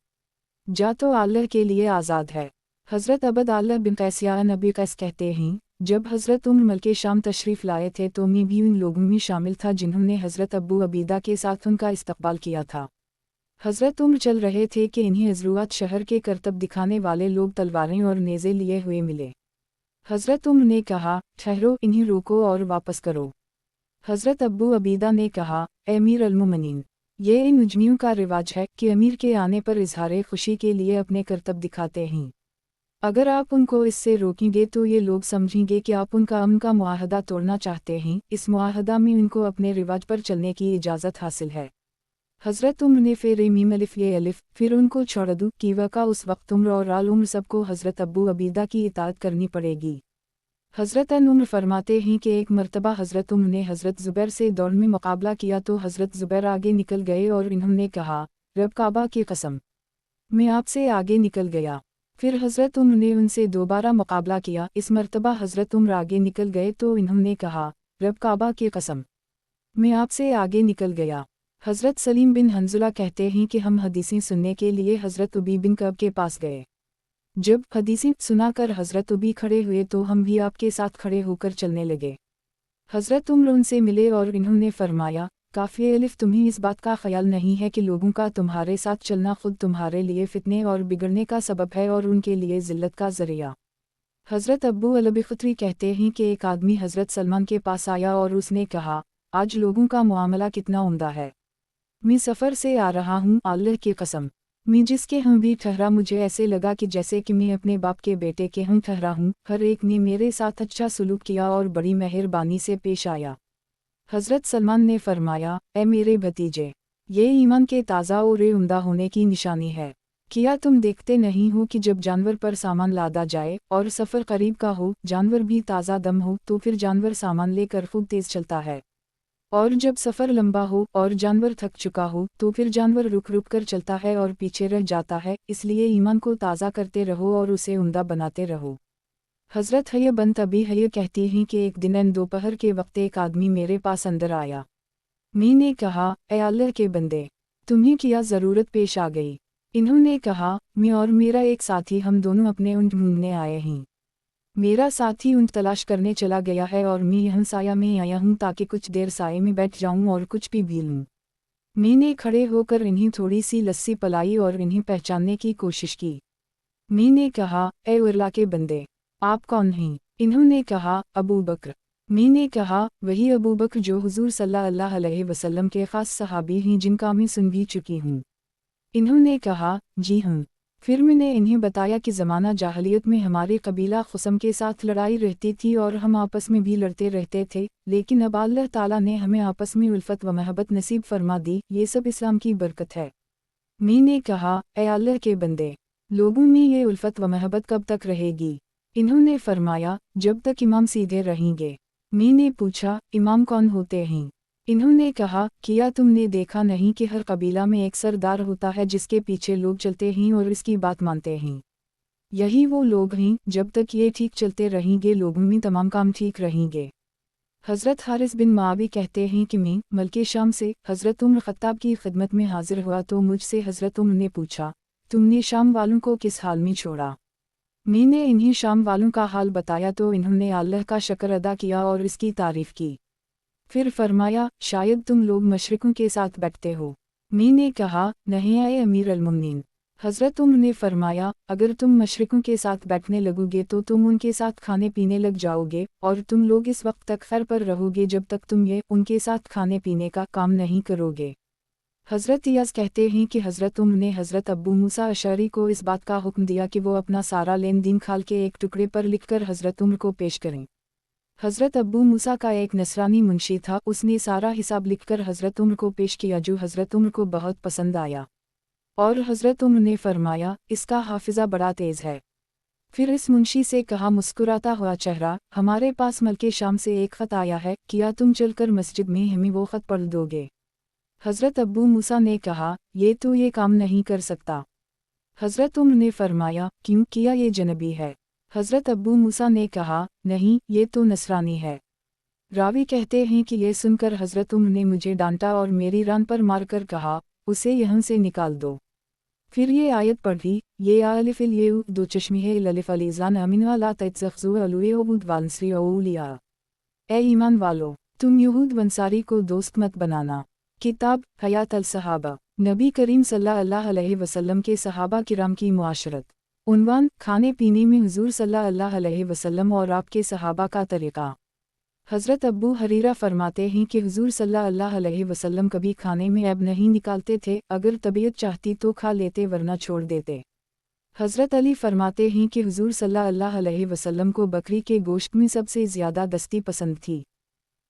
जा तो अल्लाह के लिए आज़ाद है। हज़रत अबद अल्लाह बिन कैस या नबी कैस कहते हैं, जब हज़रत उम्र मलके शाम तशरीफ़ लाए थे तो मैं भी उन लोगों में शामिल था जिन्होंने हज़रत अब्बू अबीदा के साथ उनका इस्तकबाल किया था। हज़रत उम्र चल रहे थे कि इन्हें अज़रुआत शहर के करतब दिखाने वाले लोग तलवारें और नेज़े लिए हुए मिले। हज़रत उम्र ने कहा, ठहरो, इन्हें रोको और वापस करो। हज़रत अब्बू अबीदा ने कहा, अमीर अल-मुमिनीन, ये इन उजमियों का रिवाज है कि अमीर के आने पर इजहार खुशी के लिए अपने करतब दिखाते हैं। अगर आप उनको इससे रोकेंगे तो ये लोग समझेंगे कि आप उनका अमन का मुआहदा तोड़ना चाहते हैं। इस मुआहदा में उनको अपने रिवाज पर चलने की इजाज़त हासिल है। हज़रत उम्र ने फिर मीम अलिफ ये अलिफ, फिर उनको छोड़ दो कि वका उस वक्त उम्र और आल उम्र सबको हज़रत अब्बू अबीदा की इताअत करनी पड़ेगी। हज़रत उम्र फरमाते हैं कि एक मरतबा हज़रत उम्र ने हज़रत ज़ुबैर से दौड़ में मुकाबला किया तो हज़रत ज़ुबैर आगे निकल गए और इन्होंने कहा, रब काबा की कसम, मैं आपसे आगे निकल गया। फिर हज़रत उम्र ने उनसे दोबारा मुकाबला किया। इस मरतबा हज़रत उम्र आगे निकल गए तो इन्होंने कहा, रब काबा की कसम, मैं आपसे आगे निकल गया। हज़रत सलीम बिन हंजुला कहते हैं कि हम हदीसें सुनने के लिए हज़रत उबी बिन कब के पास गए। जब हदीसें सुनाकर हज़रत उबी खड़े हुए तो हम भी आपके साथ खड़े होकर चलने लगे। हज़रत उम्र उनसे मिले और इन्होंने फरमाया, काफ़ी अलिफ, तुम्हें इस बात का ख्याल नहीं है कि लोगों का तुम्हारे साथ चलना खुद तुम्हारे लिए फितने और बिगड़ने का सबब है और उनके लिए ज़िल्लत का ज़रिया। हज़रत अब्बू अल-बख्तरी कहते हैं कि एक आदमी हज़रत सलमान के पास आया और उसने कहा, आज लोगों का मामला कितना उम्दा है। मैं सफ़र से आ रहा हूँ, अल्लाह की कसम, मैं जिसके हम भी ठहरा मुझे ऐसे लगा कि जैसे कि मैं अपने बाप के बेटे के हम ठहरा हूँ। हर एक ने मेरे साथ अच्छा सलूक किया और बड़ी मेहरबानी से पेश आया। हज़रत सलमान ने फरमाया, ए मेरे भतीजे, ये ईमान के ताज़ा और उम्दा होने की निशानी है। क्या तुम देखते नहीं हो कि जब जानवर पर सामान लादा जाए और सफ़र करीब का हो, जानवर भी ताज़ा दम हो, तो फिर जानवर सामान लेकर खूब तेज़ चलता है, और जब सफ़र लंबा हो और जानवर थक चुका हो तो फिर जानवर रुक रुक कर चलता है और पीछे रह जाता है। इसलिए ईमान को ताज़ा करते रहो और उसे उम्दा बनाते रहो। हज़रत हय बन तबी हय कहती हैं कि एक दिन दोपहर के वक्त एक आदमी मेरे पास अंदर आया। मैंने कहा, ए अल्लाह के बंदे, तुम्हें क्या ज़रूरत पेश आ गई? इन्होंने कहा, मैं और मेरा एक साथी हम दोनों अपने ऊँट ढूंढने आए हैं। मेरा साथी ऊँट तलाश करने चला गया है और मैं यहाँ साया में आया हूँ ताकि कुछ देर साये में बैठ जाऊँ और कुछ पी लूँ। मैंने खड़े होकर इन्हें थोड़ी सी लस्सी पिलाई और इन्हें पहचानने की कोशिश की। मैंने कहा, ए उर्ला के बंदे, आप कौन हैं? इन्होंने कहा, अबू बकर। मैंने कहा, वही अबू बकर जो हुजूर सल्लल्लाहु अलैहि वसल्लम के ख़ास सहाबी हैं जिनका मैं सुन भी चुकी हूँ। इन्होंने कहा, जी हाँ। फिर मैंने इन्हें बताया कि ज़माना जाहलियत में हमारे कबीला खुसम के साथ लड़ाई रहती थी और हम आपस में भी लड़ते रहते थे, लेकिन अब अल्लाह ताला ने हमें आपस में उल्फत व महब्बत नसीब फरमा दी। ये सब इस्लाम की बरकत है। मैंने कहा, ए अल्लाह के बंदे, लोगों में ये उल्फत व महब्बत कब तक रहेगी? इन्होंने फरमाया, जब तक इमाम सीधे रहेंगे। मैंने पूछा, इमाम कौन होते हैं? इन्होंने कहा, क्या तुमने देखा नहीं कि हर कबीला में एक सरदार होता है जिसके पीछे लोग चलते हैं और इसकी बात मानते हैं। यही वो लोग हैं। जब तक ये ठीक चलते रहेंगे लोगों में तमाम काम ठीक रहेंगे। हज़रत हारिस बिन मावी कहते हैं कि मैं मलके शाम से हज़रत उम्र ख़त्ताब की खिदमत में हाजिर हुआ तो मुझसे हज़रत उम्र ने पूछा, तुमने शाम वालों को किस हाल में छोड़ा? मैंने इन्हें शाम वालों का हाल बताया तो इन्होंने अल्लाह का शुक्र अदा किया और इसकी तारीफ़ की। फिर फरमाया, शायद तुम लोग मशरिकों के साथ बैठते हो। मैंने कहा, नहीं आए अमीर अल-मुमिनीन, हज़रत उम्र ने फरमाया, अगर तुम मशरिकों के साथ बैठने लगोगे तो तुम उनके साथ खाने पीने लग जाओगे, और तुम लोग इस वक्त तक खैर पर रहोगे जब तक तुम ये उनके साथ खाने पीने का काम नहीं करोगे। हज़रत इयाज़ कहते हैं कि हज़रत उम्र ने हज़रत अब्बू मूसा अशअरी को इस बात का हुक्म दिया कि वो अपना सारा लेन देन खाल के एक टुकड़े पर लिखकर हज़रत उम्र को पेश करें। हज़रत अब्बू मूसा का एक नसरानी मुंशी था, उसने सारा हिसाब लिखकर हज़रत उम्र को पेश किया जो हज़रत उम्र को बहुत पसंद आया। और हज़रत उम्र ने फरमाया, इसका हाफिज़ा बड़ा तेज़ है। फिर इस मुंशी से कहा मुस्कुराता हुआ चेहरा, हमारे पास मलके शाम से एक ख़त आया है, क्या तुम चलकर मस्जिद में हमें वो ख़त पढ़ दोगे? हज़रत अब्बू मूसा ने कहा, ये काम नहीं कर सकता। हज़रत उम्र ने फरमाया, क्यों, किया ये जनबी है? हज़रत अब्बू मूसा ने कहा, नहीं, ये तो नसरानी है। रावी कहते हैं कि ये सुनकर हज़रत उम्र ने मुझे डांटा और मेरी रान पर मारकर कहा, उसे यहाँ से निकाल दो। फिर ये आयत पढ़ी, ये आलिफिल ये दो चश्मी है ललिफ अलीज़ान अमीन वाला तत्ज़ख़्ज़ू अलुए उबुद वालसरी औलिया। ए ईमान वालो, तुम यहूद वंसारी को दोस्त मत बनाना। किताब हयात अल सहाबा, नबी करीम सल्लल्लाहु अलैहि वसल्लम के सहाबा किराम की मुआशरत। उन्वान, खाने पीने में हुज़ूर सल्लल्लाहु अलैहि वसल्लम और आपके सहाबा का तरीक़ा। हज़रत अब्बू हरीरा फरमाते हैं कि हुज़ूर सल्लल्लाहु अलैहि वसल्लम कभी खाने में ऐब नहीं निकालते थे, अगर तबीयत चाहती तो खा लेते वरना छोड़ देते। हज़रत अली फरमाते हैं कि हुज़ूर सल्लल्लाहु अलैहि वसल्लम को बकरी के गोश्त में सबसे ज़्यादा दस्ती पसंद थी।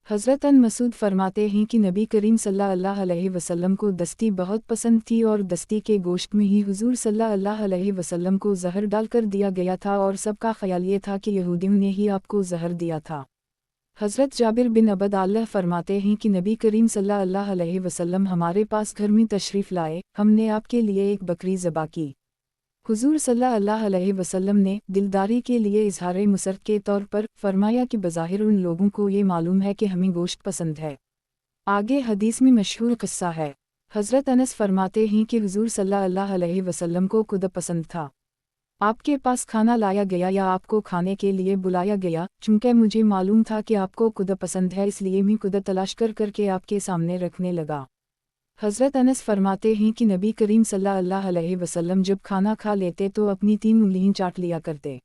हज़रत अन मसूद फरमाते हैं कि नबी करीम सल्लल्लाहु अलैहि वसल्लम को दस्ती बहुत पसंद थी और दस्ती के गोश्त में ही हुज़ूर सल्लल्लाहु अलैहि वसल्लम को जहर डालकर दिया गया था और सबका ख्याल ये था कि यहूदियों ने ही आपको जहर दिया था। हज़रत जाबिर बिन अब्दुल्लाह फरमाते हैं कि नबी करीम सल्लल्लाहु अलैहि वसल्लम हमारे पास घर में तशरीफ़ लाए, हमने आपके लिए एक बकरी ज़बा की। हुज़ूर सल्लल्लाहु अलैहि वसल्लम ने दिलदारी के लिए इज़हार मुसर्रत के तौर पर फरमाया कि बज़ाहिर उन लोगों को ये मालूम है कि हमें गोश्त पसंद है। आगे हदीस में मशहूर क़िस्सा है। हज़रत अनस फरमाते हैं कि हुज़ूर सल्लल्लाहु अलैहि वसल्लम को कुद पसंद था। आपके पास खाना लाया गया या आपको खाने के लिए बुलाया गया, चूँकि मुझे मालूम था कि आपको कुद पसंद है इसलिए मैं कुद तलाश करके आपके सामने रखने लगा। हज़रत अनस फरमाते हैं कि नबी करीम सल्लल्लाहु अलैहि वसल्लम जब खाना खा लेते तो अपनी 3 उंगलियां चाट लिया करते।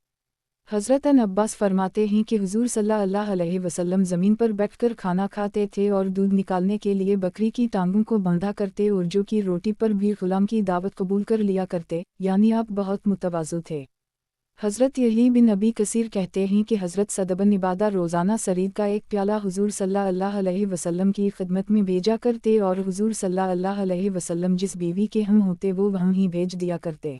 हज़रत अन अब्बास फरमाते हैं कि हुज़ूर सल्लल्लाहु अलैहि वसल्लम ज़मीन पर बैठकर खाना खाते थे और दूध निकालने के लिए बकरी की टांगों को बंधा करते और जो की रोटी पर भी ग़ुलाम की दावत कबूल कर लिया करते, यानी आप बहुत मुतवाज़ु थे। हज़रत यही बिन अबी कसीर कहते हैं कि हज़रत सद बिन इबादा रोज़ाना सरीद का एक प्याला हुज़ूर सल्लल्लाहु अलैहि वसल्लम की खिदमत में भेजा करते और हुज़ूर सल्लल्लाहु अलैहि वसल्लम जिस बीवी के हम होते वो वहीं ही भेज दिया करते।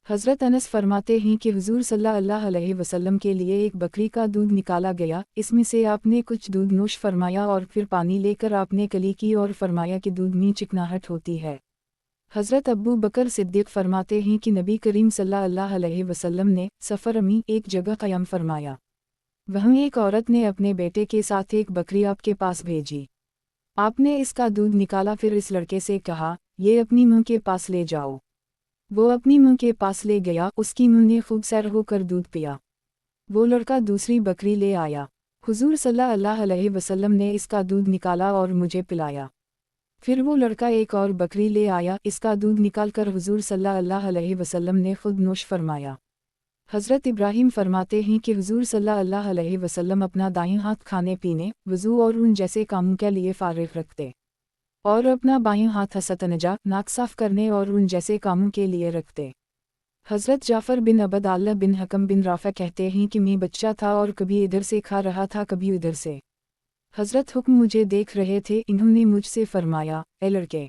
हज़रत अनस फरमाते हैं कि हुज़ूर सल्लल्लाहु अलैहि वसल्लम के लिए एक बकरी का दूध निकाला गया, इसमें से आपने कुछ दूध नोश फरमाया और फिर पानी लेकर आपने कली की और फरमाया कि दूध में चिकनाहट होती है। हज़रत अब्बू बकर सिद्दीक़ फरमाते हैं कि नबी करीम सल्लल्लाहु अलैहि वसल्लम ने सफ़र में एक जगह क़याम फरमाया। वहीं एक औरत ने अपने बेटे के साथ एक बकरी आपके पास भेजी। आपने इसका दूध निकाला, फिर इस लड़के से कहा, ये अपनी मुँह के पास ले जाओ। वो अपनी मुँह के पास ले गया, उसकी मुँह ने खूब सैर होकर दूध पिया। वो लड़का दूसरी बकरी ले आया। हुज़ूर सल्लल्लाहु अलैहि वसल्लम ने इसका दूध निकाला और मुझे पिलाया। फिर वो लड़का एक और बकरी ले आया, इसका दूध निकालकर हुज़ूर सल्लल्लाहु अलैहि वसल्लम ने खुद नोश फरमाया। हज़रत इब्राहीम फरमाते हैं कि हुज़ूर सल्लल्लाहु अलैहि वसल्लम अपना दाहिना हाथ खाने पीने, वज़ू और उन जैसे कामों के लिए फ़ारिग रखते, और अपना बायां हाथ हसतनजा, नाक साफ़ करने और उन जैसे कामों के लिए रखते। हज़रत जाफ़र बिन अब्दुल्लाह बिन हकम बिन राफ़ा कहते हैं कि मैं बच्चा था और कभी इधर से खा रहा था कभी उधर से। हज़रत हुक्म मुझे देख रहे थे, इन्होंने मुझसे फरमाया, ए लड़के,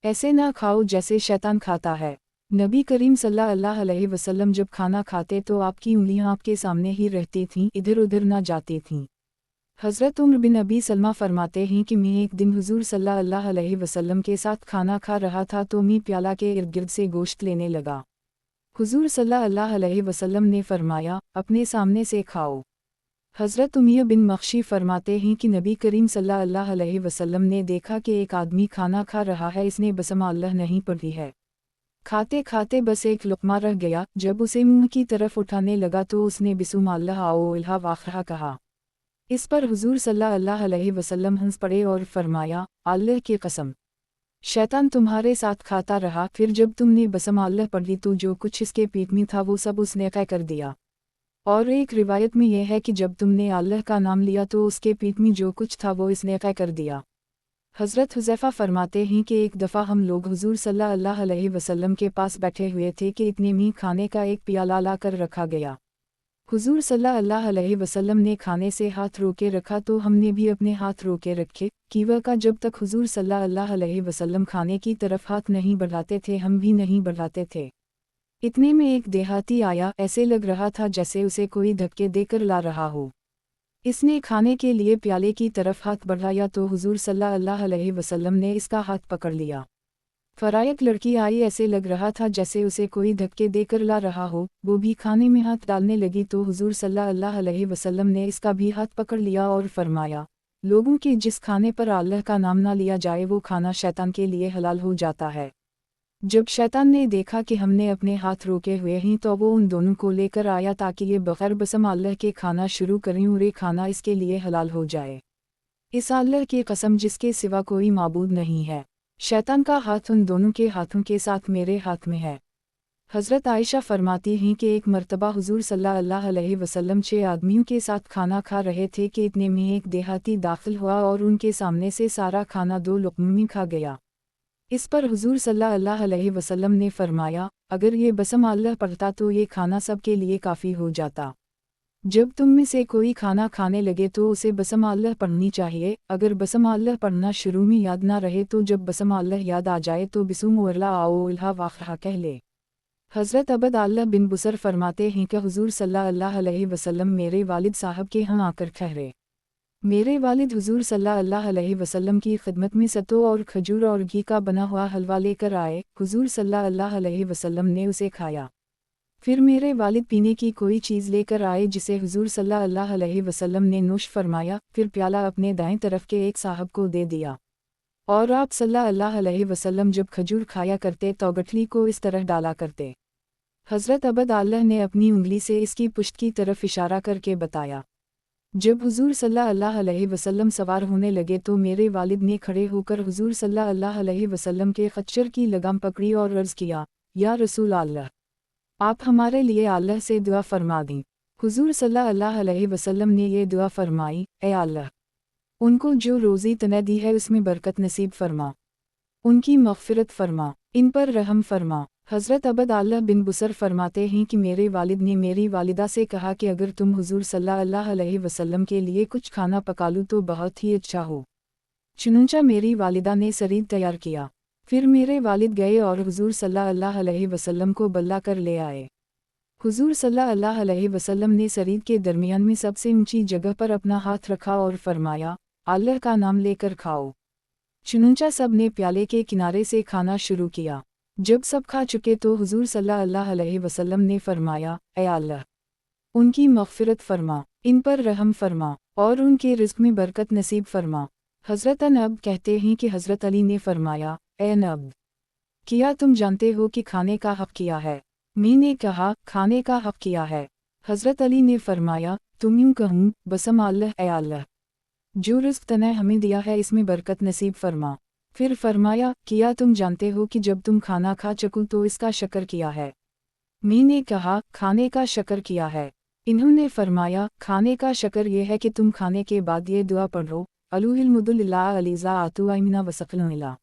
ऐसे ना खाओ जैसे शैतान खाता है। नबी करीम सल्लल्लाहु अलैहि वसल्लम जब खाना खाते तो आपकी उंगलियां आपके सामने ही रहती थीं, इधर उधर ना जाती थीं। हज़रत उम्र बिन अबी सलमा फरमाते हैं कि मैं एक दिन हुज़ूर सल्लल्लाहु अलैहि वसल्लम के साथ खाना खा रहा था तो मैं प्याला के इर्द गिर्द से गोश्त लेने लगा। हुज़ूर सल्लल्लाहु अलैहि वसल्लम ने फरमाया, अपने सामने से खाओ। हज़रत उमिया बिन मख्शी फरमाते हैं कि नबी करीम सल्लल्लाहु अलैहि वसल्लम ने देखा कि एक आदमी खाना खा रहा है, इसने बसम अल्लाह नहीं पढ़ी है। खाते खाते बस एक लुक़मा रह गया, जब उसे मुंह की तरफ उठाने लगा तो उसने बिस्म अल्लाह आओ इल्हा वाखरा कहा। इस पर हुज़ूर सल्लल्लाहु अलैहि वसल्लम हंस पड़े और फरमाया, अल्लाह की कसम, शैतान तुम्हारे साथ खाता रहा, फिर जब तुमने बसम अल्लाह पढ़ ली तो जो कुछ इसके पेट में था वो सब उसने तय कर दिया। और एक रिवायत में यह है कि जब तुमने अल्लाह का नाम लिया तो उसके पेट में जो कुछ था वो इसने तय कर दिया। हज़रत हुज़ैफ़ा फरमाते हैं कि एक दफ़ा हम लोग हुज़ूर सल्लल्लाहु अलैहि वसल्लम के पास बैठे हुए थे कि इतने में खाने का एक प्याला ला कर रखा गया। हुज़ूर सल्लल्लाहु अलैहि वसल्लम ने खाने से हाथ रोके रखा तो हमने भी अपने हाथ रोके रखे। कीवा का जब तक हुज़ूर सल्लल्लाहु अलैहि वसल्लम खाने की तरफ हाथ नहीं बढ़ाते थे हम भी नहीं बढ़ाते थे। इतने में एक देहाती आया, ऐसे लग रहा था जैसे उसे कोई धक्के देकर ला रहा हो। इसने खाने के लिए प्याले की तरफ हाथ बढ़ाया तो हुज़ूर सल्लल्लाहु अलैहि वसल्लम ने इसका हाथ पकड़ लिया। फरायक लड़की आई, ऐसे लग रहा था जैसे उसे कोई धक्के देकर ला रहा हो, वो भी खाने में हाथ डालने लगी तो हुज़ूर सल्लल्लाहु अलैहि वसल्लम ने इसका भी हाथ पकड़ लिया और फरमाया, लोगों के जिस खाने पर अल्लाह का नाम ना लिया जाए वो खाना शैतान के लिए हलाल हो जाता है। जब शैतान ने देखा कि हमने अपने हाथ रोके हुए हैं तो वो उन दोनों को लेकर आया ताकि ये बग़ैर बसम अल्लाह के खाना शुरू करें और ये खाना इसके लिए हलाल हो जाए। इस अल्लाह की कसम जिसके सिवा कोई माबूद नहीं है। शैतान का हाथ उन दोनों के हाथों के साथ मेरे हाथ में है। हज़रत आयशा फरमाती हैं कि एक मर्तबा हुज़ूर सल्लल्लाहु अलैहि वसल्लम 6 आदमियों के साथ खाना खा रहे थे कि इतने में एक देहाती दाखिल हुआ और उनके सामने से सारा खाना 2 लुक़्मों में खा गया। इस पर हुज़ूर सल्लल्लाहु अलैहि वसल्लम ने फरमाया, अगर ये बसम अल्लाह पढ़ता तो ये खाना सब के लिए काफ़ी हो जाता। जब तुम में से कोई खाना खाने लगे तो उसे बसम अल्लाह पढ़नी चाहिए। अगर बसम अल्लाह पढ़ना शुरू में याद ना रहे तो जब बसम अल्लाह याद आ जाए तो बिस्म वरला आओ इल्हा वाखरा कह ले। हज़रत अबद अल्लाह बिन बुसर फरमाते हैं कि हुज़ूर सल्लल्लाहु अलैहि वसल्लम मेरे वालिद साहब के यहाँ आकर ठहरे। मेरे वालिद हुज़ूर सल्लल्लाहु अलैहि वसल्लम की खिदमत में सत्तू और खजूर और घी का बना हुआ हलवा लेकर आए। हुज़ूर सल्लल्लाहु अलैहि वसल्लम ने उसे खाया। फिर मेरे वालिद पीने की कोई चीज़ लेकर आए जिसे हुज़ूर सल्लल्लाहु अलैहि वसल्लम ने नोश फरमाया। फिर प्याला अपने दाएं तरफ के एक साहब को दे दिया। और आप सल्लल्लाहु अलैहि वसल्लम जब खजूर खाया करते तो गठली को इस तरह डाला करते। हज़रत अबद अल्लाह ने अपनी उंगली से इसकी पुश्त की तरफ इशारा करके बताया। जब हुज़ूर सल्लल्लाहु अलैहि वसल्लम सवार होने लगे तो मेरे वालिद ने खड़े होकर हुज़ूर सल्लल्लाहु अलैहि वसल्लम के खच्चर की लगाम पकड़ी और अर्ज़ किया, या रसूल अल्लाह, आप हमारे लिए अल्लाह से दुआ फरमा दें। हुज़ूर सल्लल्लाहु अलैहि वसल्लम ने ये दुआ फरमाई, ए अल्लाह, उनको जो रोज़ी तने दी है उसमें बरकत नसीब फरमा, उनकी मग़फ़िरत फरमा, इन पर रहम फरमा। हज़रत अबद अल्लाह बिन बुसर फरमाते हैं कि मेरे वालिद ने मेरी वालिदा से कहा कि अगर तुम हुज़ूर सल्लल्लाहु अलैहि वसल्लम के लिए कुछ खाना पका लूँ तो बहुत ही अच्छा हो। चुनंचा मेरी वालिदा ने सरीद तैयार किया। फिर मेरे वालिद गए और हुज़ूर सल्लल्लाहु अलैहि वसल्लम को बल्ला कर ले आए। हुज़ूर सल्लल्लाहु अलैहि वसल्लम ने सरीद के दरमियान में सबसे ऊंची जगह पर अपना हाथ रखा और फरमाया, अल्लाह का नाम लेकर खाओ। चुनंचा सब ने प्याले के किनारे से खाना शुरू किया। जब सब खा चुके तो हुज़ूर सल्लल्लाहु अलैहि वसल्लम ने फरमाया, ए अल्लाह, उनकी मग़फ़िरत फरमा, इन पर रहम फरमा और उनके रिज़्क़ में बरकत नसीब फरमा। हज़रत नब कहते हैं कि हज़रत अली ने फरमाया, ए नब, क्या तुम जानते हो कि खाने का हक़ किया है? मैंने कहा, खाने का हक़ किया है। हज़रत अली ने फरमाया, तुम यूँ कहूँ, बसम अल्लाह, ए अल्लाह, जो रिज़्क़ तने हमें दिया है इसमें बरकत नसीब फरमा। फिर फरमाया, क्या तुम जानते हो कि जब तुम खाना खा चको तो इसका शुक्र किया है? मैंने कहा, खाने का शुक्र किया है। इन्होंने फरमाया, खाने का शुक्र ये है कि तुम खाने के बाद ये दुआ पढ़ो, अलुहिलमुदुल्लिल्ला अलीज़ा आतु आइमिना वसक़लुनिला।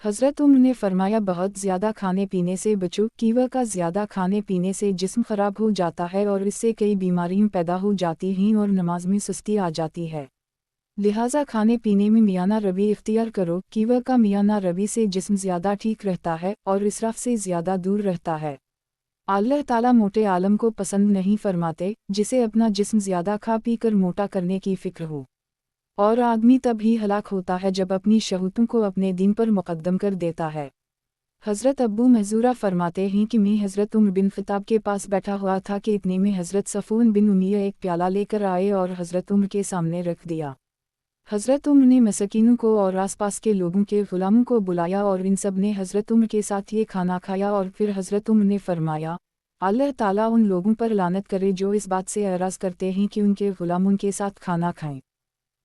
हज़रत उम्र ने फरमाया, बहुत ज़्यादा खाने पीने से बचो। कीवा का ज़्यादा खाने पीने से जिस्म ख़राब हो जाता है और इससे कई बीमारियाँ पैदा हो जाती हैं और नमाज में सुस्ती आ जाती है। लिहाजा खाने पीने में मियाना रवि इख्तियार करो। कीवा का मियाना रवि से जिस्म ज़्यादा ठीक रहता है और इसराफ से ज़्यादा दूर रहता है। अल्लाह ताला मोटे आलम को पसंद नहीं फरमाते जिसे अपना जिस्म ज़्यादा खा पी कर मोटा करने की फ़िक्र हो। और आदमी तब ही हलाक होता है जब अपनी शहूतों को अपने दीन पर मुक़द्दम कर देता है। हज़रत अब्बू महज़ूरा फरमाते हैं कि मैं हज़रत उमर बिन ख़िताब के पास बैठा हुआ था कि इतने में हज़रत सफ़ून बिन उमैया एक प्याला लेकर आए और हज़रत उमर के सामने रख दिया। हज़रत उमर ने मसकीनों को और आसपास के लोगों के ग़ुलामों को बुलाया और इन सब ने हज़रत उमर के साथ ये खाना खाया और फिर हज़रत उमर ने फरमाया, अल्लाह ताला उन लोगों पर लानत करे जो इस बात से एराज़ करते हैं कि उनके ग़ुलाम उनके साथ खाना खाएं।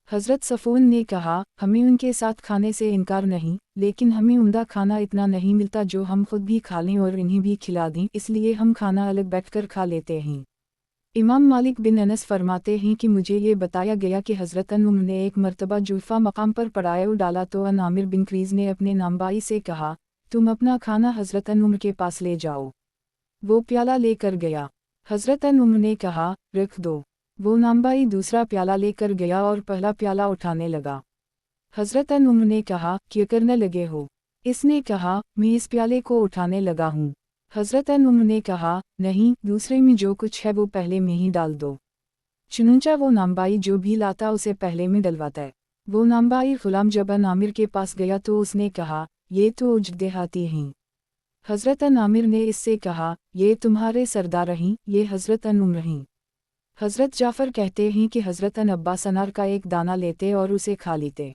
हज़रत सफ़ून ने कहा, हमें उनके साथ खाने से इनकार नहीं, लेकिन हमें उम्दा खाना इतना नहीं मिलता जो हम खुद भी खा लें और इन्हें भी खिला दें, इसलिए हम खाना अलग बैठकर खा लेते हैं। इमाम मालिक बिन अनस फरमाते हैं कि मुझे ये बताया गया कि हज़रत उम्र ने एक मर्तबा जुल्फ़ा मकाम पर पड़ाव डाला तो आमिर बिन क्रीज़ ने अपने नामबाई से कहा, तुम अपना खाना हज़रत उम्र के पास ले जाओ। वो प्याला लेकर गया। हज़रत उम्र ने कहा, रख दो। वो नामबाई दूसरा प्याला लेकर गया और पहला प्याला उठाने लगा। हज़रत उम्र ने कहा, क्या करने लगे हो? इसने कहा, मैं इस प्याले को उठाने लगा हूँ। हज़रत उम्र ने कहा, नहीं, दूसरे में जो कुछ है वो पहले में ही डाल दो। चुनंचा वो नामबाई जो भी लाता उसे पहले में डलवाता है। वो नामबाई ग़ुलाम जब आमिर के पास गया तो उसने कहा, ये तो उज देहाती हैं। हज़रत आमिर ने इससे कहा, ये तुम्हारे सरदार हैं, ये हज़रत उम्र हैं। हज़रत जाफ़र कहते हैं कि हज़रत अब्बास अनार का एक दाना लेते और उसे खा लेते।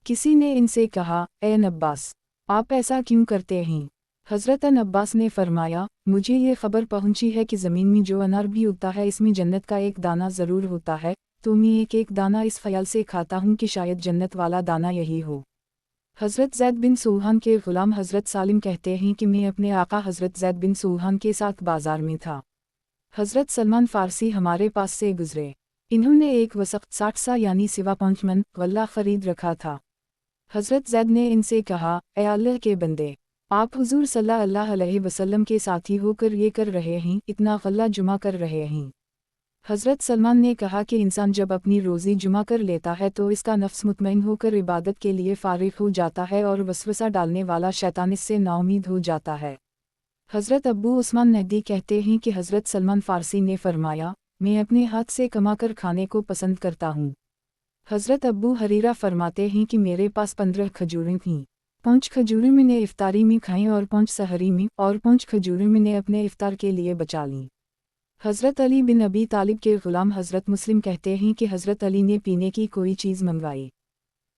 किसी ने इनसे कहा, ए अब्बास, आप ऐसा क्यों करते हैं? हज़रत अब्बास ने फरमाया, मुझे ये ख़बर पहुंची है कि ज़मीन में जो अनार भी उगता है इसमें जन्नत का एक दाना ज़रूर होता है, तो मैं एक एक दाना इस ख़याल से खाता हूँ कि शायद जन्नत वाला दाना यही हो। हज़रत ज़ैद बिन सुहान के ग़ुलाम हज़रत सालिम कहते हैं कि मैं अपने आका हज़रत ज़ैद बिन सुहान के साथ बाज़ार में था। हज़रत सलमान फ़ारसी हमारे पास से गुज़रे। इन्होंने एक वसक़ 60 सा यानी सिवा 5 मन गल्ला ख़रीद रखा था। हज़रत ज़ैद ने इनसे कहा, ए अल्लाह के बंदे, आप हुज़ूर सल्लल्लाहु अलैहि वसल्लम के साथी होकर ये कर रहे हैं, इतना गल्ला जुमा कर रहे हैं। हज़रत सलमान ने कहा कि इंसान जब अपनी रोज़ी जुमा कर लेता है तो इसका नफ्स मुतमईन होकर इबादत के लिए फ़ारिग़ हो जाता है और वसवसा डालने वाला शैतान इससे नाउमीद हो जाता है। हज़रत अब्बू उस्मान नहदी कहते हैं कि हज़रत सलमान फ़ारसी ने फरमाया, मैं अपने हाथ से कमाकर खाने को पसंद करता हूँ। हज़रत अब्बू हरीरा फरमाते हैं कि मेरे पास 15 खजूरें थीं। 5 खजूरें मैंने इफ्तारी में खाईं और 5 सहरी में, और 5 खजूरें मैंने अपने इफ्तार के लिए बचा लीं। हज़रत अली बिन अबी तालिब के ग़ुलाम हज़रत मुस्लिम कहते हैं कि हज़रत अली ने पीने की कोई चीज़ मंगवाई।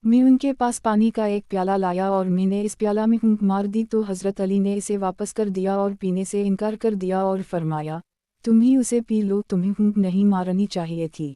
मैं उनके पास पानी का एक प्याला लाया और मैंने इस प्याला में फूंक मार दी तो हज़रत अली ने इसे वापस कर दिया और पीने से इनकार कर दिया और फरमाया, तुम ही उसे पी लो, तुम्हें फूंक नहीं मारनी चाहिए थी।